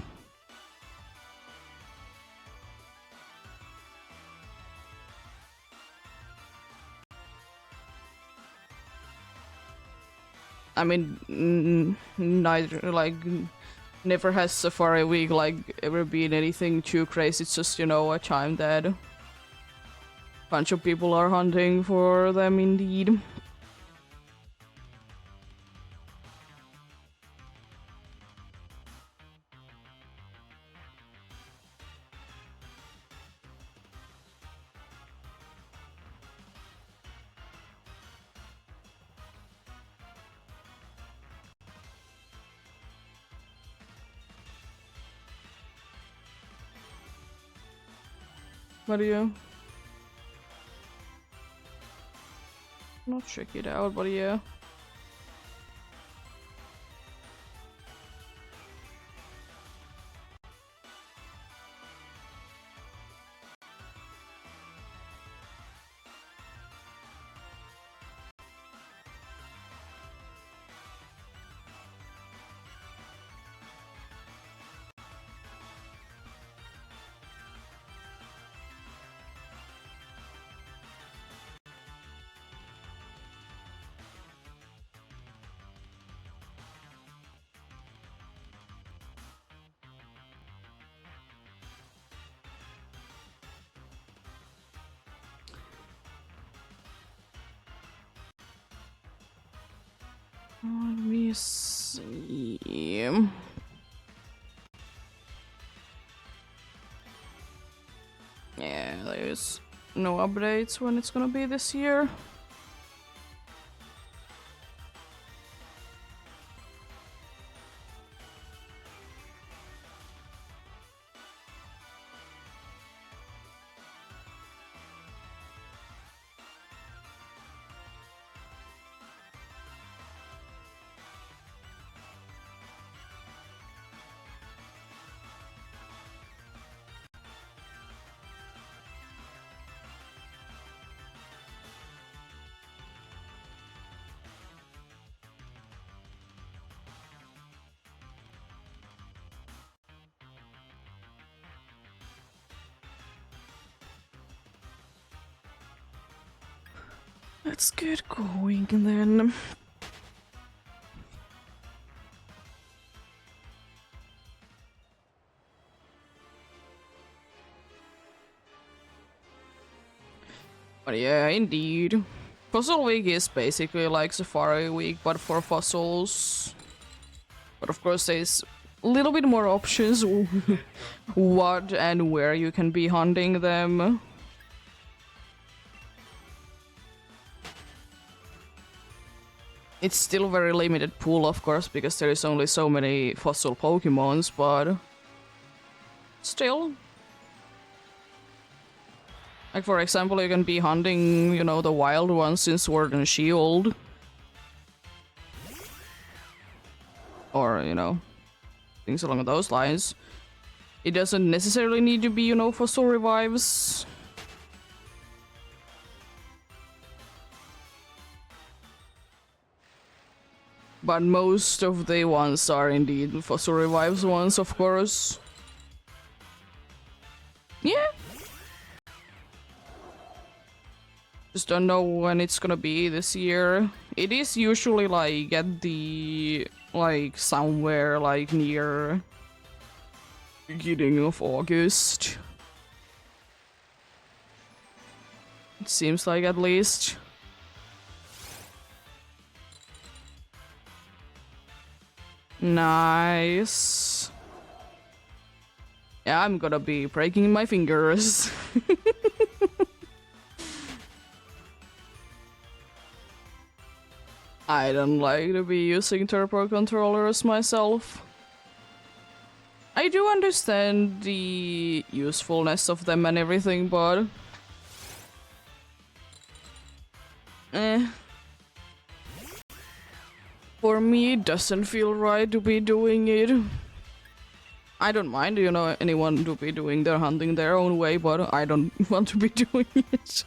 I mean, neither, like, never has Safari Week, like, ever been anything too crazy. It's just, you know, a time that a bunch of people are hunting for them, indeed. What do you? Not check it out, but yeah. Let me see. Yeah, there's no updates when it's gonna be this year. Let's get going then. But yeah, indeed. Fossil Week is basically like Safari Week, but for fossils. But of course, there's a little bit more options what and where you can be hunting them. It's still very limited pool, of course, because there is only so many fossil Pokemons, but still. Like, for example, you can be hunting, you know, the wild ones in Sword and Shield. Or, you know, things along those lines. It doesn't necessarily need to be, you know, fossil revives. But most of the ones are indeed fossil revives ones, of course. Yeah. Just don't know when it's gonna be this year. It is usually like at the like somewhere like near beginning of August. It seems like, at least. Nice. Yeah, I'm gonna be breaking my fingers. I don't like to be using turbo controllers myself. I do understand the usefulness of them and everything, but for me, it doesn't feel right to be doing it. I don't mind, you know, anyone to be doing their hunting their own way, but I don't want to be doing it.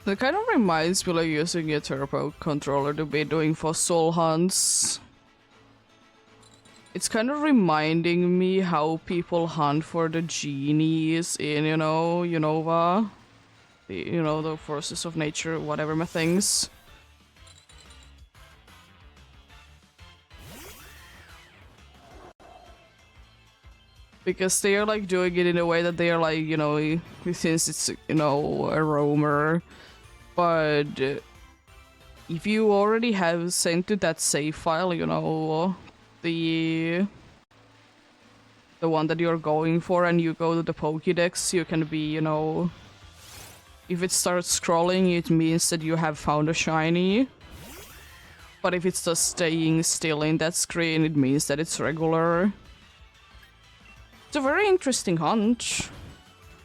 That kind of reminds me like using a turbo controller to be doing for soul hunts. It's kind of reminding me how people hunt for the genies in, you know, Unova. You know, the forces of nature, whatever my things. Because they are like doing it in a way that they are like, you know, since it's, you know, a roamer. But if you already have sent to that save file, you know, the one that you're going for, and you go to the Pokédex, you can be, you know, if it starts scrolling, it means that you have found a shiny. But if it's just staying still in that screen, it means that it's regular. It's a very interesting hunt.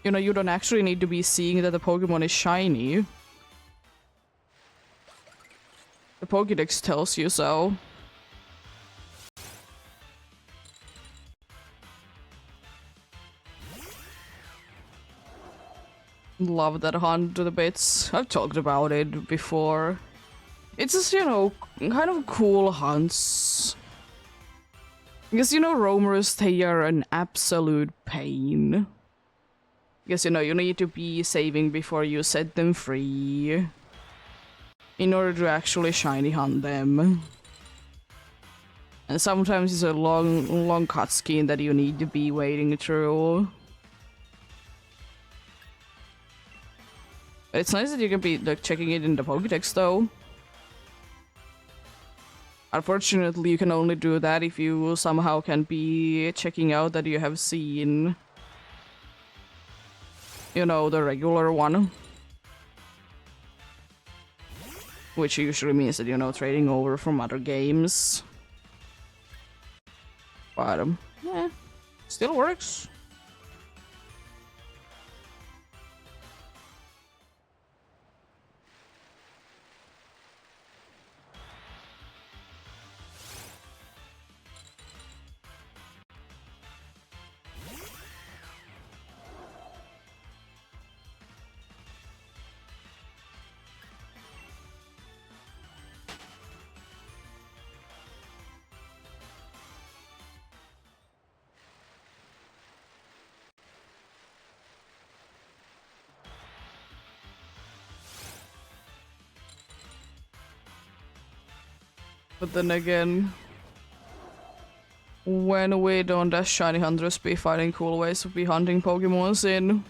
You know, you don't actually need to be seeing that the Pokemon is shiny. The Pokédex tells you so. Love that hunt to the bits. I've talked about it before. It's just, you know, kind of cool hunts. Because, you know, roamers, they are an absolute pain. Because, you know, you need to be saving before you set them free. In order to actually shiny hunt them. And sometimes it's a long cutscene that you need to be waiting through. It's nice that you can be like checking it in the Pokédex though. Unfortunately, you can only do that if you somehow can be checking out that you have seen, you know, the regular one. Which usually means that, you know, trading over from other games. But, yeah, still works. But then again, when we don't as shiny hunters be finding cool ways to be hunting Pokemons in?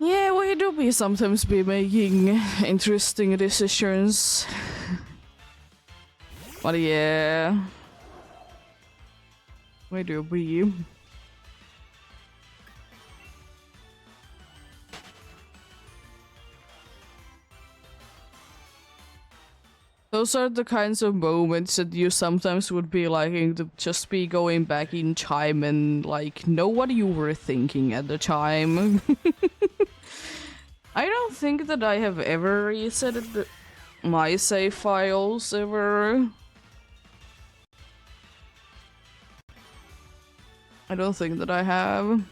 Yeah, we do be sometimes be making interesting decisions. But yeah, we do be. Those are the kinds of moments that you sometimes would be liking to just be going back in time and like know what you were thinking at the time. I don't think that I have ever reset my save files ever. I don't think that I have.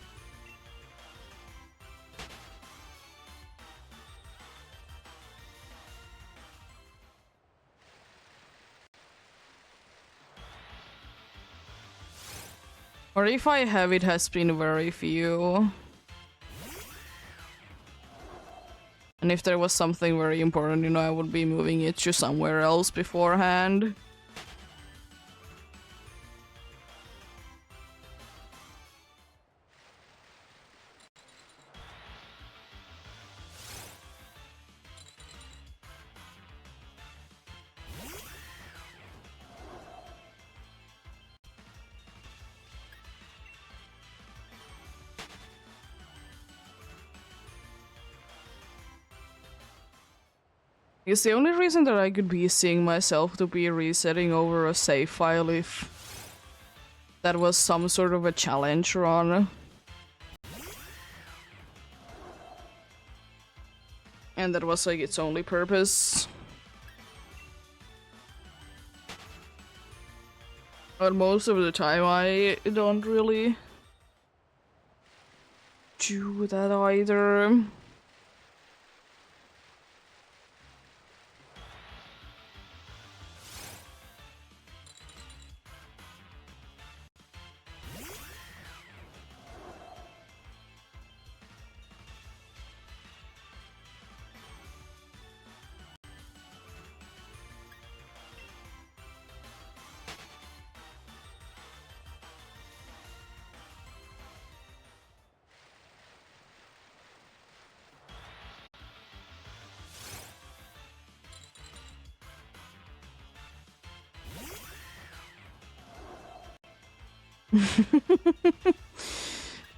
Or if I have, it has been very few. And if there was something very important, you know, I would be moving it to somewhere else beforehand. It's the only reason that I could be seeing myself to be resetting over a save file if that was some sort of a challenge run. And that was like its only purpose. But most of the time I don't really do that either.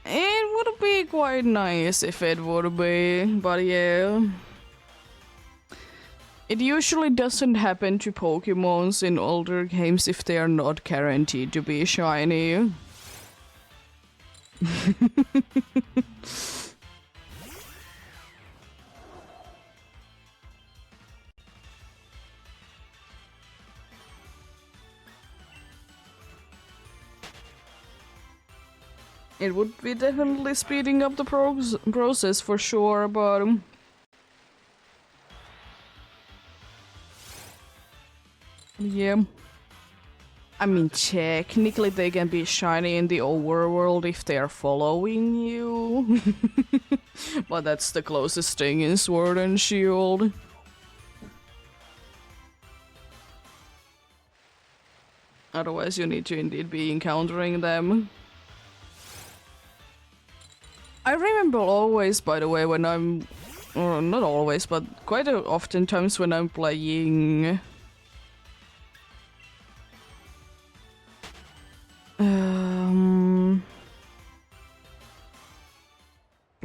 It would be quite nice if it would be, but yeah. It usually doesn't happen to Pokemons in older games if they are not guaranteed to be shiny. It would be definitely speeding up the process for sure, but yeah. I mean, technically they can be shiny in the overworld if they are following you. But that's the closest thing in Sword and Shield. Otherwise you need to indeed be encountering them. I remember always, by the way, when I'm... or not always, but quite often times when I'm playing...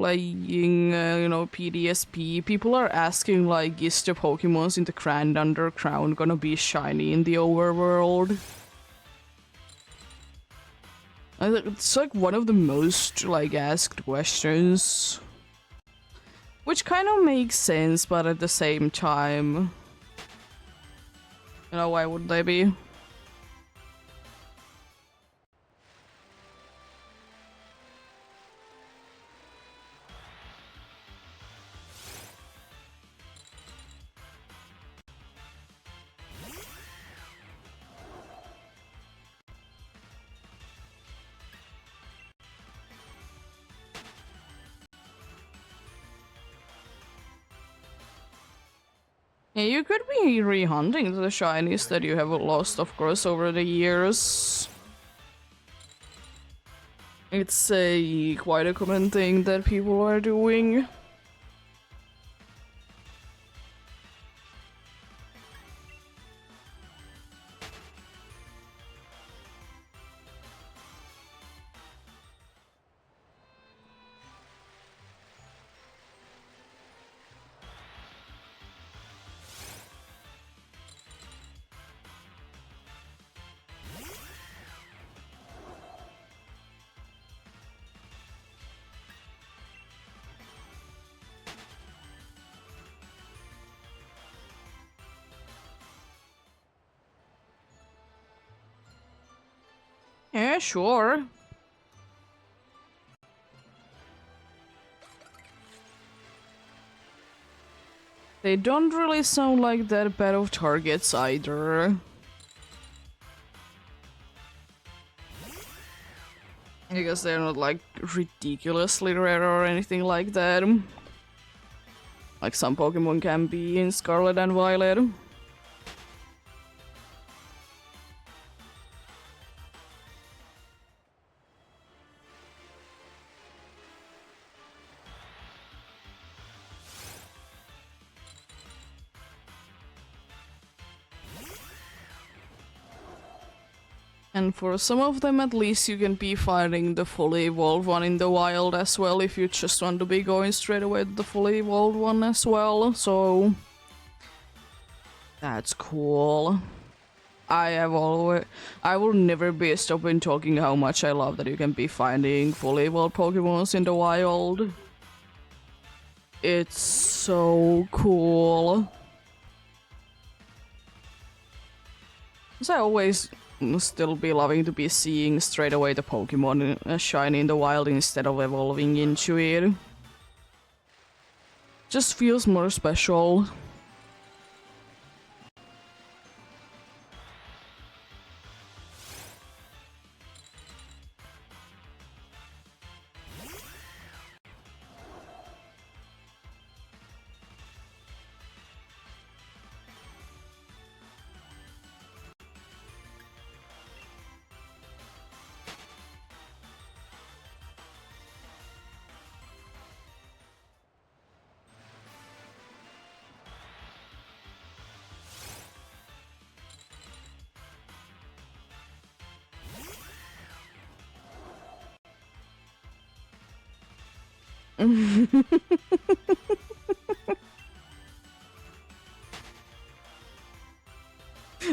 you know, PDSP, people are asking, like, is the Pokemons in the Grand Underground gonna be shiny in the overworld? It's like one of the most, like, asked questions. Which kind of makes sense, but at the same time... you know, why would they be? Yeah, you could be re-hunting the shinies that you have lost, of course, over the years. It's quite a common thing that people are doing. Yeah, sure. They don't really sound like that bad of targets either. I guess they're not like ridiculously rare or anything like that. like some Pokemon can be in Scarlet and Violet. And for some of them at least you can be finding the fully evolved one in the wild as well if you just want to be going straight away to the fully evolved one as well, so that's cool. I will never be stopping talking how much I love that you can be finding fully evolved Pokemons in the wild. It's so cool. So I always still be loving to be seeing straight away the Pokemon shiny in the wild instead of evolving into it. Just feels more special.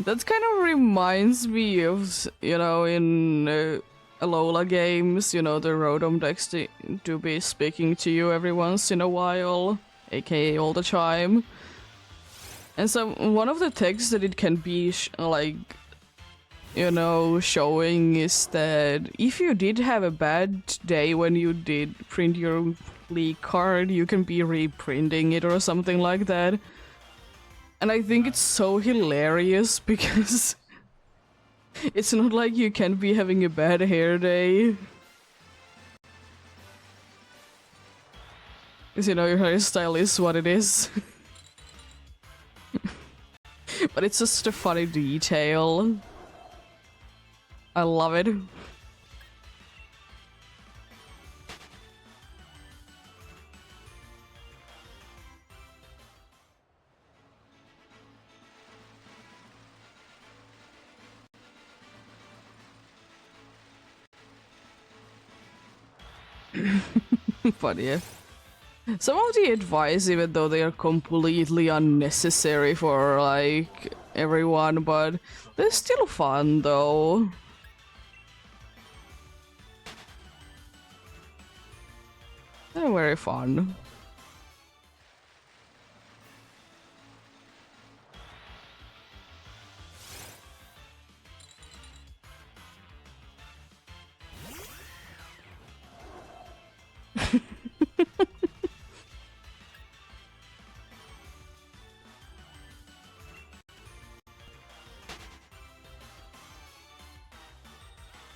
That kind of reminds me of, you know, in Alola games, you know, the Rotom decks to be speaking to you every once in a while, aka all the time. And so one of the texts that it can be like, you know, showing is that if you did have a bad day when you did print your league card, you can be reprinting it or something like that. And I think it's so hilarious because it's not like you can be having a bad hair day. Because, you know, your hairstyle is what it is. But it's just a funny detail. I love it. Funny, yeah. Some of the advice, even though they are completely unnecessary for, like, everyone, but they're still fun, though. They're very fun.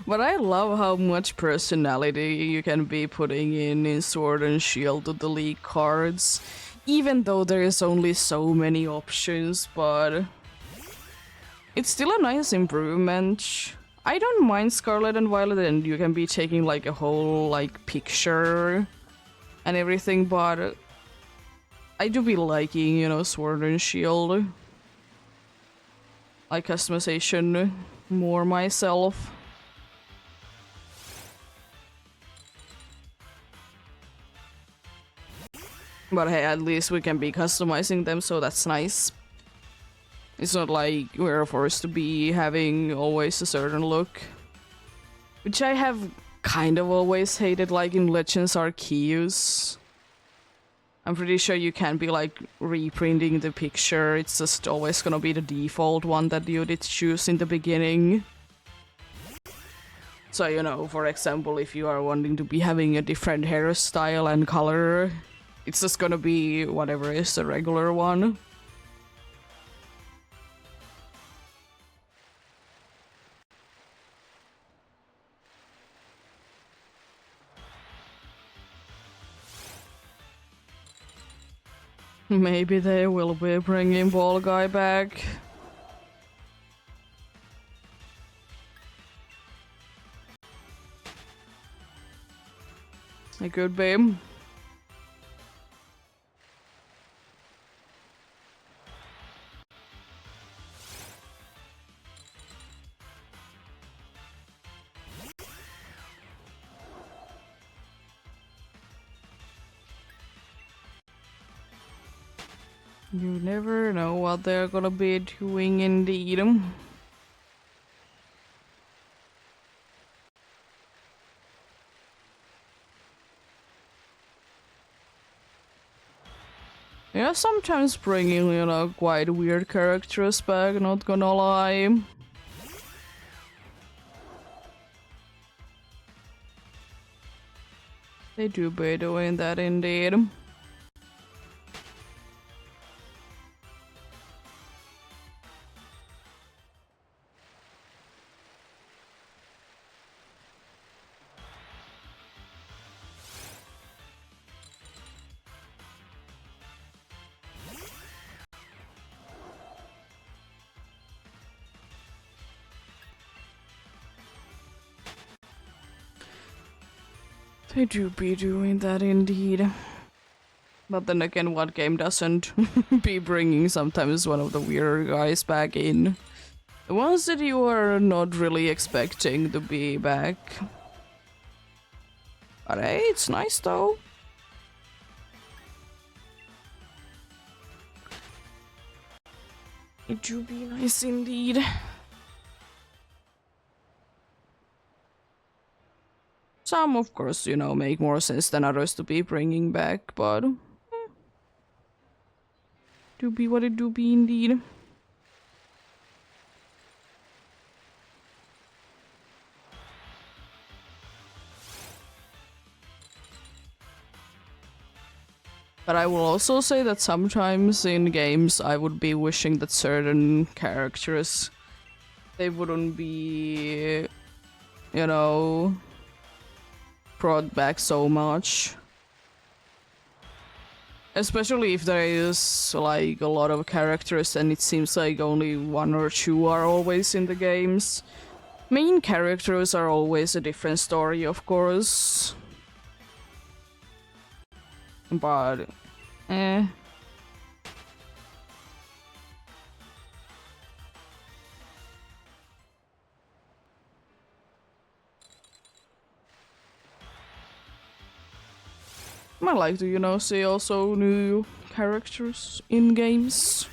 But I love how much personality you can be putting in Sword and Shield to the League cards. Even though there is only so many options, but it's still a nice improvement. I don't mind Scarlet and Violet, and you can be taking like a whole like picture and everything, but I do be liking, you know, Sword and Shield. Like customization more myself. But hey, at least we can be customizing them, so that's nice. It's not like we're forced to be having always a certain look. Which I have kind of always hated, like in Legends Arceus. I'm pretty sure you can be like reprinting the picture, it's just always gonna be the default one that you did choose in the beginning. So, you know, for example, if you are wanting to be having a different hairstyle and color, it's just gonna be whatever is the regular one. Maybe they will be bringing Ball Guy back. It could be. You never know what they're gonna be doing indeed. Yeah, sometimes bringing, quite weird characters back, not gonna lie. They do be doing that indeed. They do be doing that indeed. But then again, what game doesn't be bringing sometimes one of the weird guys back in? The ones that you are not really expecting to be back. But hey, it's nice though. It do be nice indeed. Some, of course, make more sense than others to be bringing back, but do be what it do be indeed. But I will also say that sometimes in games I would be wishing that certain characters, they wouldn't be, brought back so much. Especially if there is like a lot of characters and it seems like only one or two are always in the games. Main characters are always a different story, of course. But, eh. I like to, see also new characters in games.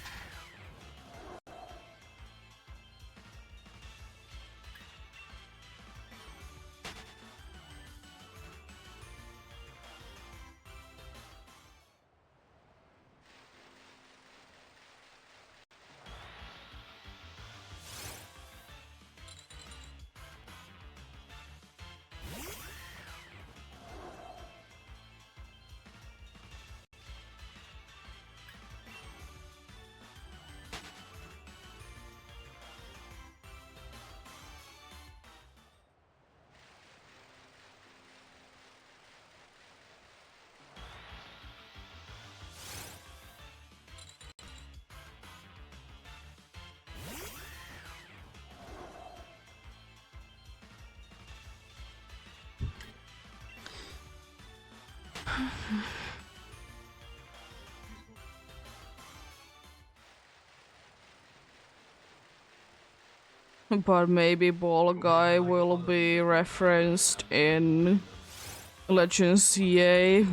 But maybe Ball Guy will be referenced in Legends CA.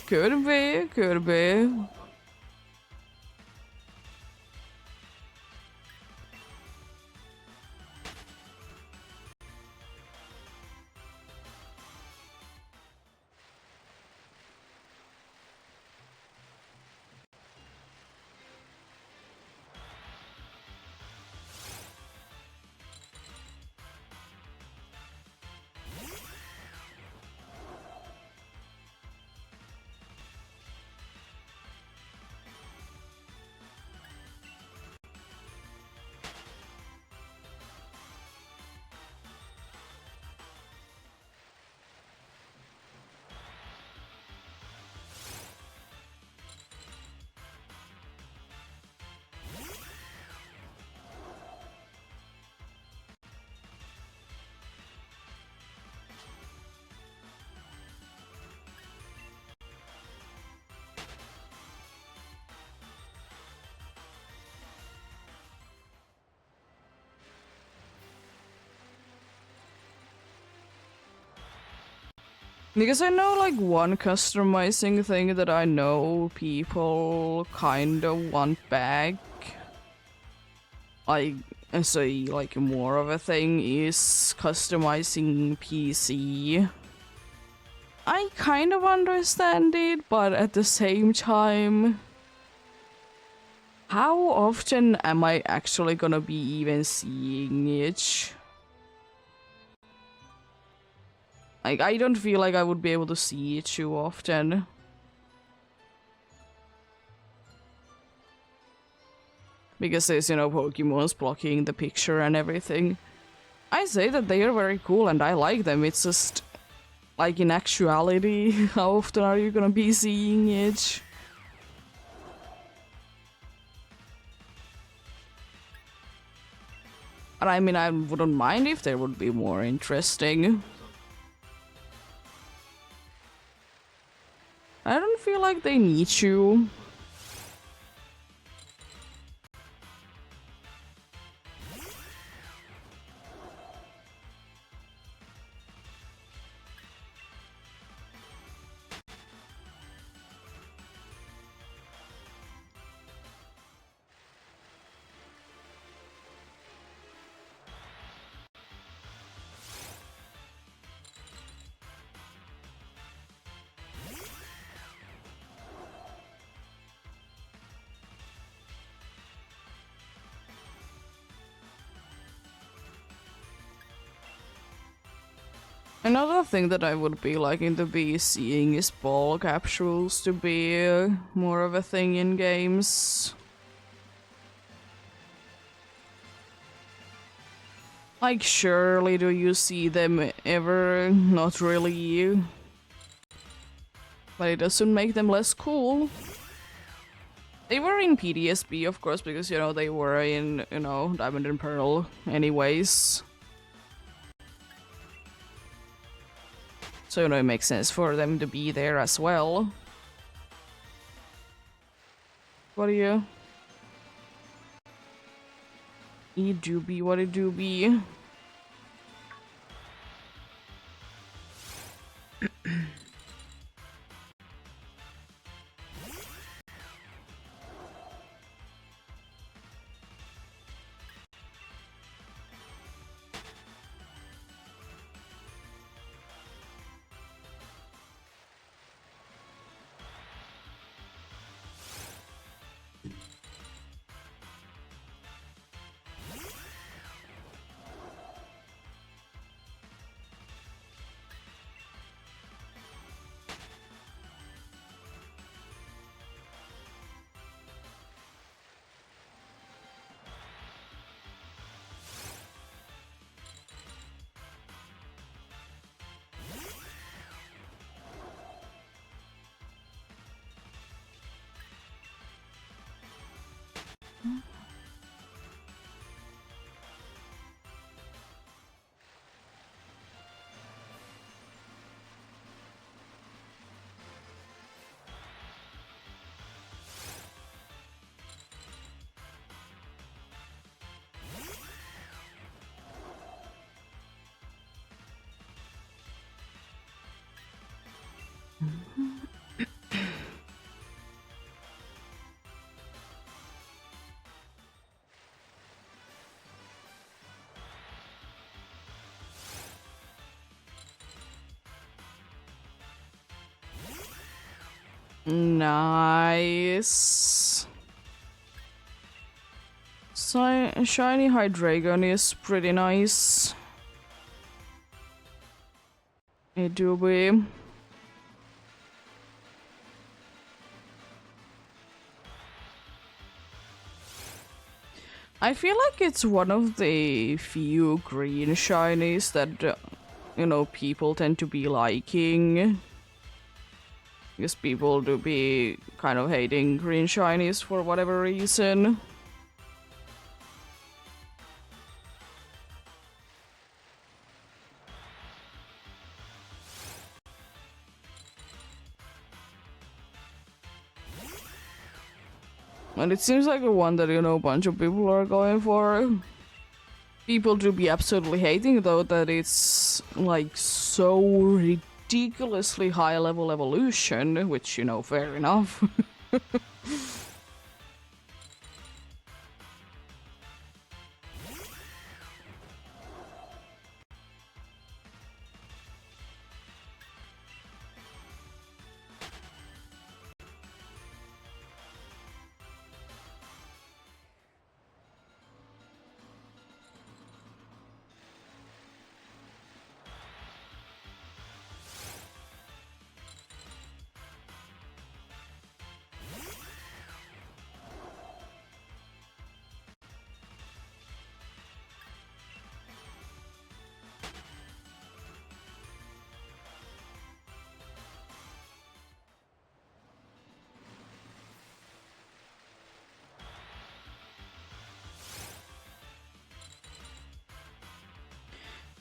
Could be, could be. Because I know like one customizing thing that I know people kind of want back, like say like more of a thing, is customizing PC. I kind of understand it, but at the same time, how often am I actually gonna be even seeing it? Like, I don't feel like I would be able to see it too often. Because there's, you know, Pokemon's blocking the picture and everything. I say that they are very cool and I like them, it's just... like, in actuality, how often are you gonna be seeing it? But I mean, I wouldn't mind if they would be more interesting. I don't feel like they need you. Another thing that I would be liking to be seeing is ball capsules to be more of a thing in games. Like, surely do you see them ever? Not really. But it doesn't make them less cool. They were in PTSB, of course, because, you know, they were in, you know, Diamond and Pearl anyways. So, you know, it makes sense for them to be there as well. What do you... It do be what it do be. Nice. Shiny Hydreigon is pretty nice. It do be. I feel like it's one of the few green shinies that, you know, people tend to be liking. Because people do be kind of hating green shinies for whatever reason. And it seems like a one that, you know, a bunch of people are going for. People do be absolutely hating, though, that it's, like, so ridiculously high level evolution, which, you know, fair enough.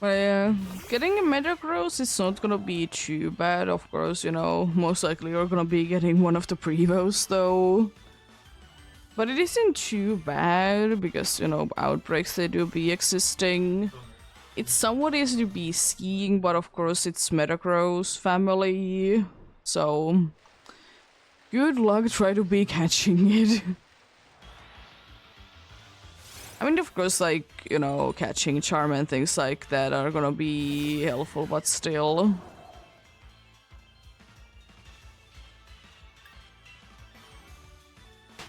But getting a Metagross is not gonna be too bad, of course, you know. Most likely you're gonna be getting one of the Prevos, though. But it isn't too bad, because, you know, outbreaks, they do be existing. It's somewhat easy to be skiing, but of course it's Metagross family. So, good luck try to be catching it. I mean, of course, like, you know, catching Charm and things like that are gonna be helpful, but still.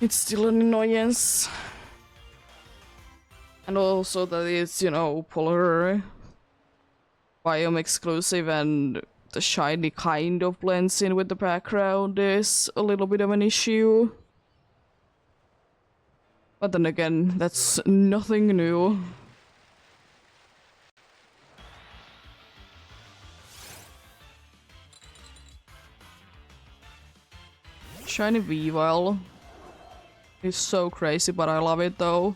It's still an annoyance. And also that it's, you know, polar biome exclusive and the shiny kind of blends in with the background is a little bit of an issue. But then again, that's nothing new. Shiny Weavile is so crazy, but I love it though.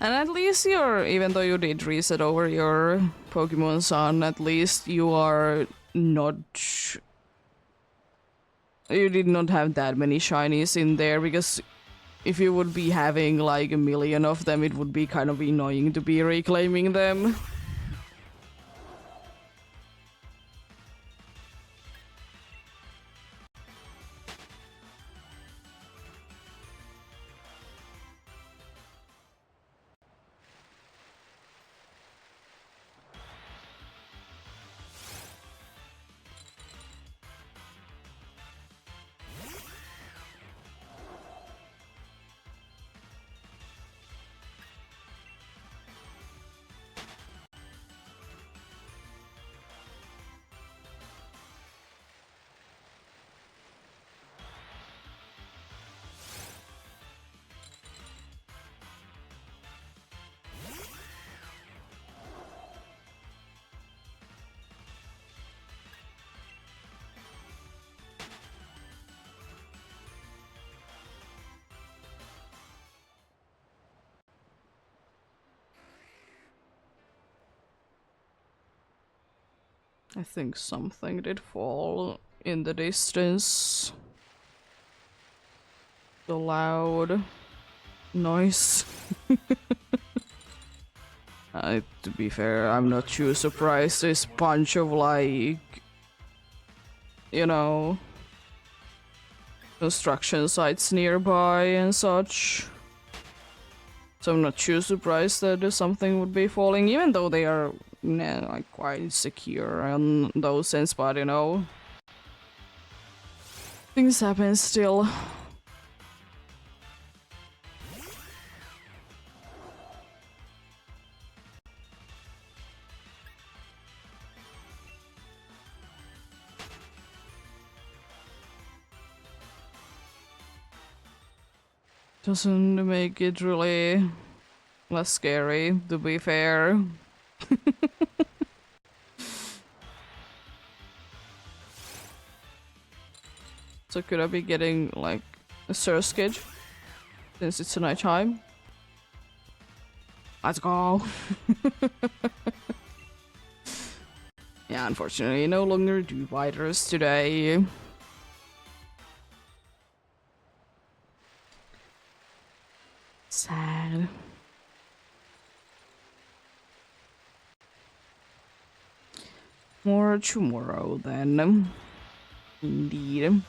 And at least you're, even though you did reset over your Pokemon Sun, at least you are not... You did not have that many shinies in there, because if you would be having like a million of them, it would be kind of annoying to be reclaiming them. I think something did fall in the distance. The loud noise. To be fair, I'm not too surprised. This bunch of like, you know, construction sites nearby and such. So I'm not too surprised that something would be falling, even though they are like quite secure in those sense, but you know, things happen still. Doesn't make it really less scary, to be fair. So could I be getting like a Surskage since it's a nighttime? Let's go. Yeah, unfortunately, no longer do biters today. Sad. More tomorrow then. Indeed.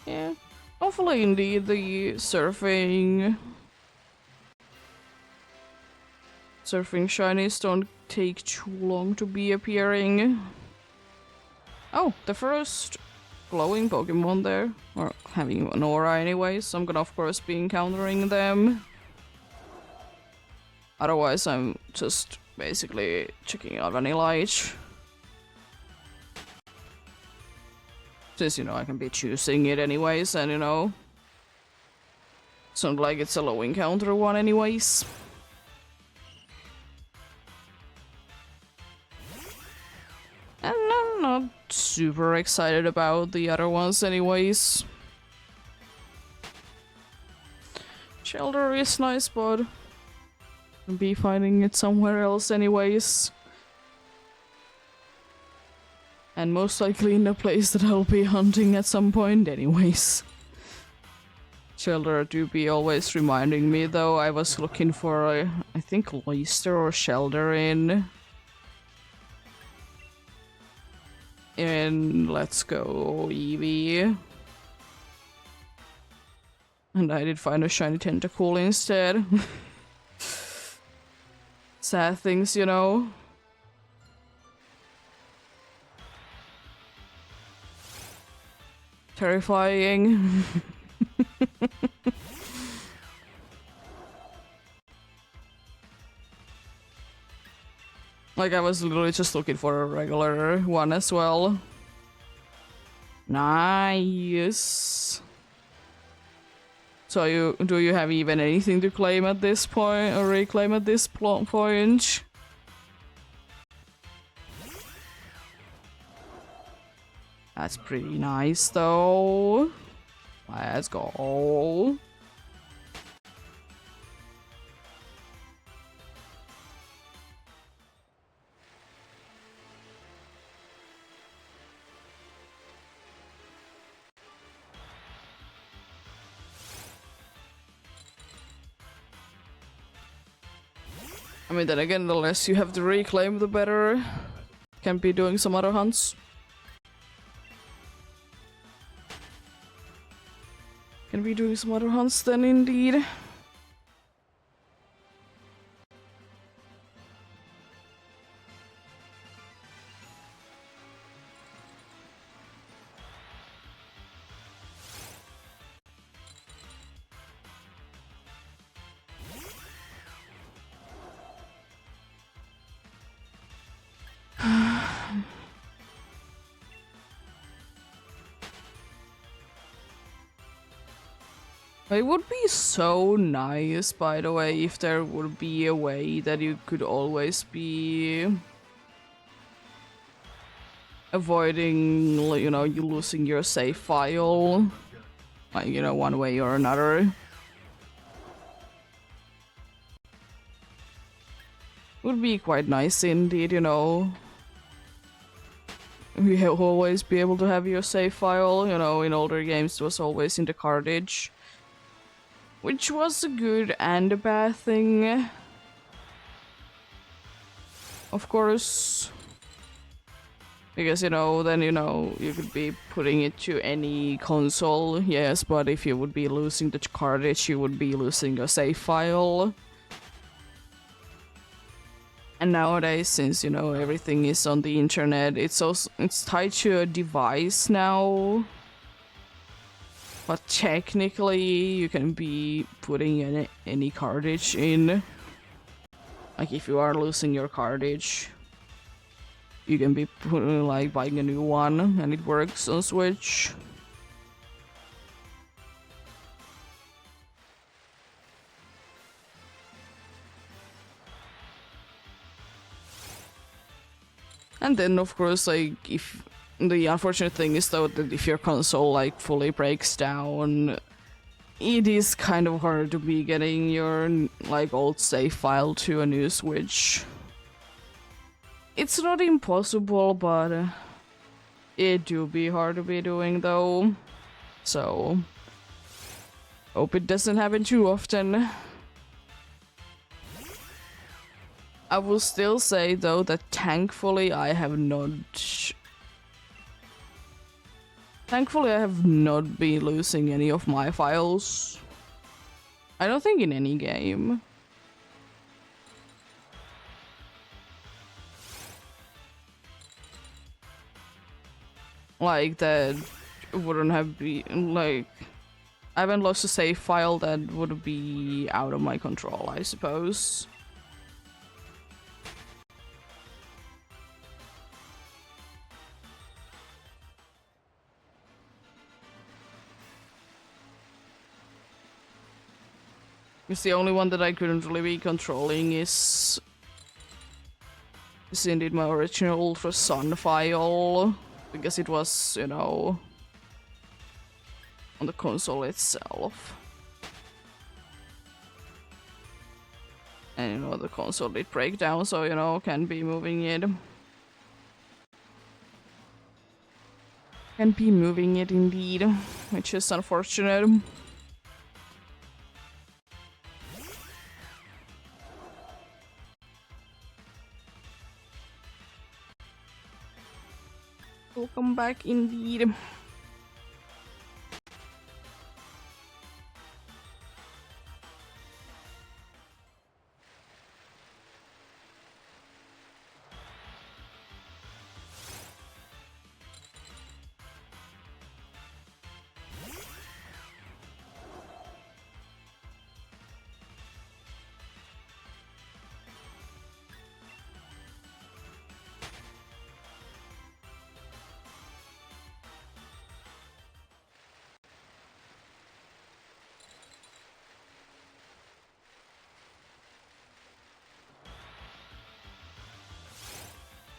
Yeah. Hopefully, indeed, the surfing shinies don't take too long to be appearing. Oh, the first glowing Pokemon there, or having an aura anyway, so I'm gonna of course be encountering them. Otherwise I'm just basically checking out Vanillite. Since, you know, I can be choosing it anyways, and you know, it's not like it's a low encounter one anyways. And I'm not super excited about the other ones anyways. Shelter is nice, but I'll be finding it somewhere else anyways. And most likely in a place that I'll be hunting at some point anyways. Shelter do be always reminding me though. I was looking for, I think, Loister or Shelter in Let's Go Eevee. And I did find a shiny Tentacool instead. Sad things, you know. Terrifying. Like, I was literally just looking for a regular one as well. Nice. So do you have even anything to claim at this point, or reclaim at this point? That's pretty nice though. Let's go. I mean, then again, the less you have to reclaim, the better. Can be doing some other hunts. Can be doing some other hunts then, indeed. It would be so nice, by the way, if there would be a way that you could always be avoiding, you know, you losing your save file, like, you know, one way or another. Would be quite nice indeed, you know. We always be able to have your save file, you know, in older games it was always in the cartridge. Which was a good and a bad thing. Of course. Because, you know, then, you know, you could be putting it to any console, yes, but if you would be losing the cartridge, you would be losing your save file. And nowadays, since, you know, everything is on the internet, it's tied to a device now. But technically, you can be putting any cartridge in. Like, if you are losing your cartridge, you can be putting, like, buying a new one, and it works on Switch. And then of course, like, if the unfortunate thing is though that if your console like fully breaks down, it is kind of hard to be getting your like old save file to a new Switch. It's not impossible, but it do be hard to be doing though. So hope it doesn't happen too often. I will still say though that thankfully I have not been losing any of my files. I don't think in any game. Like that wouldn't have been like I haven't lost a save file that would be out of my control, I suppose. Because the only one that I couldn't really be controlling is indeed my original Ultra Sun file, because it was, you know, on the console itself. And you know, the console did break down, so you know, can be moving it. Can be moving it indeed, which is unfortunate. Welcome back indeed.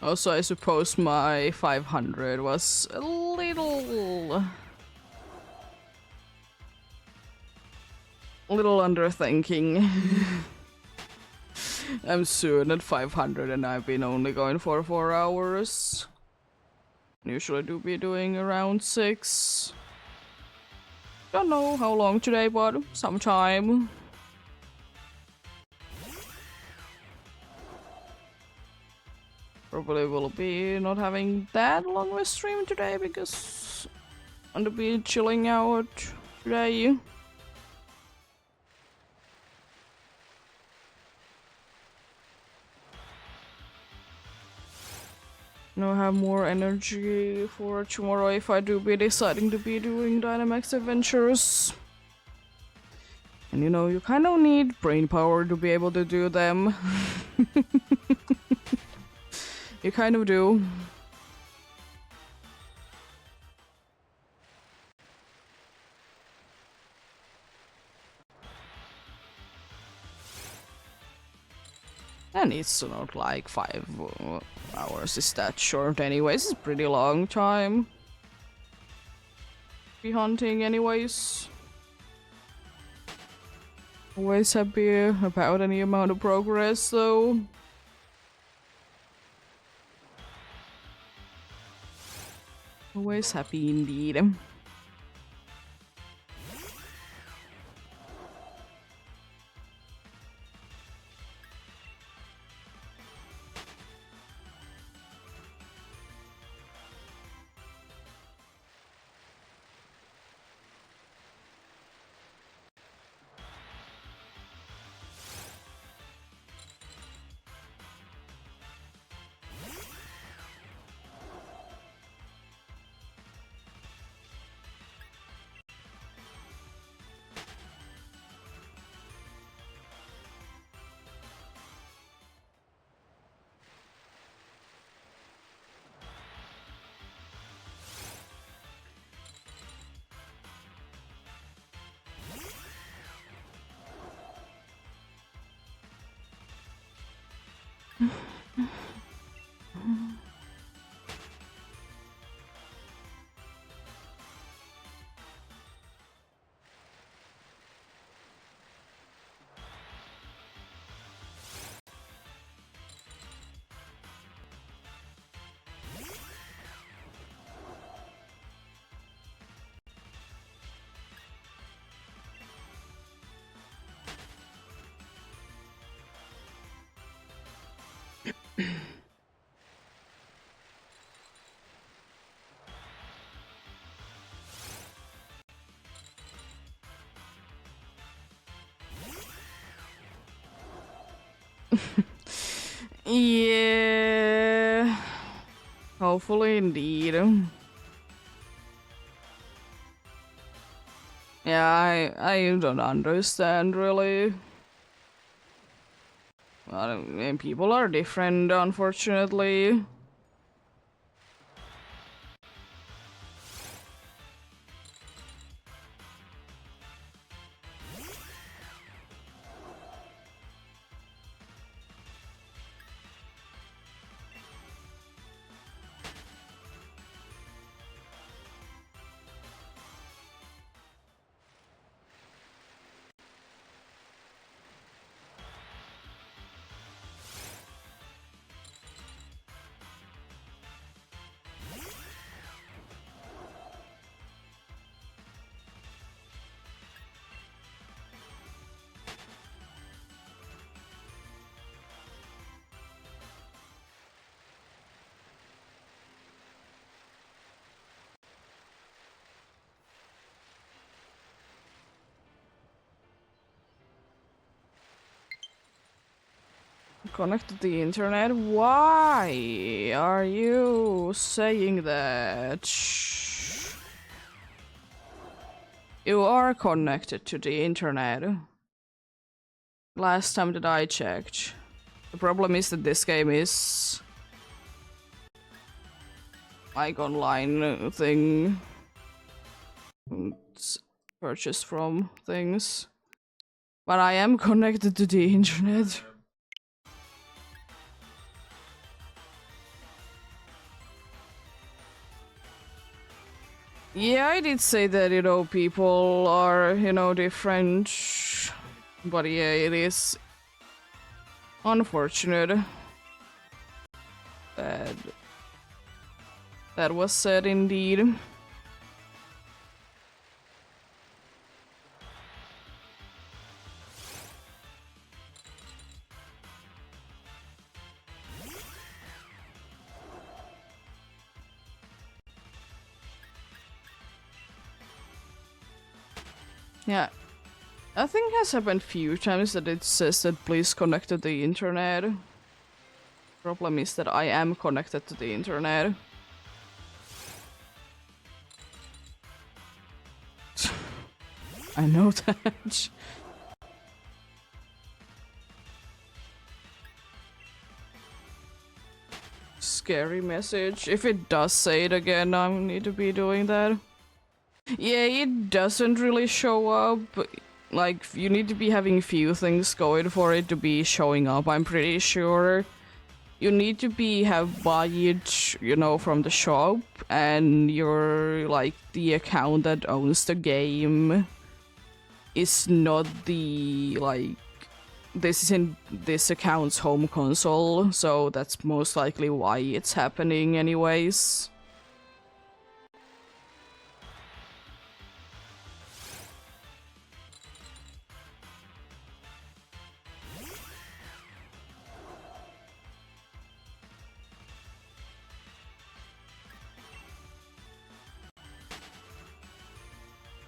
Also, I suppose my 500 was a little underthinking. I'm soon at 500 and I've been only going for 4 hours. Usually do be doing around 6. Don't know how long today, but sometime. Probably will be not having that long of a stream today because I'm gonna be chilling out today. Now I have more energy for tomorrow if I do be deciding to be doing Dynamax adventures. And you know, you kind of need brain power to be able to do them. You kind of do. And it's not like 5 hours is that short anyways, it's a pretty long time. Be hunting anyways. Always happy about any amount of progress though. Always happy indeed. Yeah. Hopefully, indeed. Yeah, I don't understand really. Well, people are different, unfortunately. Connect to the internet? Why are you saying that? You are connected to the internet. Last time that I checked. The problem is that this game is like online thing. It's purchased from things. But I am connected to the internet. Yeah, I did say that, you know, people are, you know, different. But yeah, it is unfortunate that that was said indeed. Yeah, I think it has happened few times that it says that please connect to the internet. Problem is that I am connected to the internet. I know that. Scary message. If it does say it again, I need to be doing that. Yeah, it doesn't really show up. Like, you need to be having few things going for it to be showing up, I'm pretty sure. You need to have buy it, you know, from the shop, and your, like, the account that owns the game is not the, like, this isn't this account's home console, so that's most likely why it's happening anyways.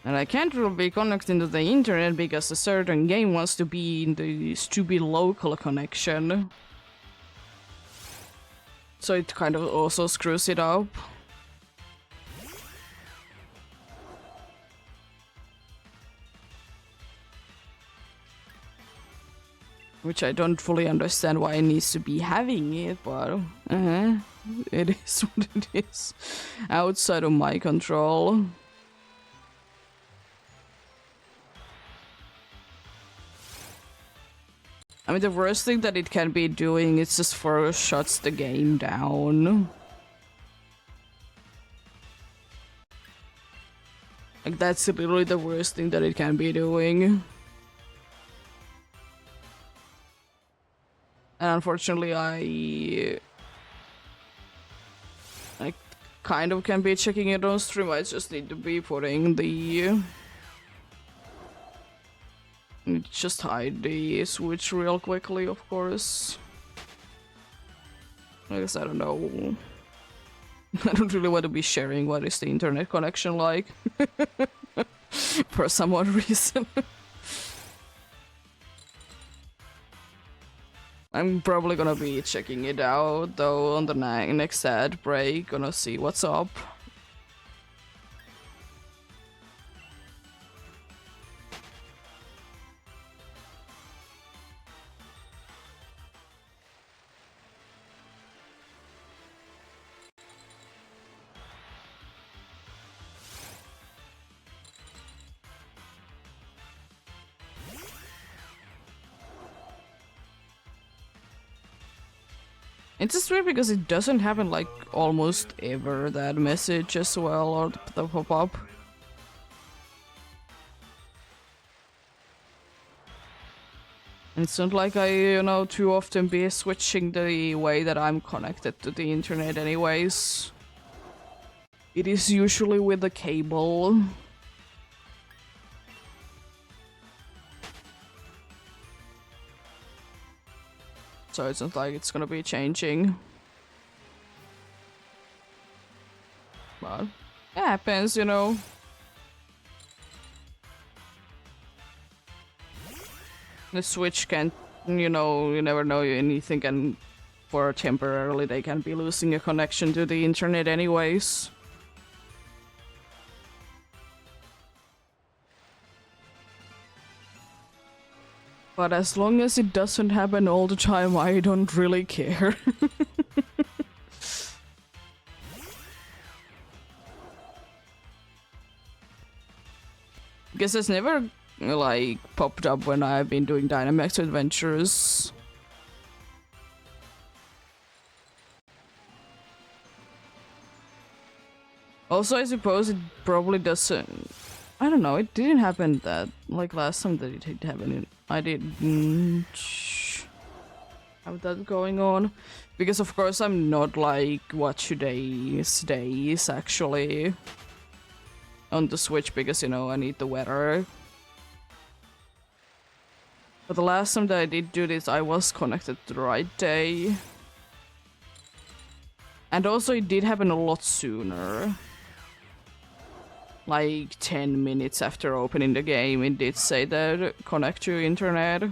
And I can't really be connecting to the internet because a certain game wants to be in the stupid local connection. So it kind of also screws it up. Which I don't fully understand why it needs to be having it, but it is what it is. Outside of my control. I mean, the worst thing that it can be doing is just shuts the game down. Like, that's literally the worst thing that it can be doing. And unfortunately, I kind of can be checking it on stream. I just need to be putting the... Just hide the switch real quickly, of course. I guess I don't know. I don't really want to be sharing what is the internet connection like for some odd reason. I'm probably gonna be checking it out though on the next ad break, gonna see what's up. It's just weird because it doesn't happen like almost ever, that message as well, or the pop-up. It's not like I, too often be switching the way that I'm connected to the internet anyways. It is usually with a cable. So it's not like it's gonna be changing. But it happens, The Switch can, you never know, anything can, for temporarily, they can be losing a connection to the internet anyways. But as long as it doesn't happen all the time, I don't really care. Because it's never, like, popped up when I've been doing Dynamax adventures. Also, I suppose it probably doesn't... I don't know, it didn't happen that... Like, last time that it did happen, I didn't have that going on. Because, of course, I'm not, like, what today's days, actually. On the Switch, because, I need the weather. But the last time that I did do this, I was connected to the right day. And also, it did happen a lot sooner. Like 10 minutes after opening the game, it did say that connect to internet.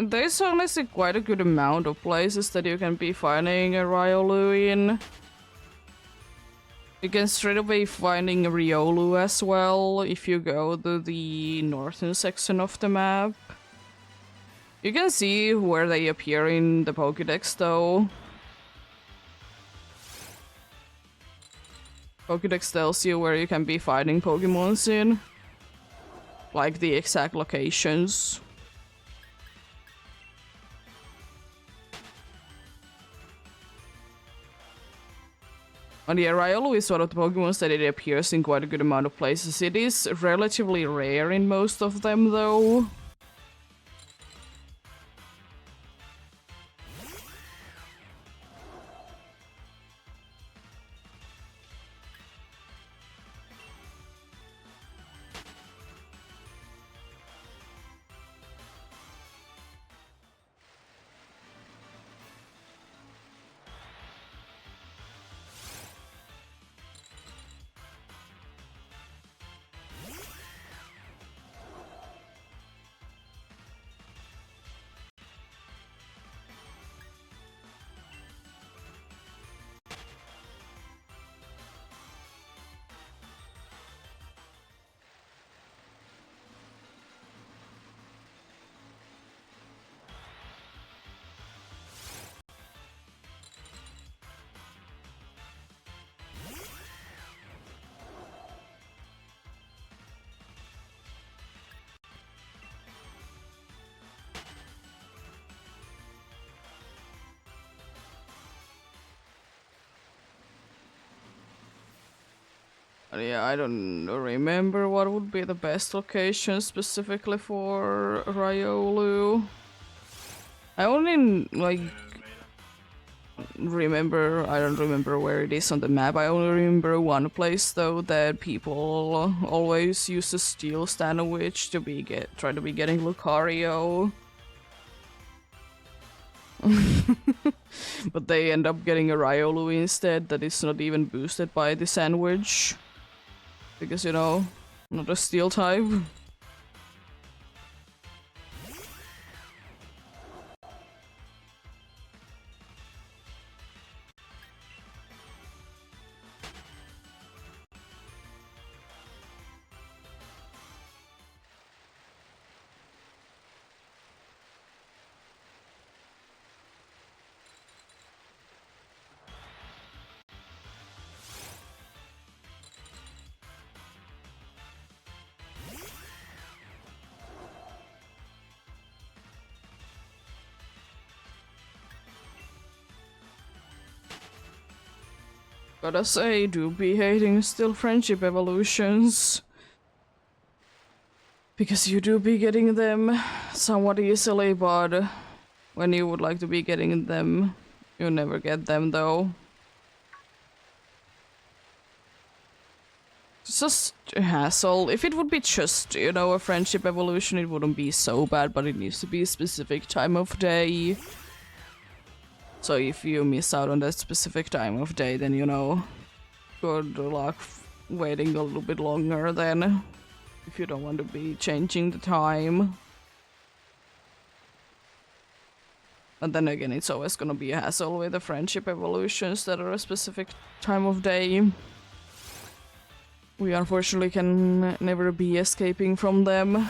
There's honestly quite a good amount of places that you can be finding a Riolu in. You can straight away finding a Riolu as well if you go to the northern section of the map. You can see where they appear in the Pokédex though. Pokédex tells you where you can be finding Pokémons in. Like the exact locations. And yeah, Riolu is one of the Pokemons that it appears in quite a good amount of places. It is relatively rare in most of them though. Yeah, I don't remember what would be the best location specifically for Riolu. I only like remember, I don't remember where it is on the map. I only remember one place though that people always use to steal Stanowich to try to be getting Lucario. But they end up getting a Riolu instead that is not even boosted by the sandwich. Because, you know, not a steel type. Gotta say, do be hating still friendship evolutions. Because you do be getting them somewhat easily, but when you would like to be getting them, you never get them though. It's just a hassle. If it would be just, you know, a friendship evolution, it wouldn't be so bad, but it needs to be a specific time of day. So if you miss out on that specific time of day, then, you know, good luck waiting a little bit longer then. If you don't want to be changing the time. And then again, it's always gonna be a hassle with the friendship evolutions that are a specific time of day. We unfortunately can never be escaping from them.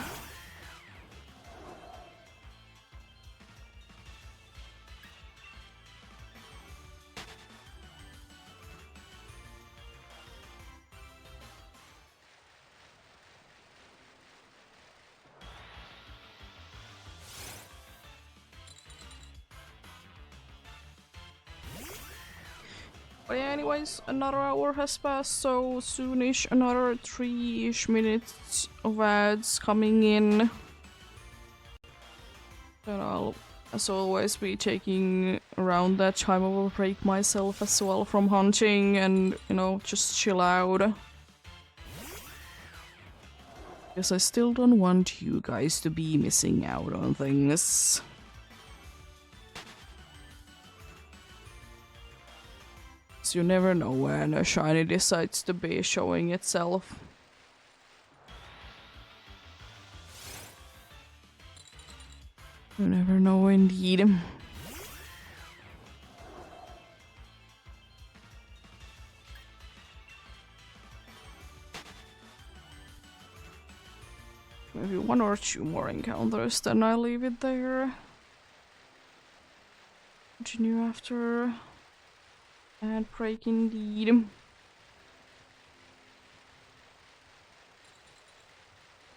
But yeah, anyways, another hour has passed, so soonish another 3-ish minutes of ads coming in. And I'll, as always, be taking around that time of a break myself as well from hunting and, you know, just chill out. Because I still don't want you guys to be missing out on things. You never know when a shiny decides to be showing itself. You never know indeed. Maybe 1 or 2 more encounters, then I leave it there. Continue after. And break indeed.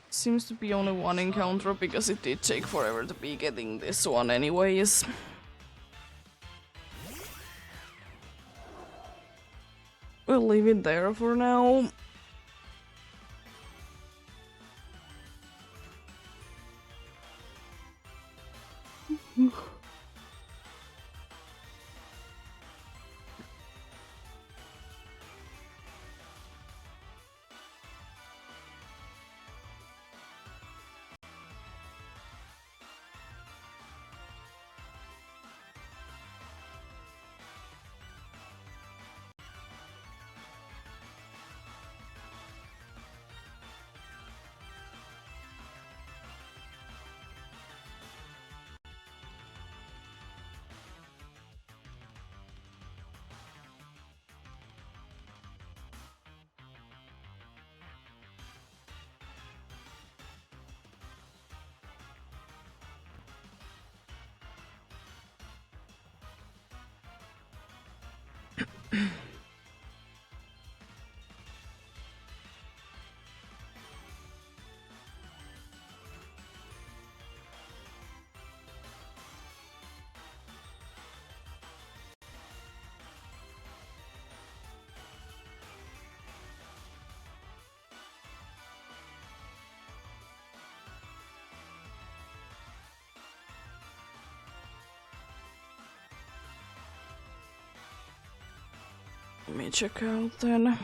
Seems to be only 1 encounter because it did take forever to be getting this one anyways. We'll leave it there for now. Let me check out then.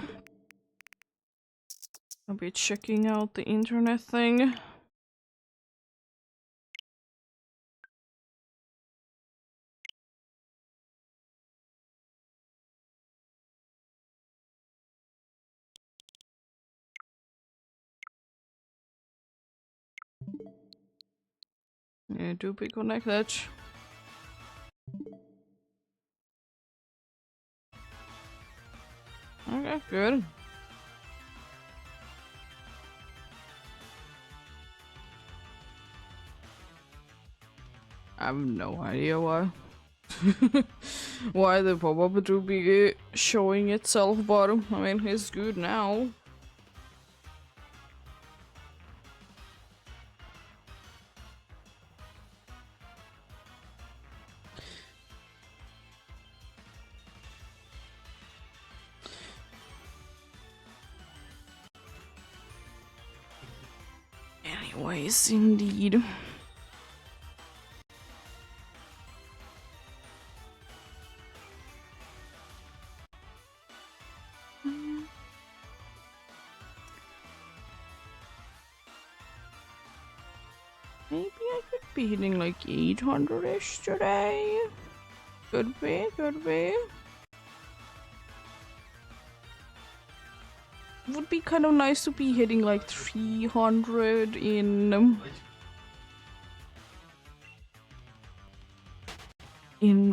I'll be checking out the internet thing. Yeah, do be connected. Okay, good. I have no idea why. Why the pop-up would be showing itself, but I mean, it's good now. Anyways, indeed. Maybe I could be hitting like 800-ish today. Could be, could be. Would be kind of nice to be hitting like 300 in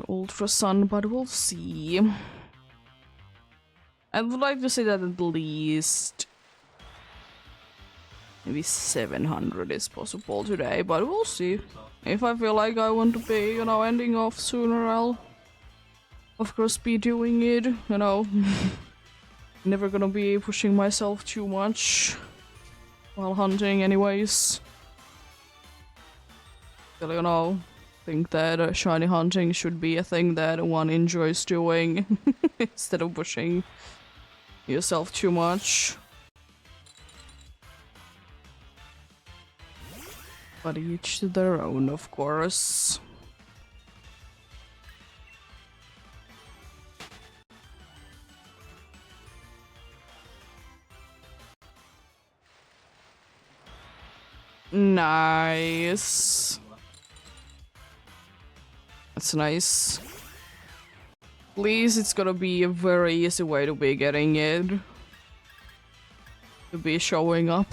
Ultra Sun, but we'll see. I would like to say that at least maybe 700 is possible today, but we'll see. If I feel like I want to be, you know, ending off sooner, I'll of course be doing it, you know. Never gonna be pushing myself too much while hunting anyways. Still, you know, think that shiny hunting should be a thing that one enjoys doing instead of pushing yourself too much. But each to their own, of course. Nice. That's nice. Please, it's gonna be a very easy way to be getting it. To be showing up.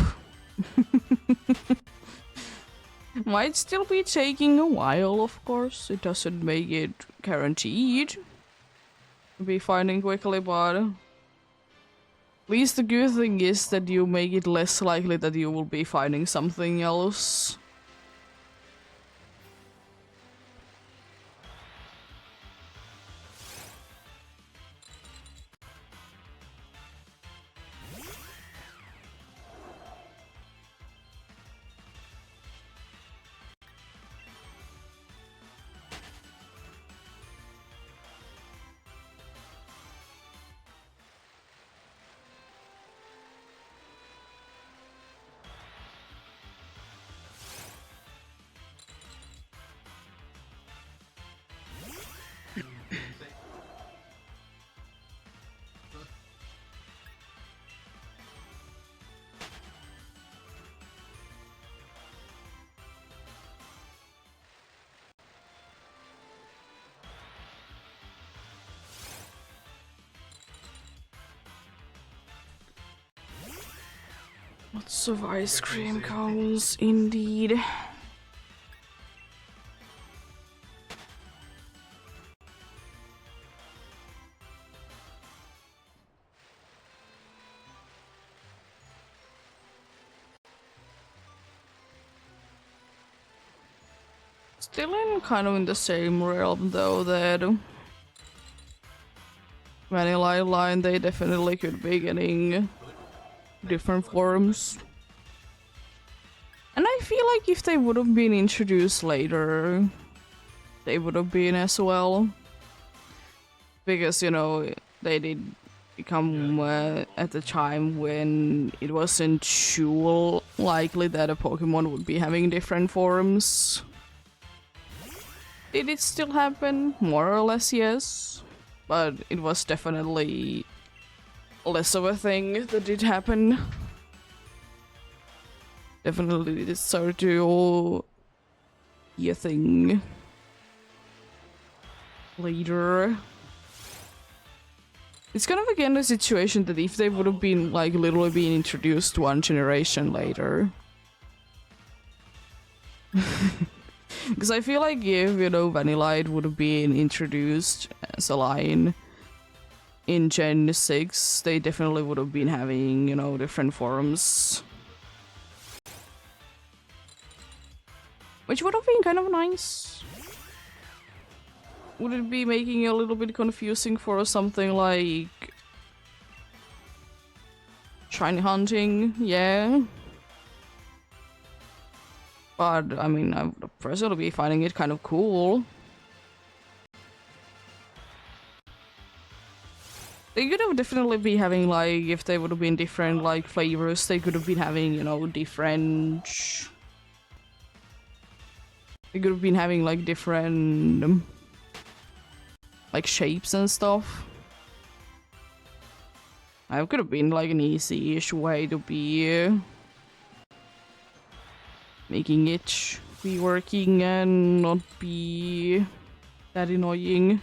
Might still be taking a while, of course. It doesn't make it guaranteed to be finding quickly, but at least the good thing is that you make it less likely that you will be finding something else. Lots of ice cream cones, indeed. Still in kind of in the same realm though that Vanilla Line, they definitely could be getting different forms. And I feel like if they would have been introduced later, they would have been as well. Because, you know, they did become at the time when it wasn't too likely that a Pokemon would be having different forms. Did it still happen? More or less, yes. but it was definitely less of a thing that did happen. Definitely it started to all be a thing later. It's kind of again a situation that if they would have been like literally being introduced one generation later. Because I feel like if, you know, Vanillite would have been introduced as a line in Gen 6, they definitely would have been having, you know, different forms. Which would have been kind of nice. Would it be making it a little bit confusing for something like shiny hunting? Yeah. But, I mean, I would personally be finding it kind of cool. They could have definitely be having, like, if they would have been different, like, flavors, they could have been having, you know, different... They could have been having, like, different... like, shapes and stuff. It could have been, like, an easy-ish way to be... making it be working and not be that annoying.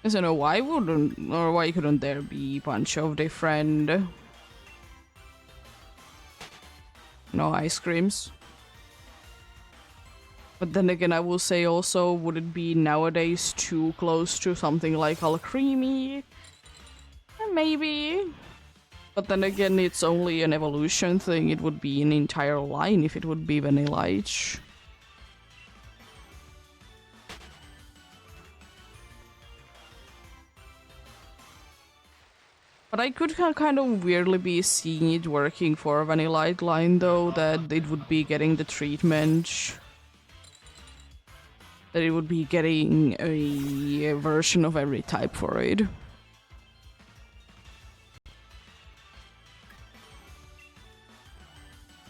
I don't know why wouldn't, or why couldn't there be a bunch of different, ice creams? But then again, I will say also, would it be nowadays too close to something like all creamy? Maybe. But then again, it's only an evolution thing. It would be an entire line if it would be Vanillite. But I could kind of weirdly be seeing it working for a Vanillite line though, that it would be getting the treatment. That it would be getting a version of every type for it.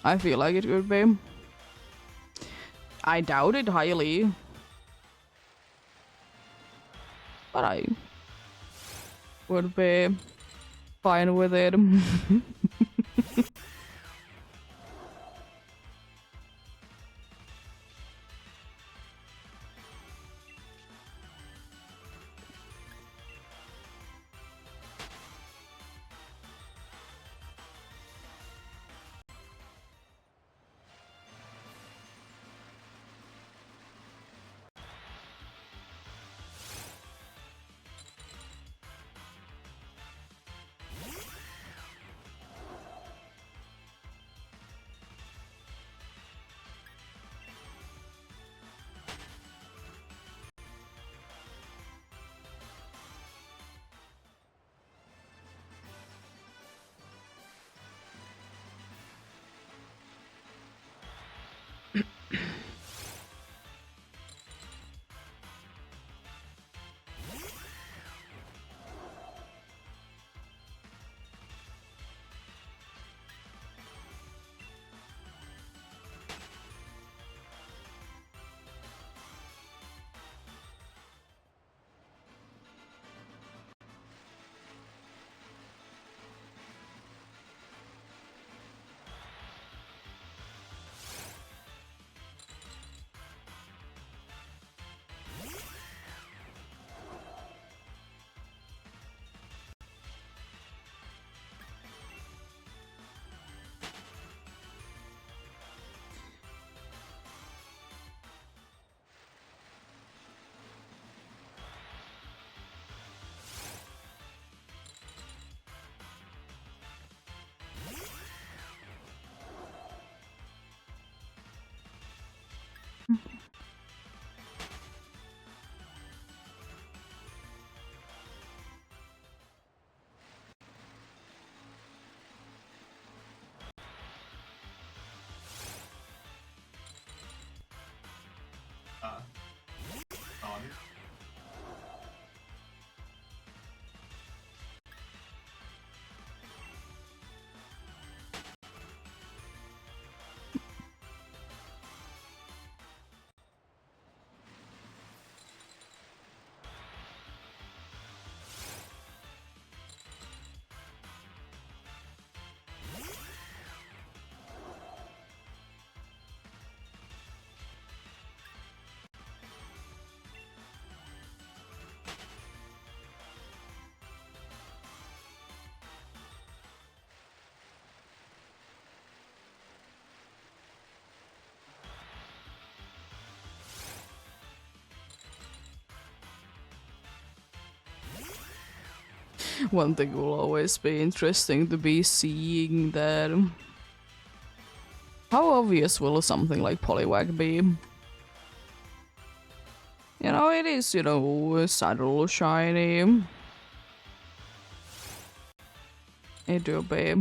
I feel like it would be. I doubt it highly. But I would be fine with it. One thing will always be interesting to be seeing that. How obvious will something like Poliwag be? You know, it is, subtle, shiny. It do be.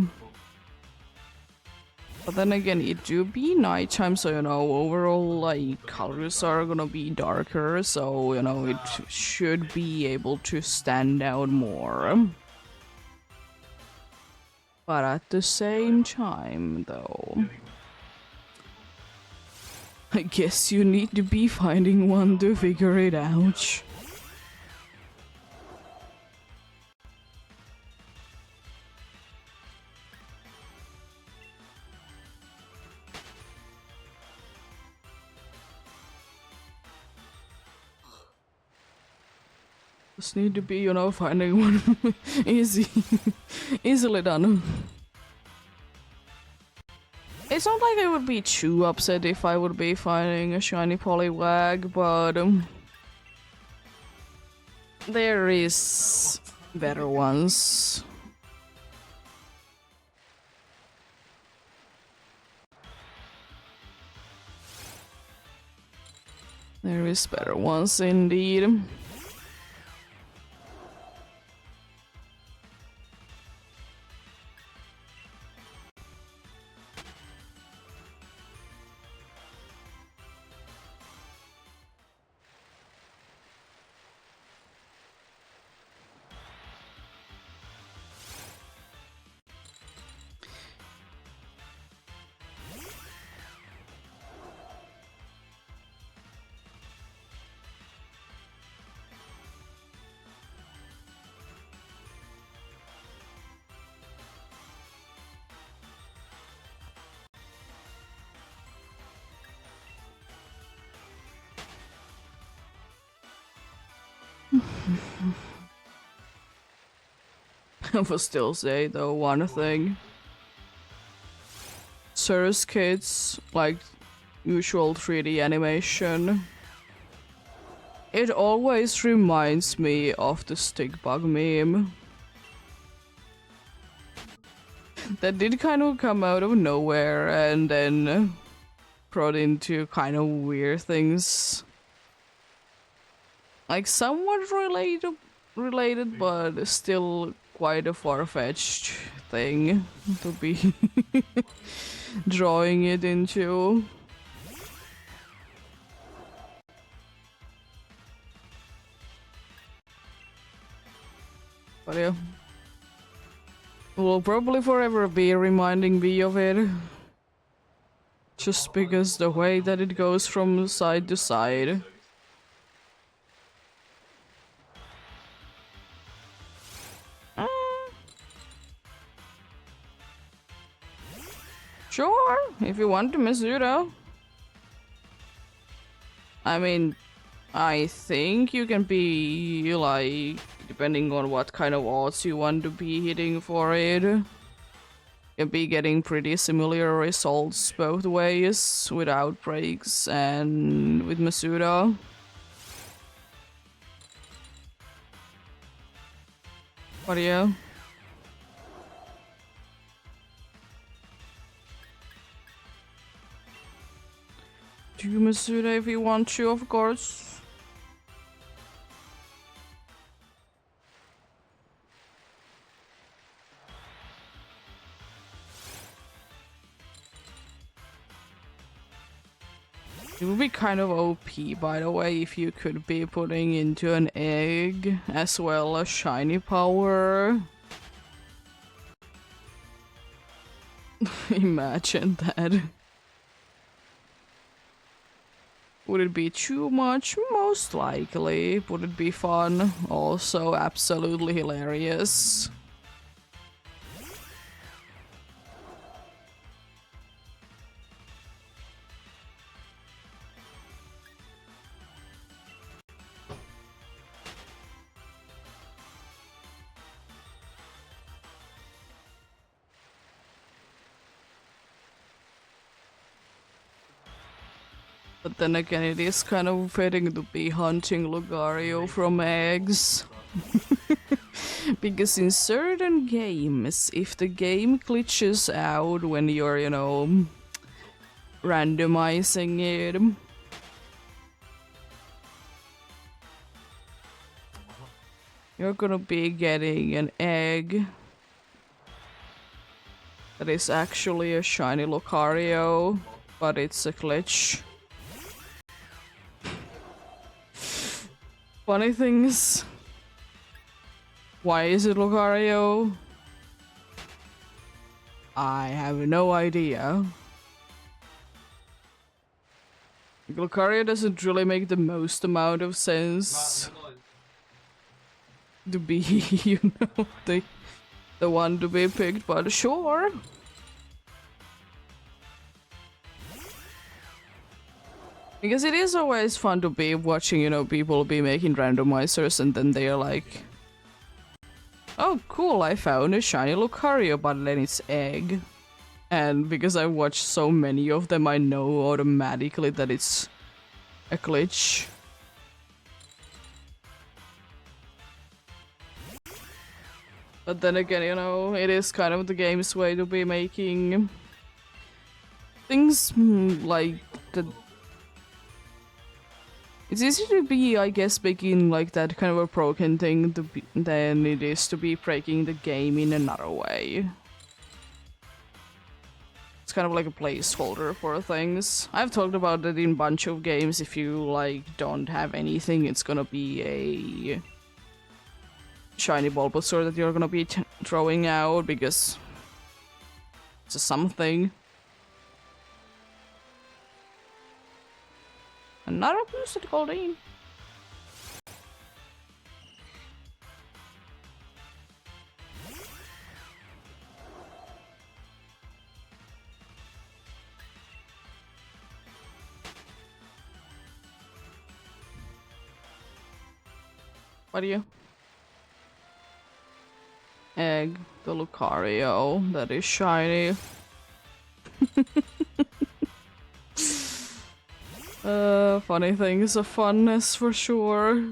But then again, it do be nighttime, so overall, like, colors are gonna be darker, so, it should be able to stand out more. But at the same time, though, I guess you need to be finding one to figure it out. Just need to be, finding one easily done. It's not like I would be too upset if I would be finding a shiny Poliwag, but there is better ones. There is better ones indeed. I will still say though one thing. Cirrus Kids, like usual 3D animation, it always reminds me of the stick bug meme. That did kind of come out of nowhere and then brought into kind of weird things. Like somewhat related, but still quite a far-fetched thing to be drawing it into. But yeah, will probably forever be reminding me of it. Just because the way that it goes from side to side. Sure, if you want to, Masuda. I mean, I think you can be, like, depending on what kind of odds you want to be hitting for it, you'll be getting pretty similar results both ways, with outbreaks and with Masuda. But yeah. Do Masuda if you want to, of course. It would be kind of OP, by the way, if you could be putting into an egg as well as shiny power. Imagine that. Would it be too much? Most likely. Would it be fun? Also absolutely hilarious. But then again, it is kind of fitting to be hunting Lucario from eggs. Because in certain games, if the game glitches out when you're, you know, randomizing it, you're gonna be getting an egg that is actually a shiny Lucario, but it's a glitch. Funny things. Why is it Lucario? I have no idea. Lucario doesn't really make the most amount of sense to be, you know, the one to be picked, but sure. Because it is always fun to be watching, you know, people be making randomizers and then they're like, oh cool, I found a shiny Lucario, but then it's egg. And because I watched so many of them, I know automatically that it's a glitch. But then again, you know, it is kind of the game's way to be making things like the. It's easier to be, I guess, making like that kind of a broken thing to be, than it is to be breaking the game in another way. It's kind of like a placeholder for things. I've talked about that in a bunch of games. If you like don't have anything, it's gonna be a shiny Bulbasaur that you're gonna be throwing out because it's a something. Another boosted Goldeen. What are you? Egg, the Lucario that is shiny. Funny things of funness for sure.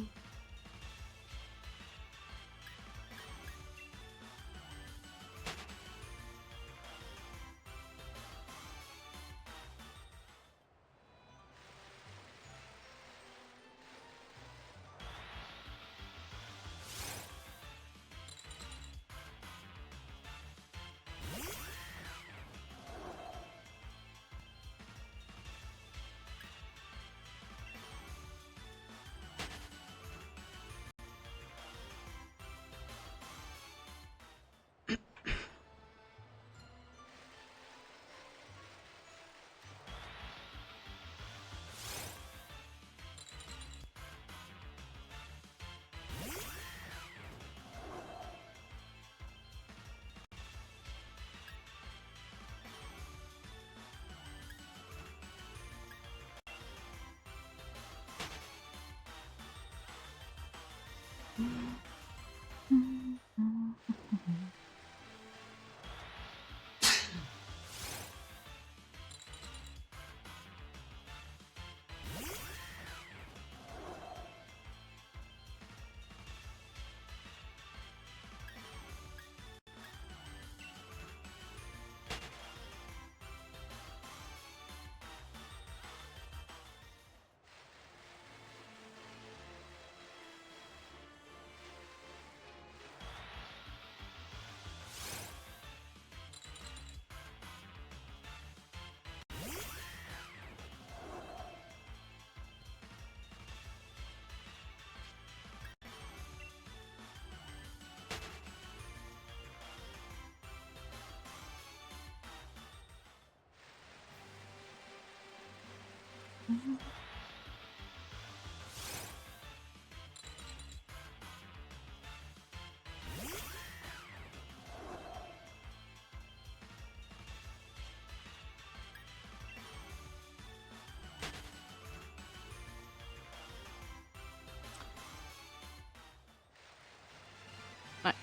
Nice.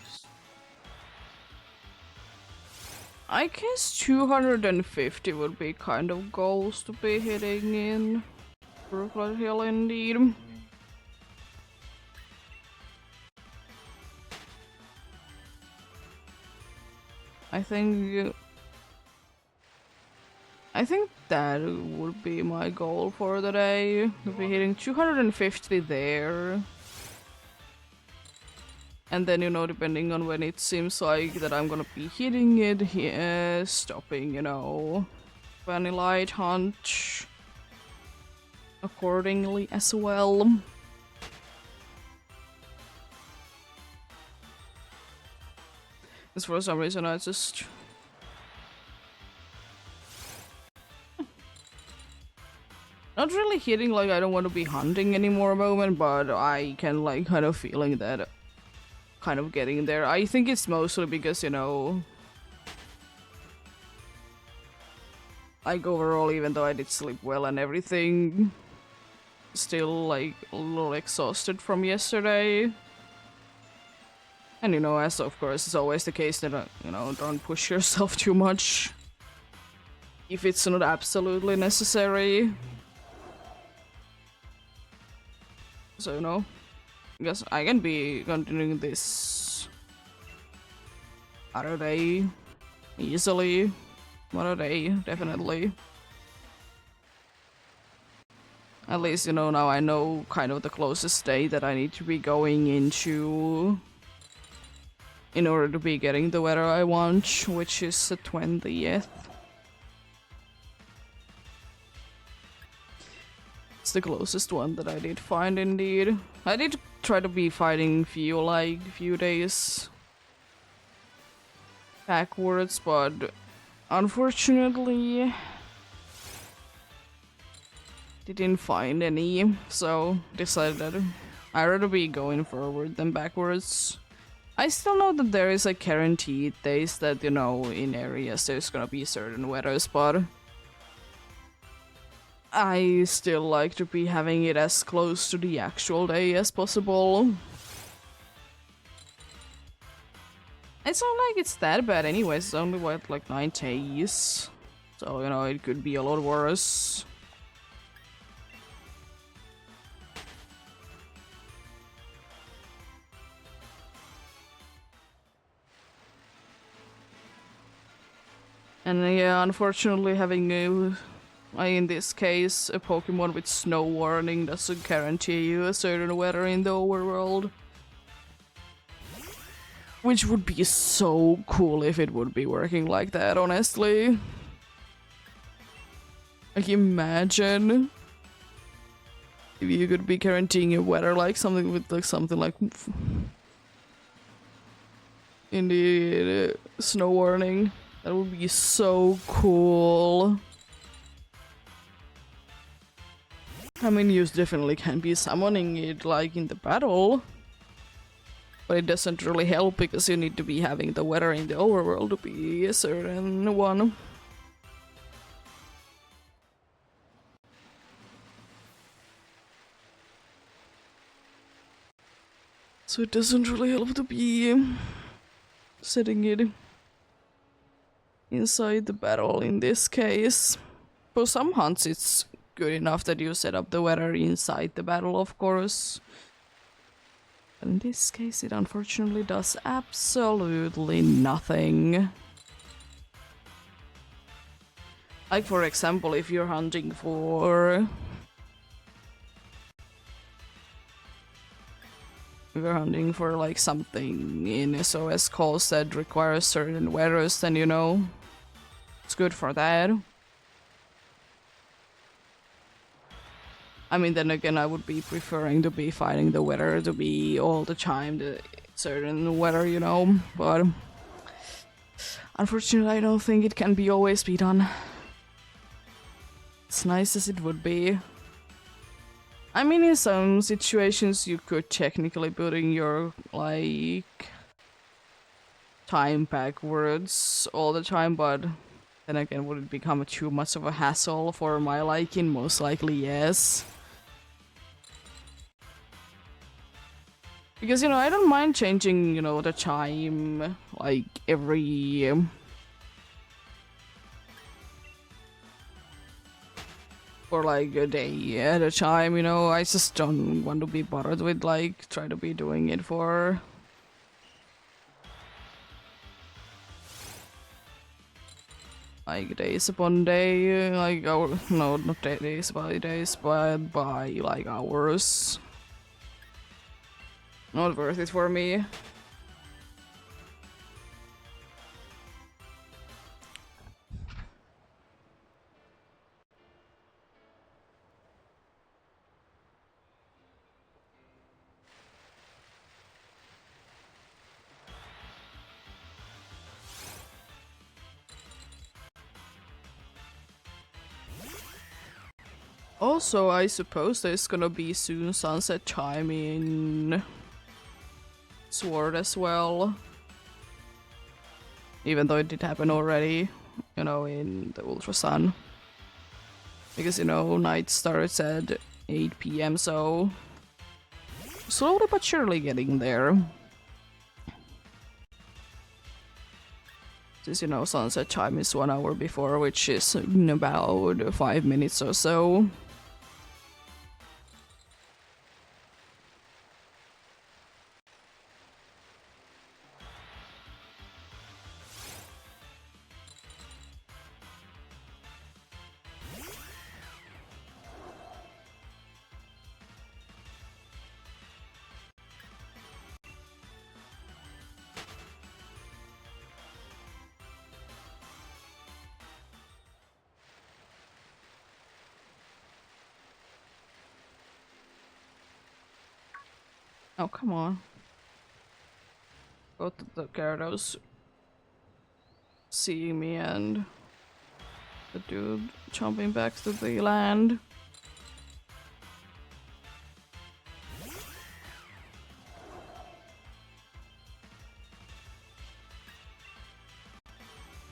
I guess 250 would be kind of goals to be hitting in Brooklyn Hill indeed. I think that would be my goal for the day. To be hitting 250 there. And then, you know, depending on when it seems like that I'm gonna be hitting it, here, stopping, you know, Vanillite Hunt accordingly as well. Because for some reason I just... Not really hitting like I don't want to be hunting anymore moment, but I can like kind of feeling that kind of getting there. I think it's mostly because, you know, like overall, even though I did sleep well and everything, still like a little exhausted from yesterday. And you know, as of course it's always the case that, you know, don't push yourself too much if it's not absolutely necessary. So, you know, I guess I can be continuing this other day easily. Other day, definitely. At least, you know, now I know kind of the closest day that I need to be going into in order to be getting the weather I want, which is the 20th. It's the closest one that I did find indeed. I did try to be fighting few days backwards, but unfortunately didn't find any, so decided that I'd rather be going forward than backwards. I still know that there is a guaranteed days that, you know, in areas there's gonna be certain weather, but I still like to be having it as close to the actual day as possible. It's not like it's that bad anyways, it's only what, like 9 days. So, you know, it could be a lot worse. And yeah, unfortunately having in this case, a Pokemon with snow warning doesn't guarantee you a certain weather in the overworld. Which would be so cool if it would be working like that, honestly. Like, imagine if you could be guaranteeing a weather like something with like something like indeed snow warning. That would be so cool. I mean, you definitely can be summoning it like in the battle, but it doesn't really help because you need to be having the weather in the overworld to be a certain one. So it doesn't really help to be setting it inside the battle in this case. For some hunts it's good enough that you set up the weather inside the battle, of course. But in this case it unfortunately does absolutely nothing. Like, for example, if you're hunting for... If you're hunting for like something in SOS calls that requires certain weathers, then, you know, it's good for that. I mean, then again, I would be preferring to be fighting the weather to be all the time the certain weather, you know, but unfortunately I don't think it can be always be done. As nice as it would be. I mean, in some situations you could technically put in your, like, time backwards all the time, but then again, would it become too much of a hassle for my liking? Most likely, yes. Because, you know, I don't mind changing, you know, the time, like, every... for like a day at a time, you know. I just don't want to be bothered with, like, try to be doing it for like days upon day, like hour, no, not days by days, but by like hours. Not worth it for me. Also, I suppose there's gonna be soon sunset chime in Sword as well. Even though it did happen already, you know, in the Ultra Sun. Because, you know, night starts at 8 PM, so slowly but surely getting there. Since, you know, sunset chime is 1 hour before, which is in about 5 minutes or so. Oh, come on. Go to the Gyarados seeing me and the dude jumping back to the land.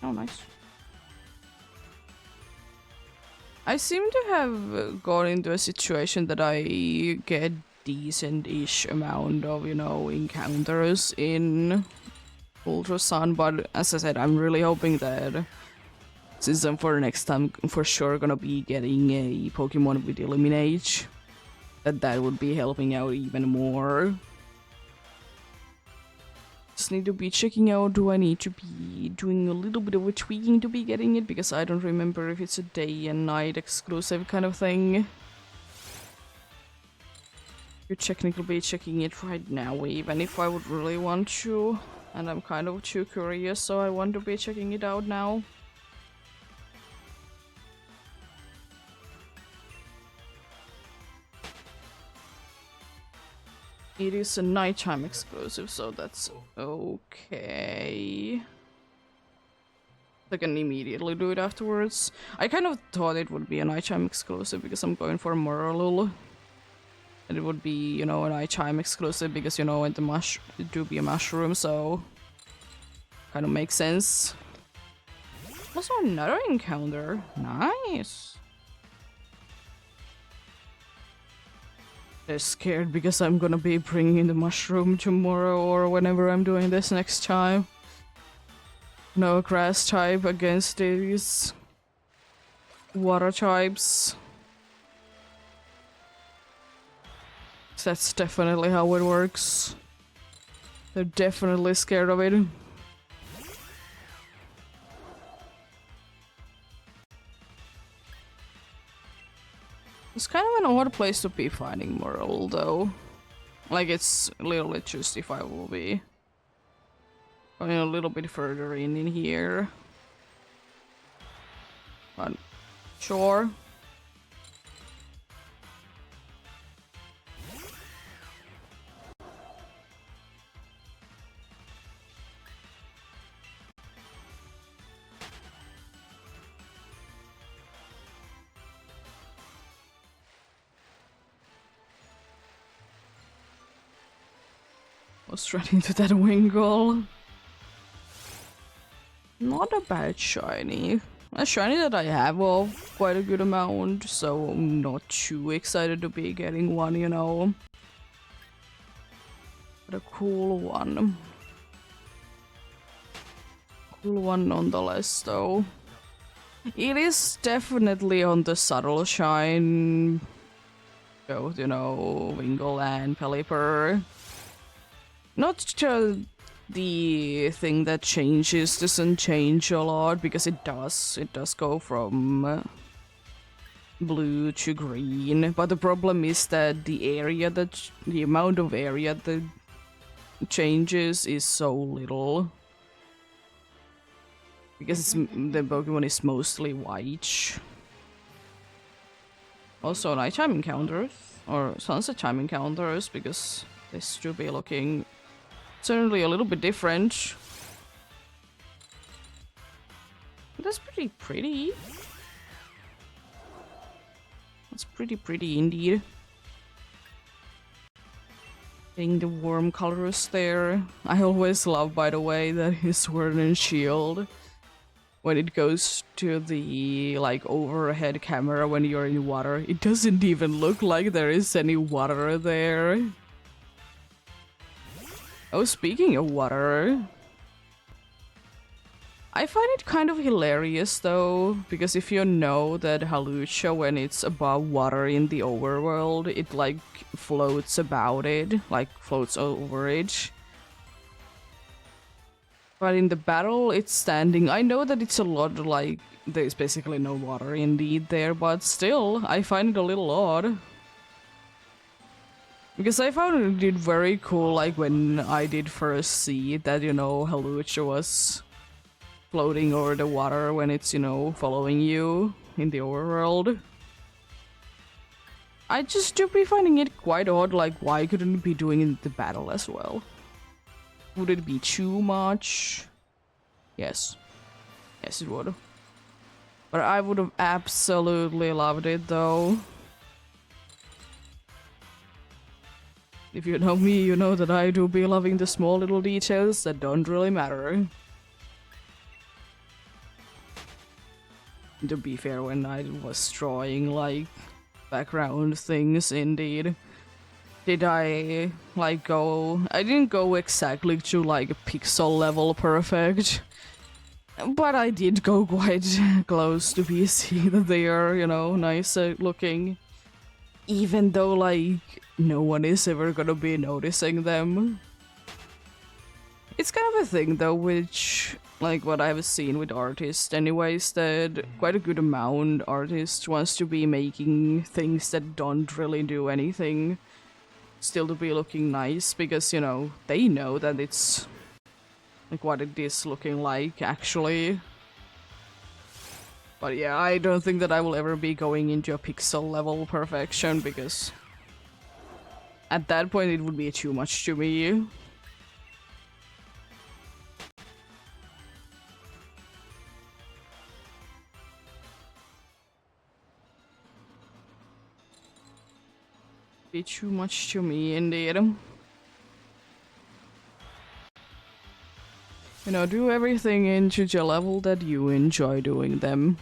Oh, nice. I seem to have got into a situation that I get decent-ish amount of, you know, encounters in Ultra Sun, but as I said, I'm really hoping that since I'm for next time for sure gonna be getting a Pokemon with Eliminate, that would be helping out even more. Just need to be checking out, do I need to be doing a little bit of a tweaking to be getting it, because I don't remember if it's a day and night exclusive kind of thing. You're technically be checking it right now, even if I would really want to, and I'm kind of too curious, so I want to be checking it out now. It is a nighttime exclusive, so that's okay. I can immediately do it afterwards. I kind of thought it would be a nighttime exclusive because I'm going for Moralul. And it would be, you know, a nighttime exclusive because, you know, it do be a mushroom, so kind of makes sense. Also another encounter. Nice. They're scared because I'm gonna be bringing in the mushroom tomorrow or whenever I'm doing this next time. No grass type against these water types. That's definitely how it works. They're definitely scared of it. It's kind of an odd place to be finding Moral, though. Like, it's literally just if I will be going a little bit further in here. But sure. Straight into that Wingull. Not a bad shiny. A shiny that I have of quite a good amount, so I'm not too excited to be getting one, you know. But a cool one. Cool one nonetheless, though. It is definitely on the subtle shine. Both, you know, Wingull and Pelipper. Not the thing that changes doesn't change a lot, because it does. It does go from blue to green, but the problem is that the amount of area that changes is so little. Because the Pokemon is mostly white. Also nighttime encounters, or sunset time encounters, because this should be looking certainly a little bit different. That's pretty pretty. That's pretty indeed. Getting the warm colors there. I always love, by the way, that his Sword and Shield, when it goes to the like overhead camera when you're in water, it doesn't even look like there is any water there. Oh, speaking of water, I find it kind of hilarious though, because if you know that Halucha, when it's above water in the overworld, it like floats about it, like floats over it. But in the battle, it's standing. I know that it's a lot like there's basically no water indeed there, but still, I find it a little odd. Because I found it very cool, like when I did first see that, you know, Halucha was floating over the water when it's, you know, following you in the overworld. I just do be finding it quite odd, like why couldn't it be doing in the battle as well? Would it be too much? Yes. Yes, it would. But I would have absolutely loved it though. If you know me, you know that I do be loving the small little details that don't really matter. To be fair, when I was drawing, like, background things, indeed, did I, like, go... I didn't go exactly to, like, a pixel level perfect, but I did go quite close to PC that they are, you know, nice looking. Even though, like, no one is ever gonna be noticing them. It's kind of a thing, though, which... like what I've seen with artists anyways, that quite a good amount artists wants to be making things that don't really do anything still to be looking nice, because, you know, they know that it's like what it is looking like actually. But yeah, I don't think that I will ever be going into a pixel level perfection, because at that point it would be too much to me. Be too much to me indeed. You know, do everything into the level that you enjoy doing them.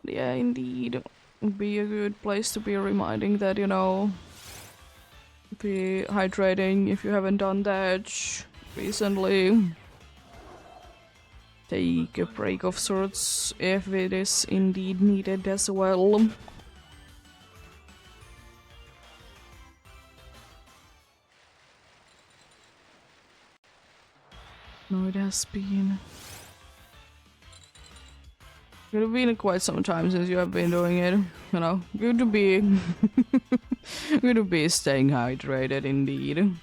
Yeah, indeed. Would be a good place to be reminding that, you know, be hydrating if you haven't done that recently. take a break of sorts if it is indeed needed as well. No, it has been. It has been quite some time since you have been doing it. You know, good to be good to be staying hydrated indeed.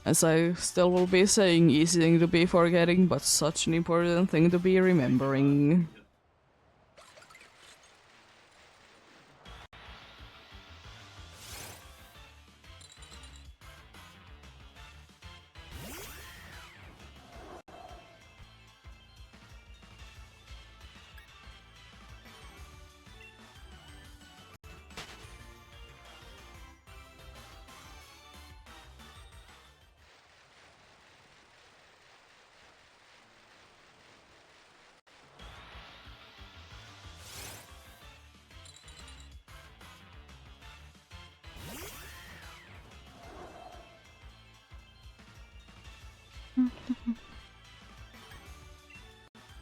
As I still will be saying, easy thing to be forgetting, but such an important thing to be remembering.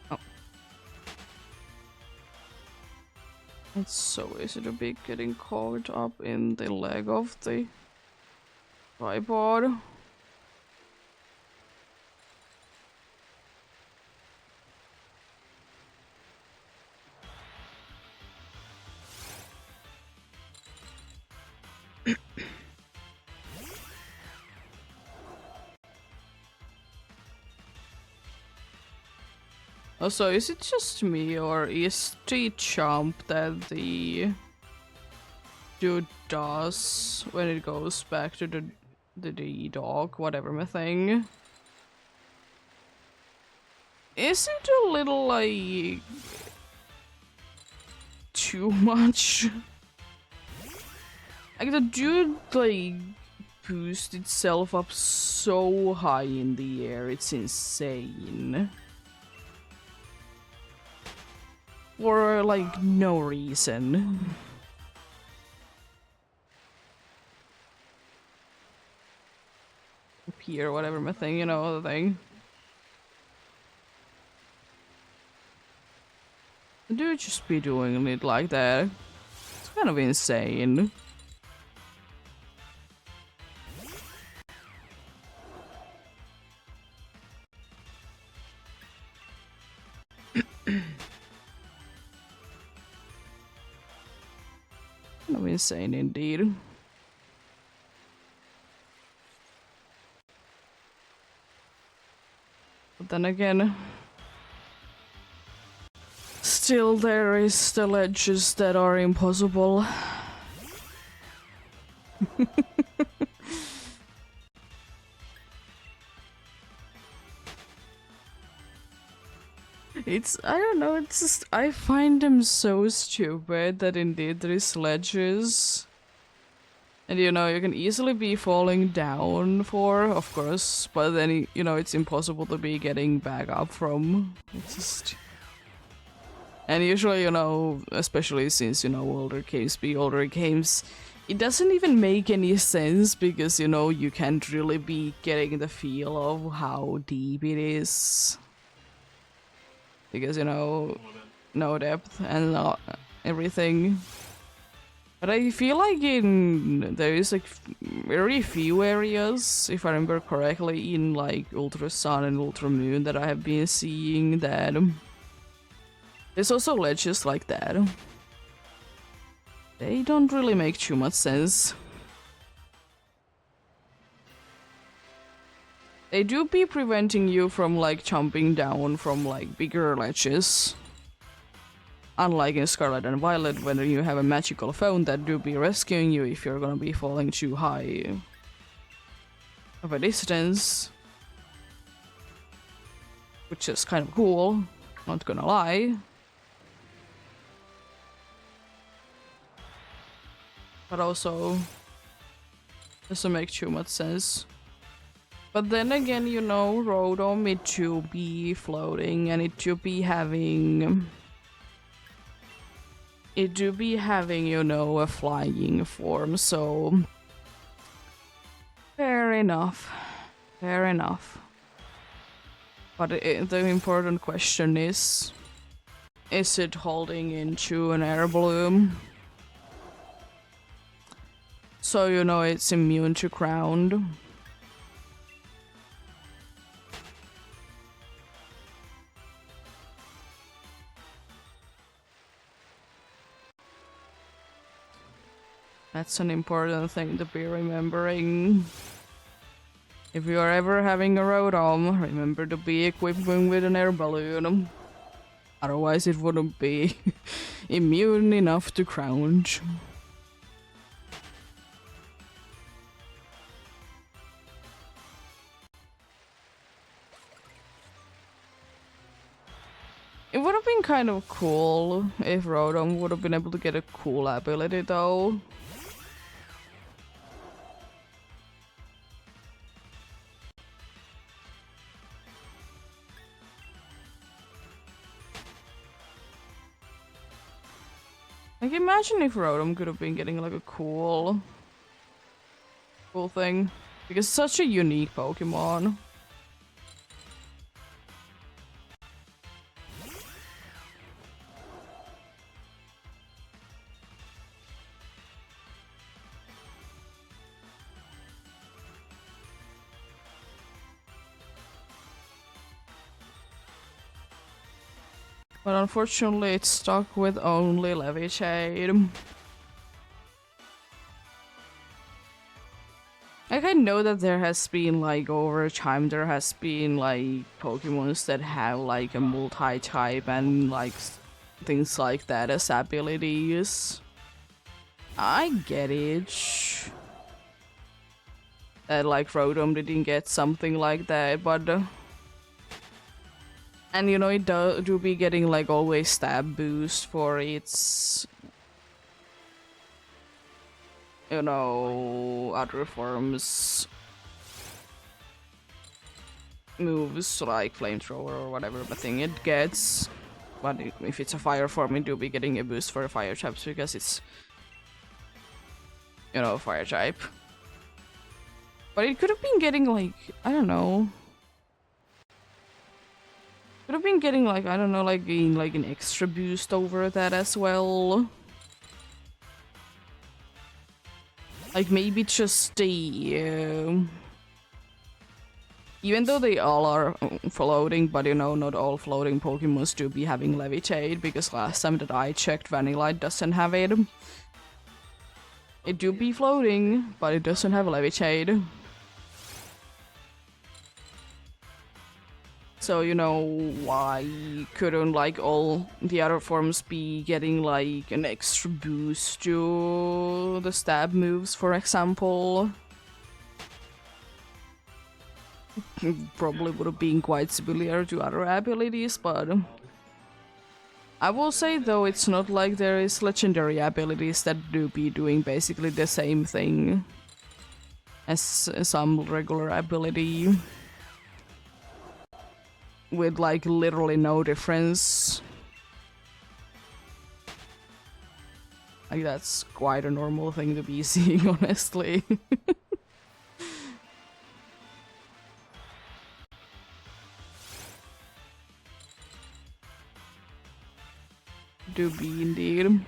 Oh. It's so easy to be getting caught up in the leg of the tripod. Also, is it just me, or is the jump that the dude does when it goes back to the dog, whatever my thing? Is it a little, like, too much? Like, the dude, like, boosts itself up so high in the air, it's insane. For, like, no reason. Here, whatever my thing, you know, the thing. The dude just be doing it like that. It's kind of insane. Kind of insane indeed. But then again, still there is the ledges that are impossible. I don't know, it's just, I find them so stupid that indeed there is ledges. And you know, you can easily be falling down for, of course, but then, you know, it's impossible to be getting back up from. It's just... And usually, you know, especially since, you know, older games, it doesn't even make any sense because, you know, you can't really be getting the feel of how deep it is. Because, you know, no depth and everything. But I feel like there is like very few areas, if I remember correctly, in like Ultra Sun and Ultra Moon that I have been seeing that there's also ledges like that. They don't really make too much sense. They do be preventing you from like jumping down from like bigger ledges. Unlike in Scarlet and Violet, when you have a magical phone that do be rescuing you if you're gonna be falling too high of a distance. Which is kind of cool, not gonna lie. But also doesn't make too much sense. But then again, you know, Rotom, it should be floating and it should be having... It do be having, you know, a flying form, so... Fair enough. Fair enough. But the important question is it holding into an air bloom? So you know it's immune to ground. That's an important thing to be remembering. If you are ever having a Rotom, remember to be equipped with an air balloon. Otherwise it wouldn't be immune enough to ground. It would have been kind of cool if Rotom would have been able to get a cool ability though. Like imagine if Rotom could have been getting like a cool thing. Because it's such a unique Pokemon. But unfortunately it's stuck with only Levitate. Like I know that there has been like over time there has been like Pokemons that have like a multi-type and like things like that as abilities. I get it. That like Rotom didn't get something like that, but and you know it do be getting like always stab boost for its you know other forms moves like flamethrower or whatever the thing it gets. But if it's a fire form, it do be getting a boost for fire types because it's you know fire type. But it could have been getting like I don't know. Could have been getting like I don't know like an extra boost over that as well. Like maybe just the even though they all are floating, but you know not all floating Pokemons do be having Levitate because last time that I checked Vanillite doesn't have it. It do be floating, but it doesn't have Levitate. So you know why couldn't like all the other forms be getting like an extra boost to the stab moves, for example? Probably would have been quite similar to other abilities, but I will say though it's not like there is legendary abilities that do be doing basically the same thing as some regular ability. With like literally no difference. Like that's quite a normal thing to be seeing, honestly. Do be indeed.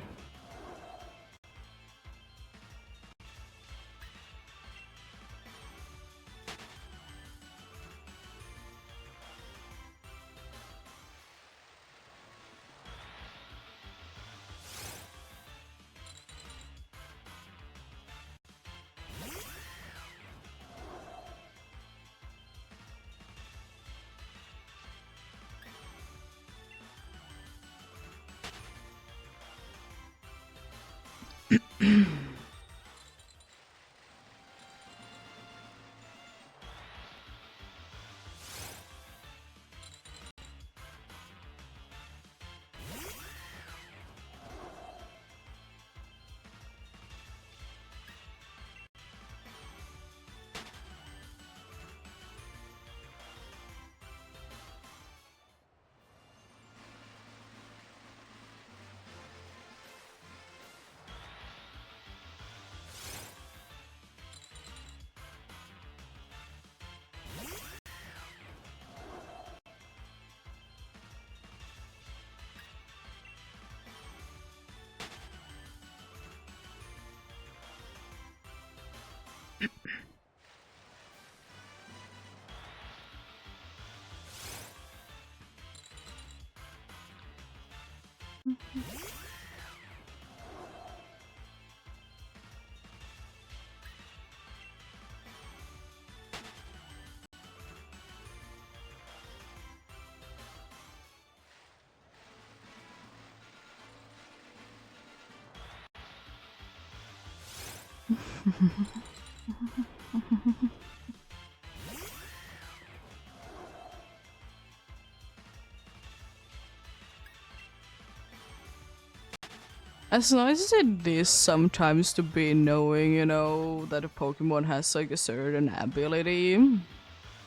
As nice as it is sometimes to be knowing, you know, that a Pokemon has like a certain ability.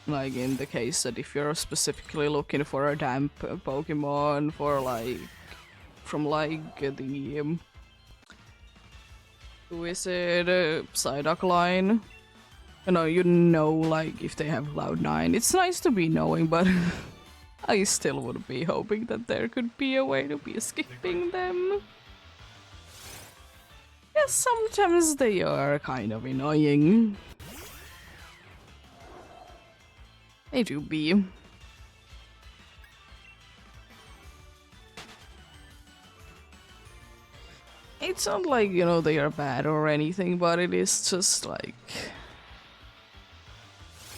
Like in the case that if you're specifically looking for a damp Pokemon for like from like the who is it, Psyduck line? You know, like if they have Cloud9. It's nice to be knowing, but I still would be hoping that there could be a way to be skipping them. Yes, sometimes they are kind of annoying. They do be. It's not like, you know, they are bad or anything, but it is just like...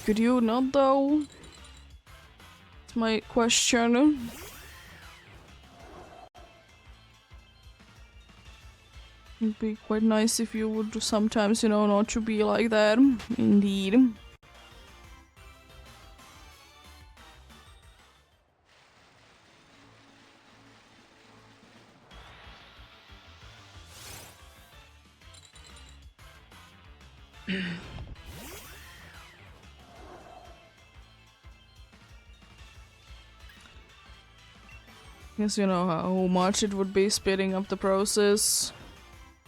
Could you not, though? It's my question. It'd be quite nice if you would sometimes, you know, not to be like that. Indeed. Guess you know how much it would be speeding up the process.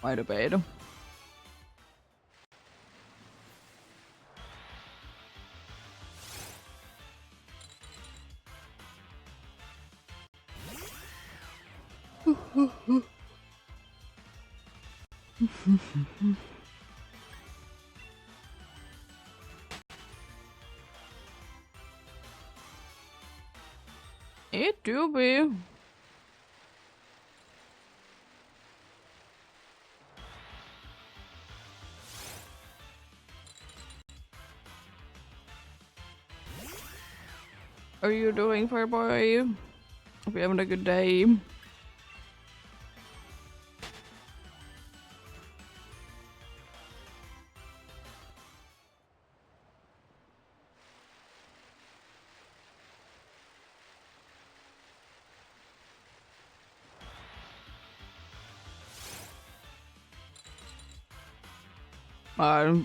Quite a bit. It do be. How are you doing, Fireboy? Hope you're having a good day.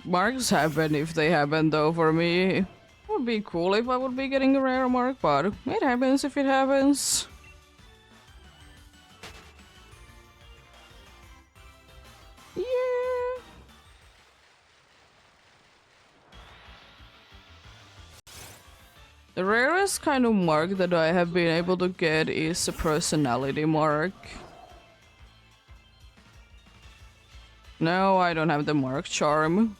Marks happen if they happen, though, for me. It would be cool if I would be getting a rare mark, but it happens if it happens. Yeah. The rarest kind of mark that I have been able to get is a personality mark. No, I don't have the mark charm.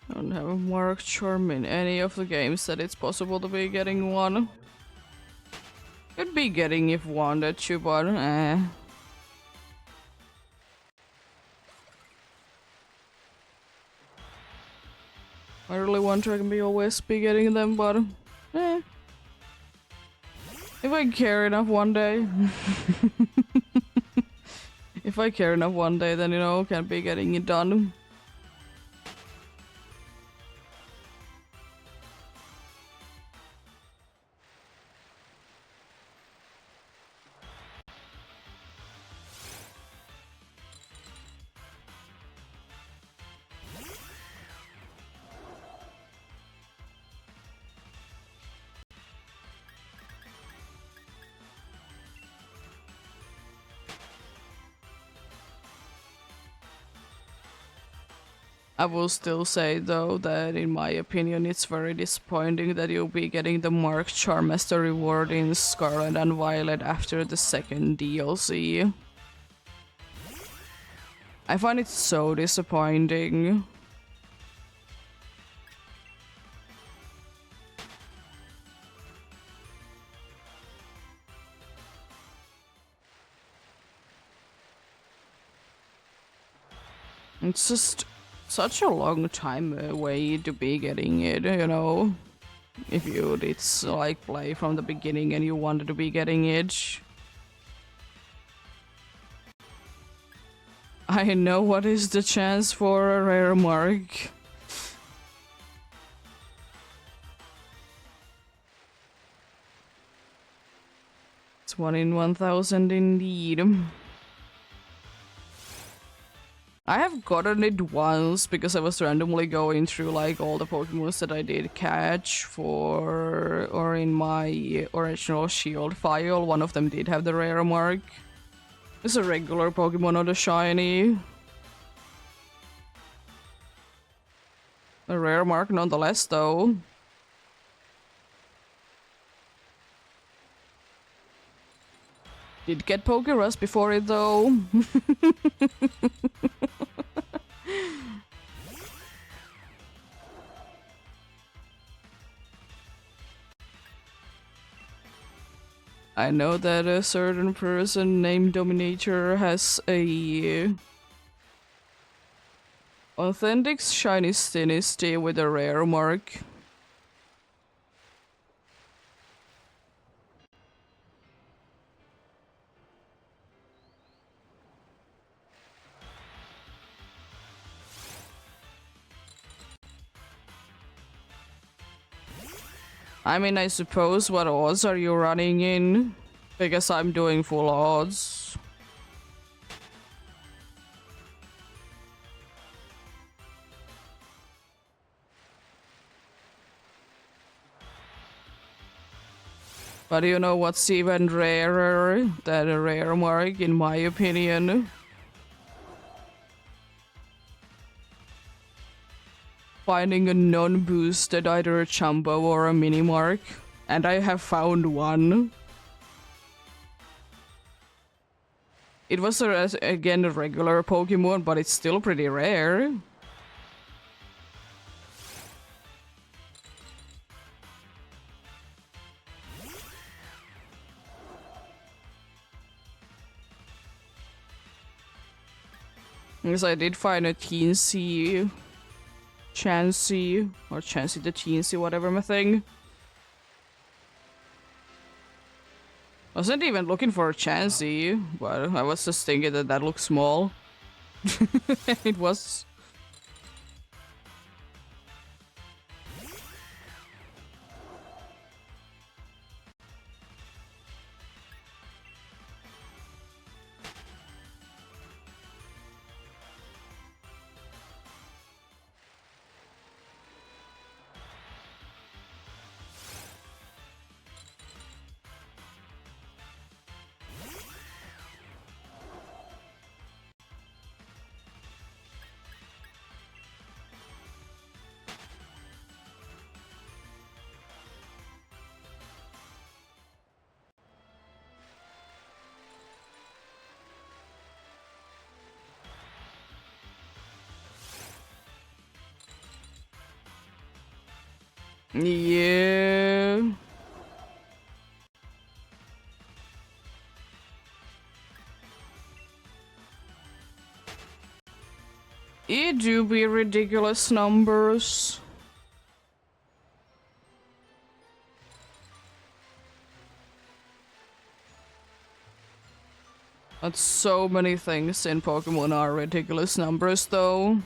I don't have a mark charm in any of the games that it's possible to be getting one. Could be getting if wanted to, but I really want to, I can be always be getting them, but if I care enough one day. If I care enough one day, then, you know, can be getting it done. I will still say though that in my opinion it's very disappointing that you'll be getting the Mark Charm as the reward in Scarlet and Violet after the second DLC. I find it so disappointing. It's just such a long time away to be getting it, you know? If you did like play from the beginning and you wanted to be getting it. I know what is the chance for a rare mark. It's 1 in 1,000 indeed. I have gotten it once because I was randomly going through like all the Pokemons that I did catch for or in my original Shield file. One of them did have the rare mark. It's a regular Pokemon, not a shiny. A rare mark nonetheless though. Did get Pokerus before it though. I know that a certain person named Dominator has a authentic shiny Stinisty with a rare mark. I mean, I suppose what odds are you running in? Because I'm doing full odds. But you know what's even rarer than a rare mark, in my opinion? Finding a non-boosted either a Chumbo or a mini mark. And I have found one. It was again a regular Pokemon, but it's still pretty rare. Because I did find a Teensy, Chansey, or Chansey the Teensy, whatever my thing. I wasn't even looking for a Chansey, but I was just thinking that that looked small. It was. Yeah. It do be ridiculous numbers. But so many things in Pokemon are ridiculous numbers though.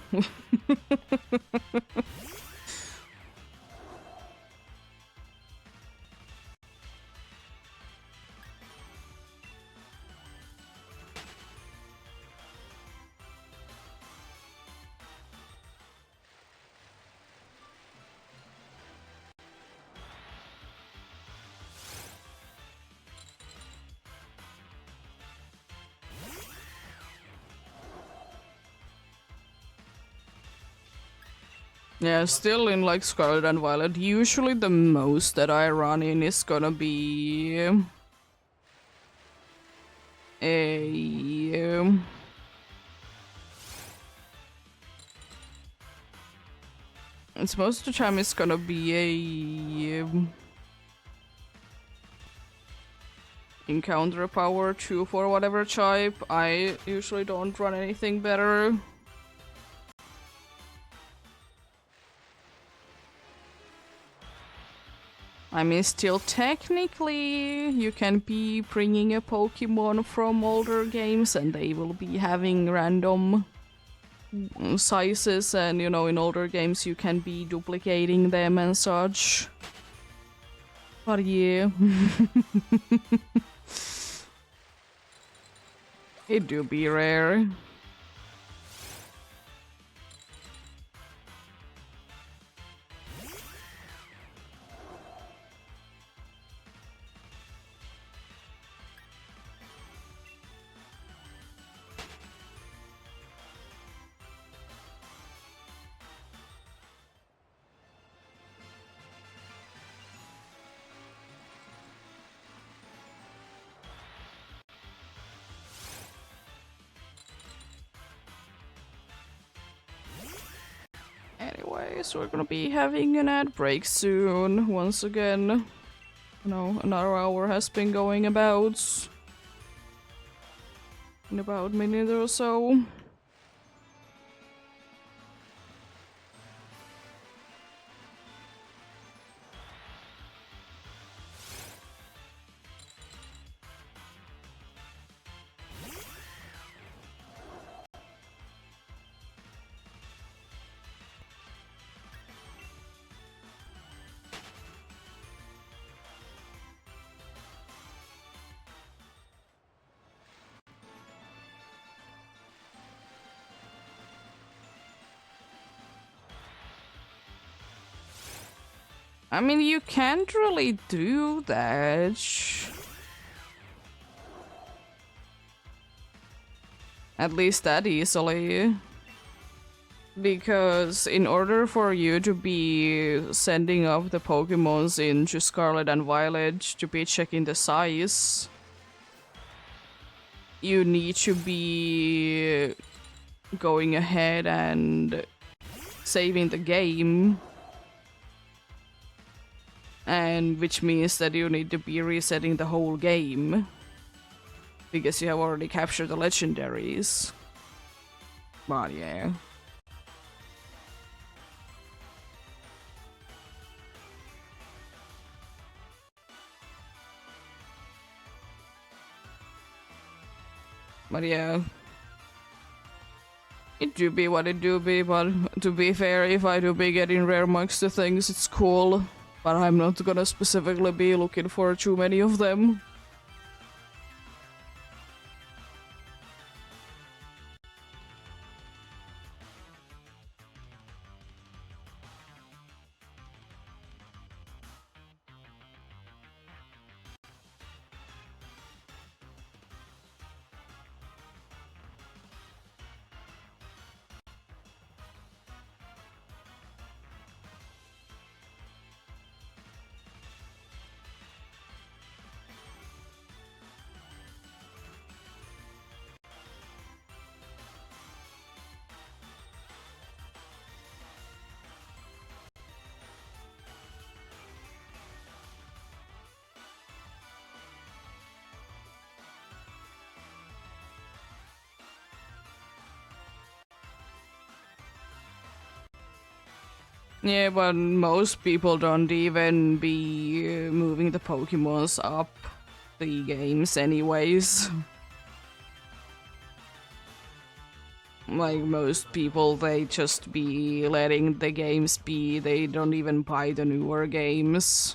Yeah, still in like Scarlet and Violet. Usually the most that I run in is gonna be a it's most of the time it's gonna be a encounter power 2 for whatever type. I usually don't run anything better. I mean, still technically you can be bringing a Pokemon from older games and they will be having random sizes, and you know, in older games you can be duplicating them and such. But yeah. It do be rare. Anyways, we're gonna be having an ad break soon. Once again, you know, another hour has been going about. In about a minute or so. I mean, you can't really do that. At least that easily. Because in order for you to be sending up the Pokemons into Scarlet and Violet to be checking the size, you need to be going ahead and saving the game. And which means that you need to be resetting the whole game. Because you have already captured the legendaries. But yeah. But yeah. It do be what it do be, but to be fair, if I do be getting rare monster things, it's cool. But I'm not gonna specifically be looking for too many of them. Yeah, but most people don't even be moving the Pokemons up the games anyways. Like most people, they just be letting the games be, they don't even buy the newer games.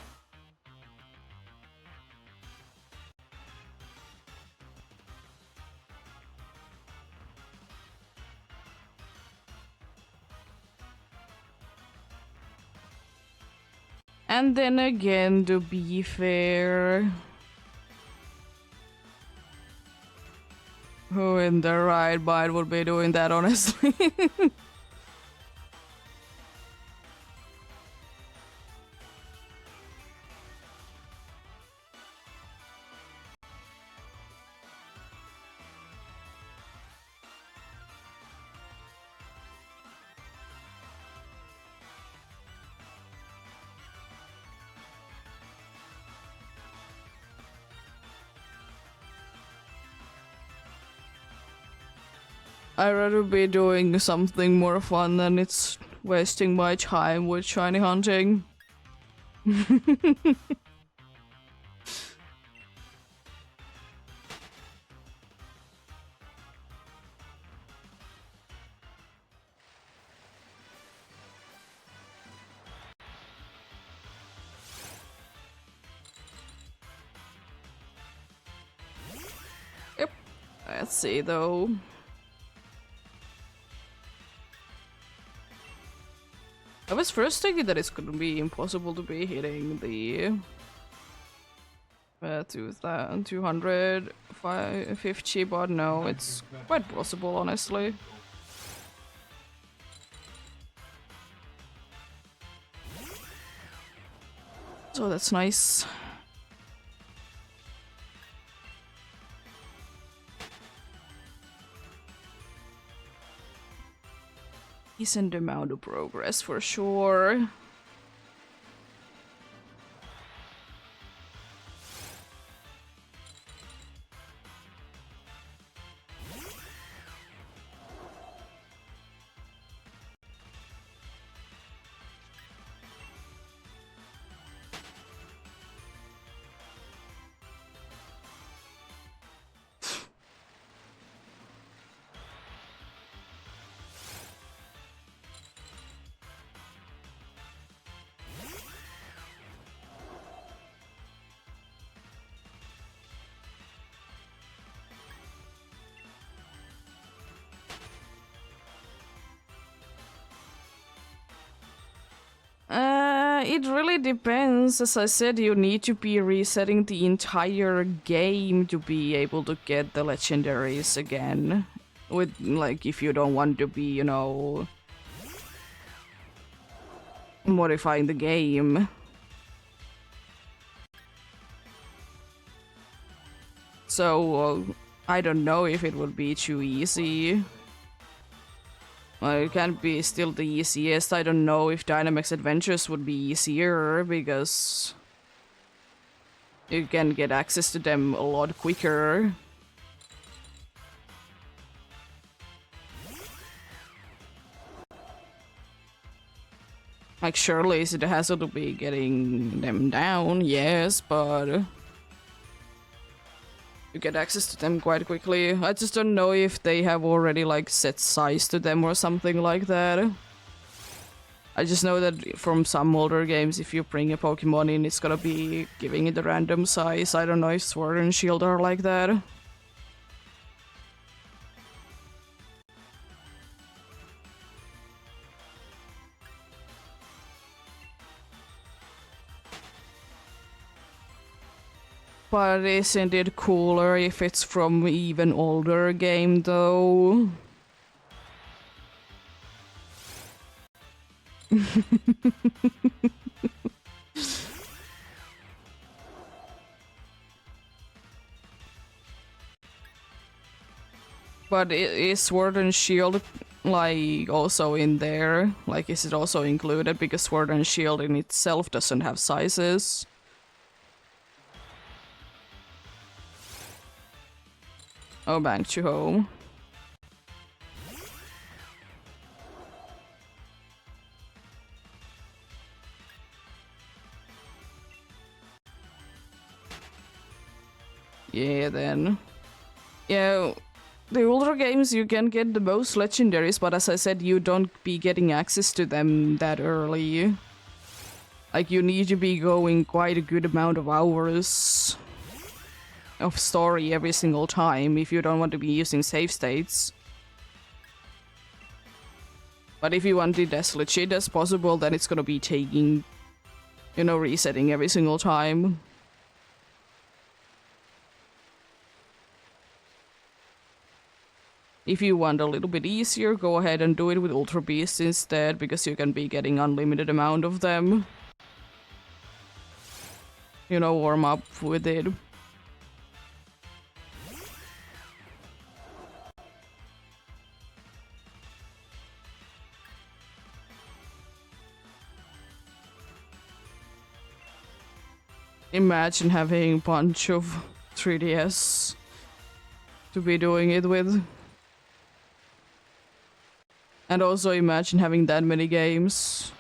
And then again, to be fair, who in their right mind would be doing that, honestly? I'd rather be doing something more fun than it's wasting my time with shiny hunting. Yep. Let's see though. I was first thinking that it's gonna be impossible to be hitting the 250, but no, it's quite possible, honestly. So that's nice. Decent amount of progress for sure. It really depends. As I said, you need to be resetting the entire game to be able to get the legendaries again. With, like, if you don't want to be, you know, modifying the game. So, I don't know if it would be too easy. Well, it can't be still the easiest. I don't know if Dynamax Adventures would be easier, because you can get access to them a lot quicker. Like, surely is it a hassle to be getting them down? Yes, but you get access to them quite quickly. I just don't know if they have already, like, set size to them or something like that. I just know that from some older games, if you bring a Pokemon in, it's gonna be giving it a random size. I don't know if Sword and Shield are like that. But isn't it cooler if it's from even older game though? But is Sword and Shield, like, also in there? Like, is it also included? Because Sword and Shield in itself doesn't have sizes. Oh, back to home. Yeah, then. Yeah, the older games you can get the most legendaries, but as I said, you don't be getting access to them that early. Like, you need to be going quite a good amount of hours of story every single time if you don't want to be using save states. But if you want it as legit as possible, then it's gonna be taking, you know, resetting every single time. If you want a little bit easier, go ahead and do it with Ultra Beasts instead, because you can be getting unlimited amount of them. You know, warm up with it. Imagine having a bunch of 3DS to be doing it with. And also imagine having that many games.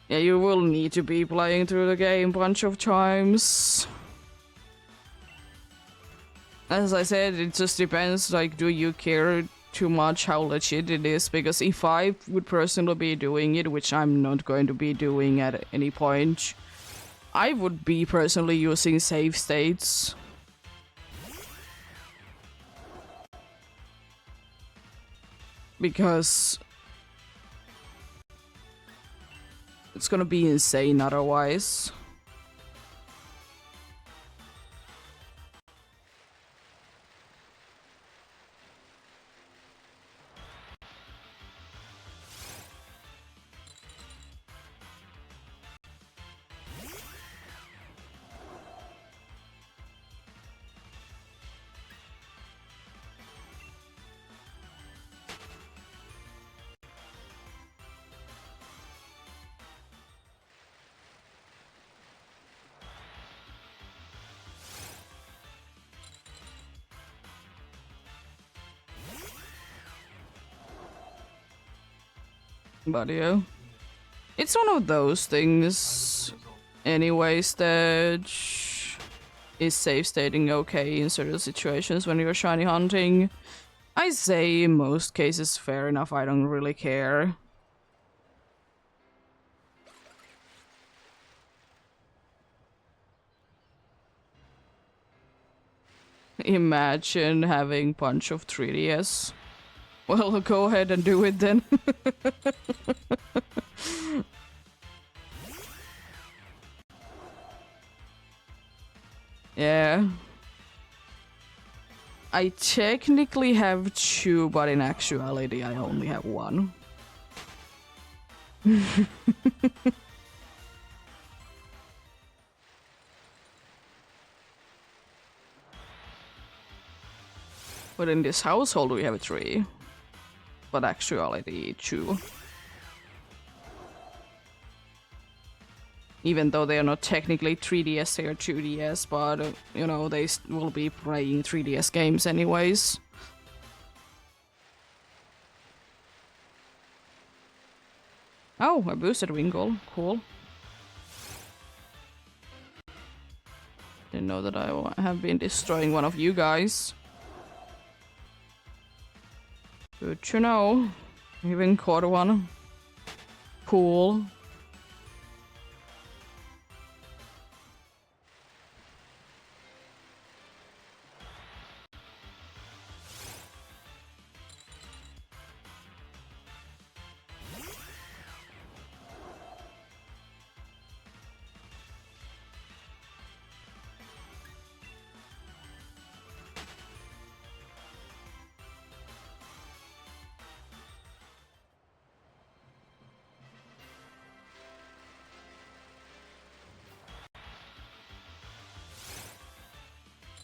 Yeah, you will need to be playing through the game a bunch of times. As I said, it just depends, like, do you care too much how legit it is? Because if I would personally be doing it, which I'm not going to be doing at any point, I would be personally using save states. Because it's gonna be insane otherwise. But yeah, it's one of those things anyways that is safe stating okay in certain situations when you're shiny hunting. I say in most cases fair enough, I don't really care. Imagine having bunch of 3DS. Well, go ahead and do it then. Yeah. I technically have 2, but in actuality I only have 1. But in this household we have 3. But actuality 2. Even though they are not technically 3DS, they are 2DS, but you know, they will be playing 3DS games anyways. Oh, a boosted Wingull. Cool. Didn't know that I have been destroying one of you guys. Good to know. Even caught one. Cool.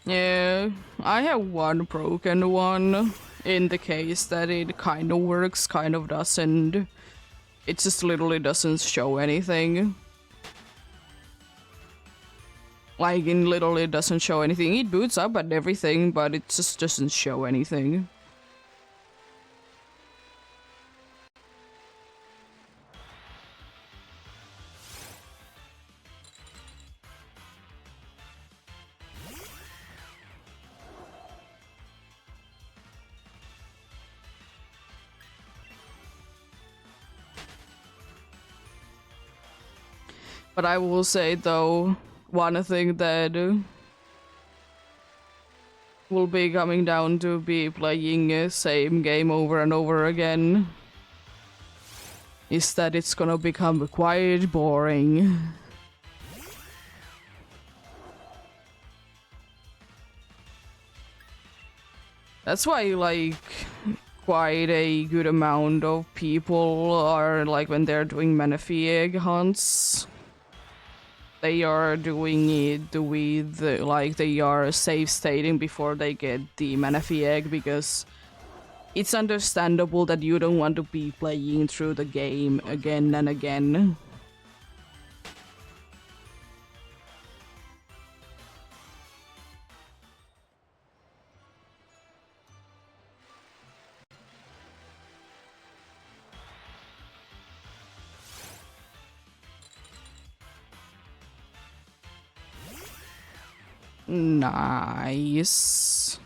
Yeah, I have one broken one in the case that it kind of works, kind of doesn't. It just literally doesn't show anything. Like, it literally doesn't show anything. It boots up and everything, but it just doesn't show anything. But I will say, though, one thing that will be coming down to be playing the same game over and over again is that it's gonna become quite boring. That's why, like, quite a good amount of people are, like, when they're doing Menifee egg hunts, they are doing it with, like, they are safe stating before they get the Menifee egg, because it's understandable that you don't want to be playing through the game again and again. Nice.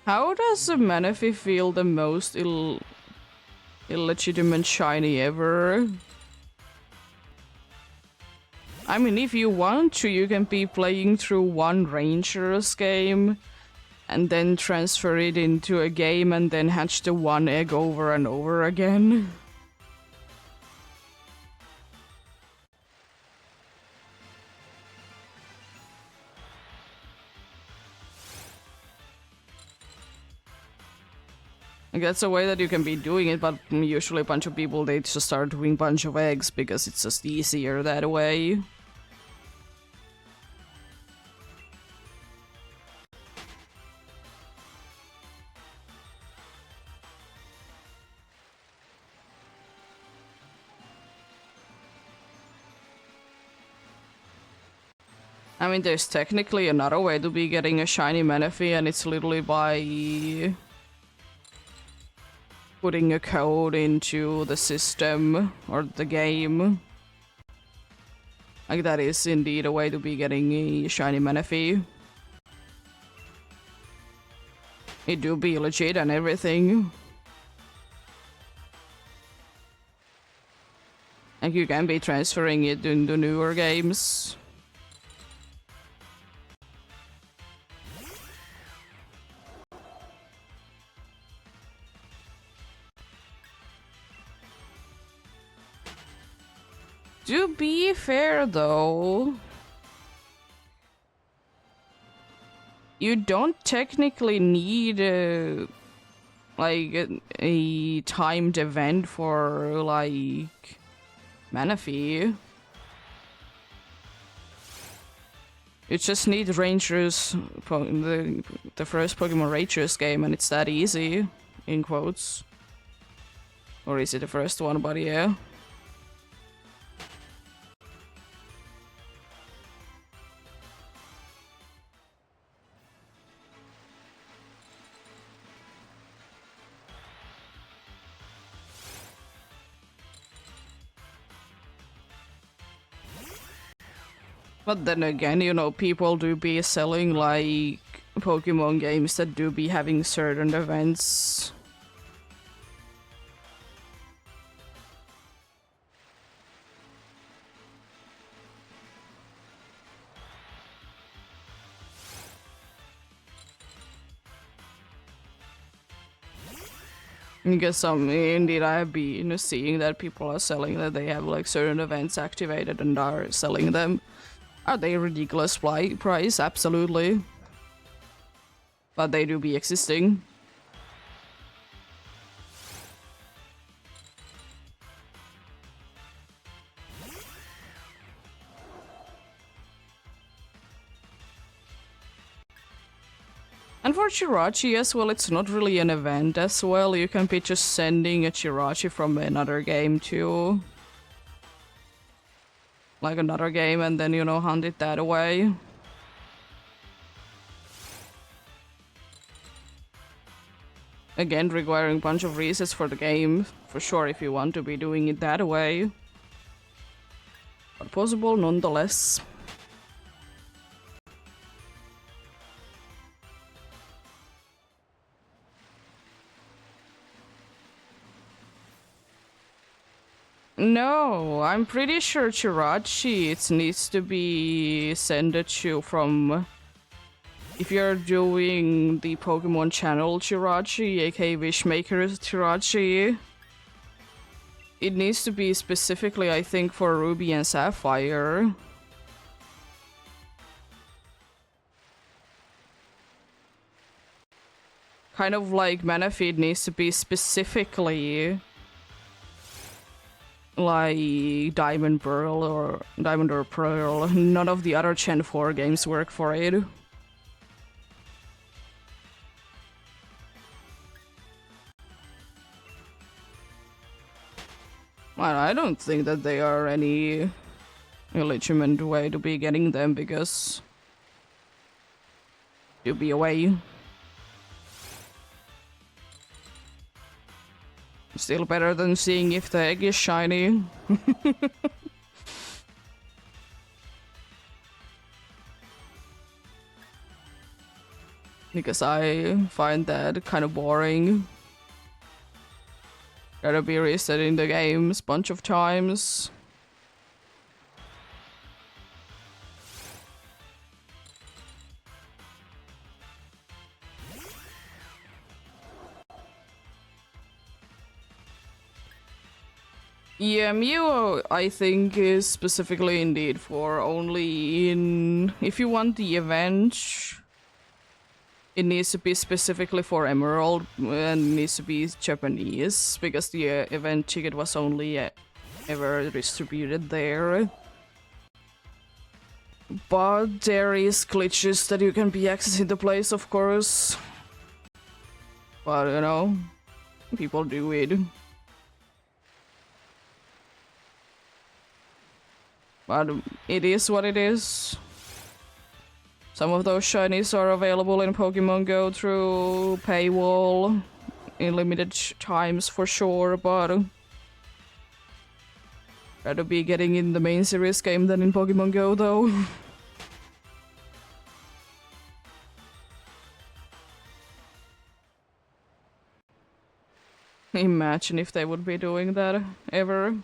How does a Manaphy feel the most illegitimate shiny ever? I mean, if you want to, you can be playing through one Ranger's game and then transfer it into a game and then hatch the one egg over and over again. Like, that's a way that you can be doing it, but usually a bunch of people, they just start doing a bunch of eggs because it's just easier that way. I mean, there's technically another way to be getting a shiny Manaphy, and it's literally by putting a code into the system or the game. Like, that is indeed a way to be getting a shiny Manaphy. It do be legit and everything. Like, you can be transferring it into newer games. To be fair, though, you don't technically need a timed event for like Manaphy. You just need Rangers, the first Pokemon Rangers game, and it's that easy, in quotes. Or is it the first one? But yeah. But then again, you know, people do be selling like Pokemon games that do be having certain events. Because indeed I have been seeing that people are selling that they have like certain events activated and are selling them. Are they ridiculous price? Absolutely. But they do be existing. And for Chirachi as well, it's not really an event as well. You can be just sending a Chirachi from another game too. Like another game, and then, you know, hunt it that way. Again, requiring a bunch of resets for the game, for sure, if you want to be doing it that way. But possible nonetheless. No, I'm pretty sure Chirachi, it needs to be sent to from... If you're doing the Pokemon channel Chirachi, aka Wishmaker's Chirachi, it needs to be specifically, I think, for Ruby and Sapphire. Kind of like Manaphy needs to be specifically like Diamond Pearl or Diamond or Pearl. None of the other Gen 4 games work for it. Well, I don't think that they are any illegitimate way to be getting them because you'll be away. Still better than seeing if the egg is shiny. Because I find that kind of boring. Gotta be resetting the games a bunch of times. Yeah, Mew, I think, is specifically indeed for only in... If you want the event, it needs to be specifically for Emerald and needs to be Japanese, because the event ticket was only ever distributed there. But there is glitches that you can be accessing the place, of course. But, you know, people do it. But it is what it is. Some of those shinies are available in Pokemon Go through paywall in limited times for sure, but rather be getting in the main series game than in Pokemon Go though. Imagine if they would be doing that ever.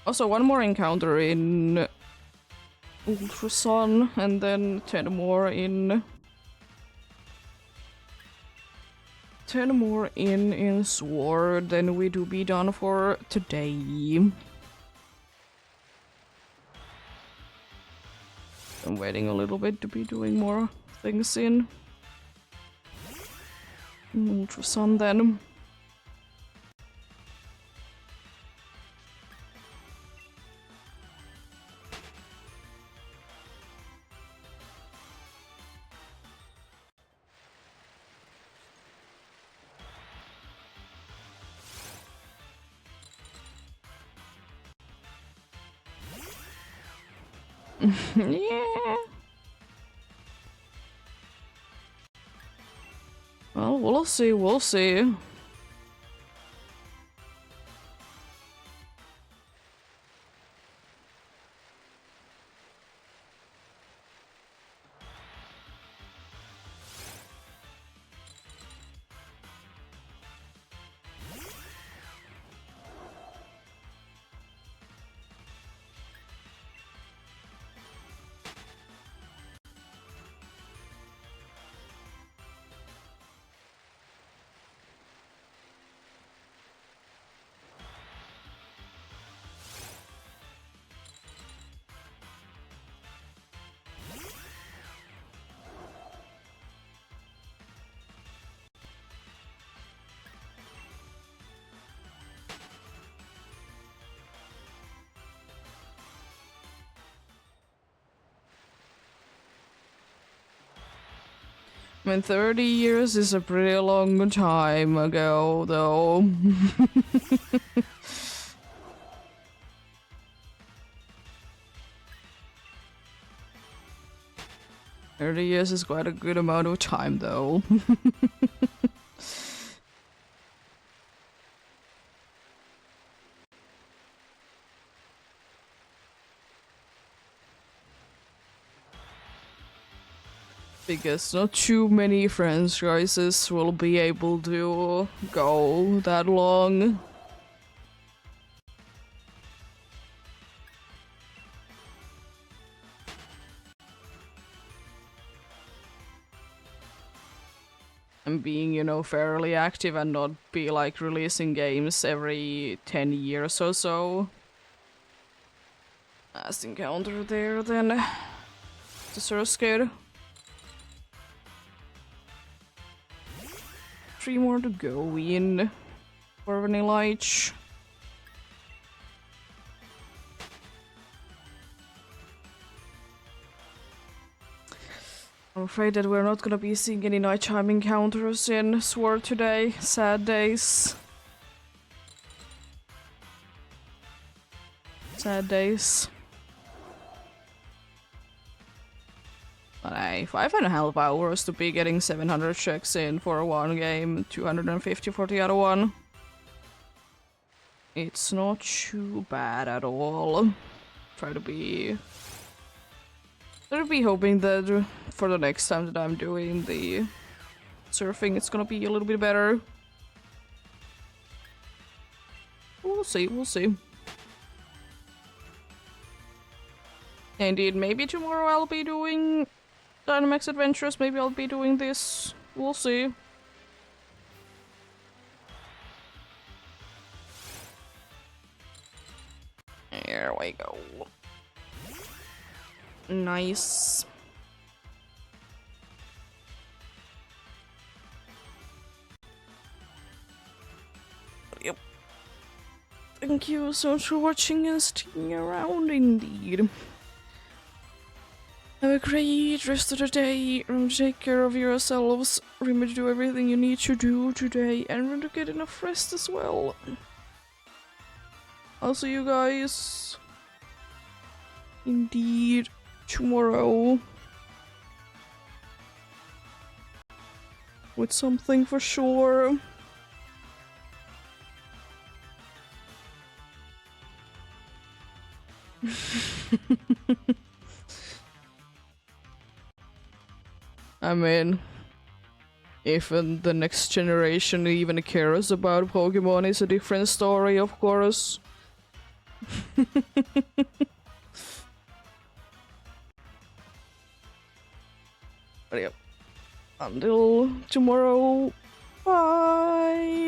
Also, one more encounter in Ultra Sun, and then 10 more in... 10 more in Sword, then we do be done for today. I'm waiting a little bit to be doing more things in Ultra Sun then. Yeah. Well, we'll see, we'll see. I mean, 30 years is a pretty long time ago, though. 30 years is quite a good amount of time, though. Because not too many franchises will be able to go that long. And being, you know, fairly active and not be like releasing games every 10 years or so. Last encounter there then. Just sort of scared. 3 more to go in for Vanilla H. I'm afraid that we're not gonna be seeing any nighttime encounters in Sword today. Sad days. Sad days. But hey, 5.5 hours to be getting 700 checks in for one game, 250 for the other one. It's not too bad at all. Try to be hoping that for the next time that I'm doing the surfing, it's gonna be a little bit better. We'll see, we'll see. Indeed, maybe tomorrow I'll be doing Dynamax Adventures, maybe I'll be doing this. We'll see. Here we go. Nice. Yep. Thank you so much for watching and sticking around indeed. Have a great rest of the day. Remember to take care of yourselves. Remember to do everything you need to do today and remember to get enough rest as well. I'll see you guys indeed tomorrow with something for sure. I mean, if the next generation even cares about Pokemon is a different story, of course. But yep. Until tomorrow, bye!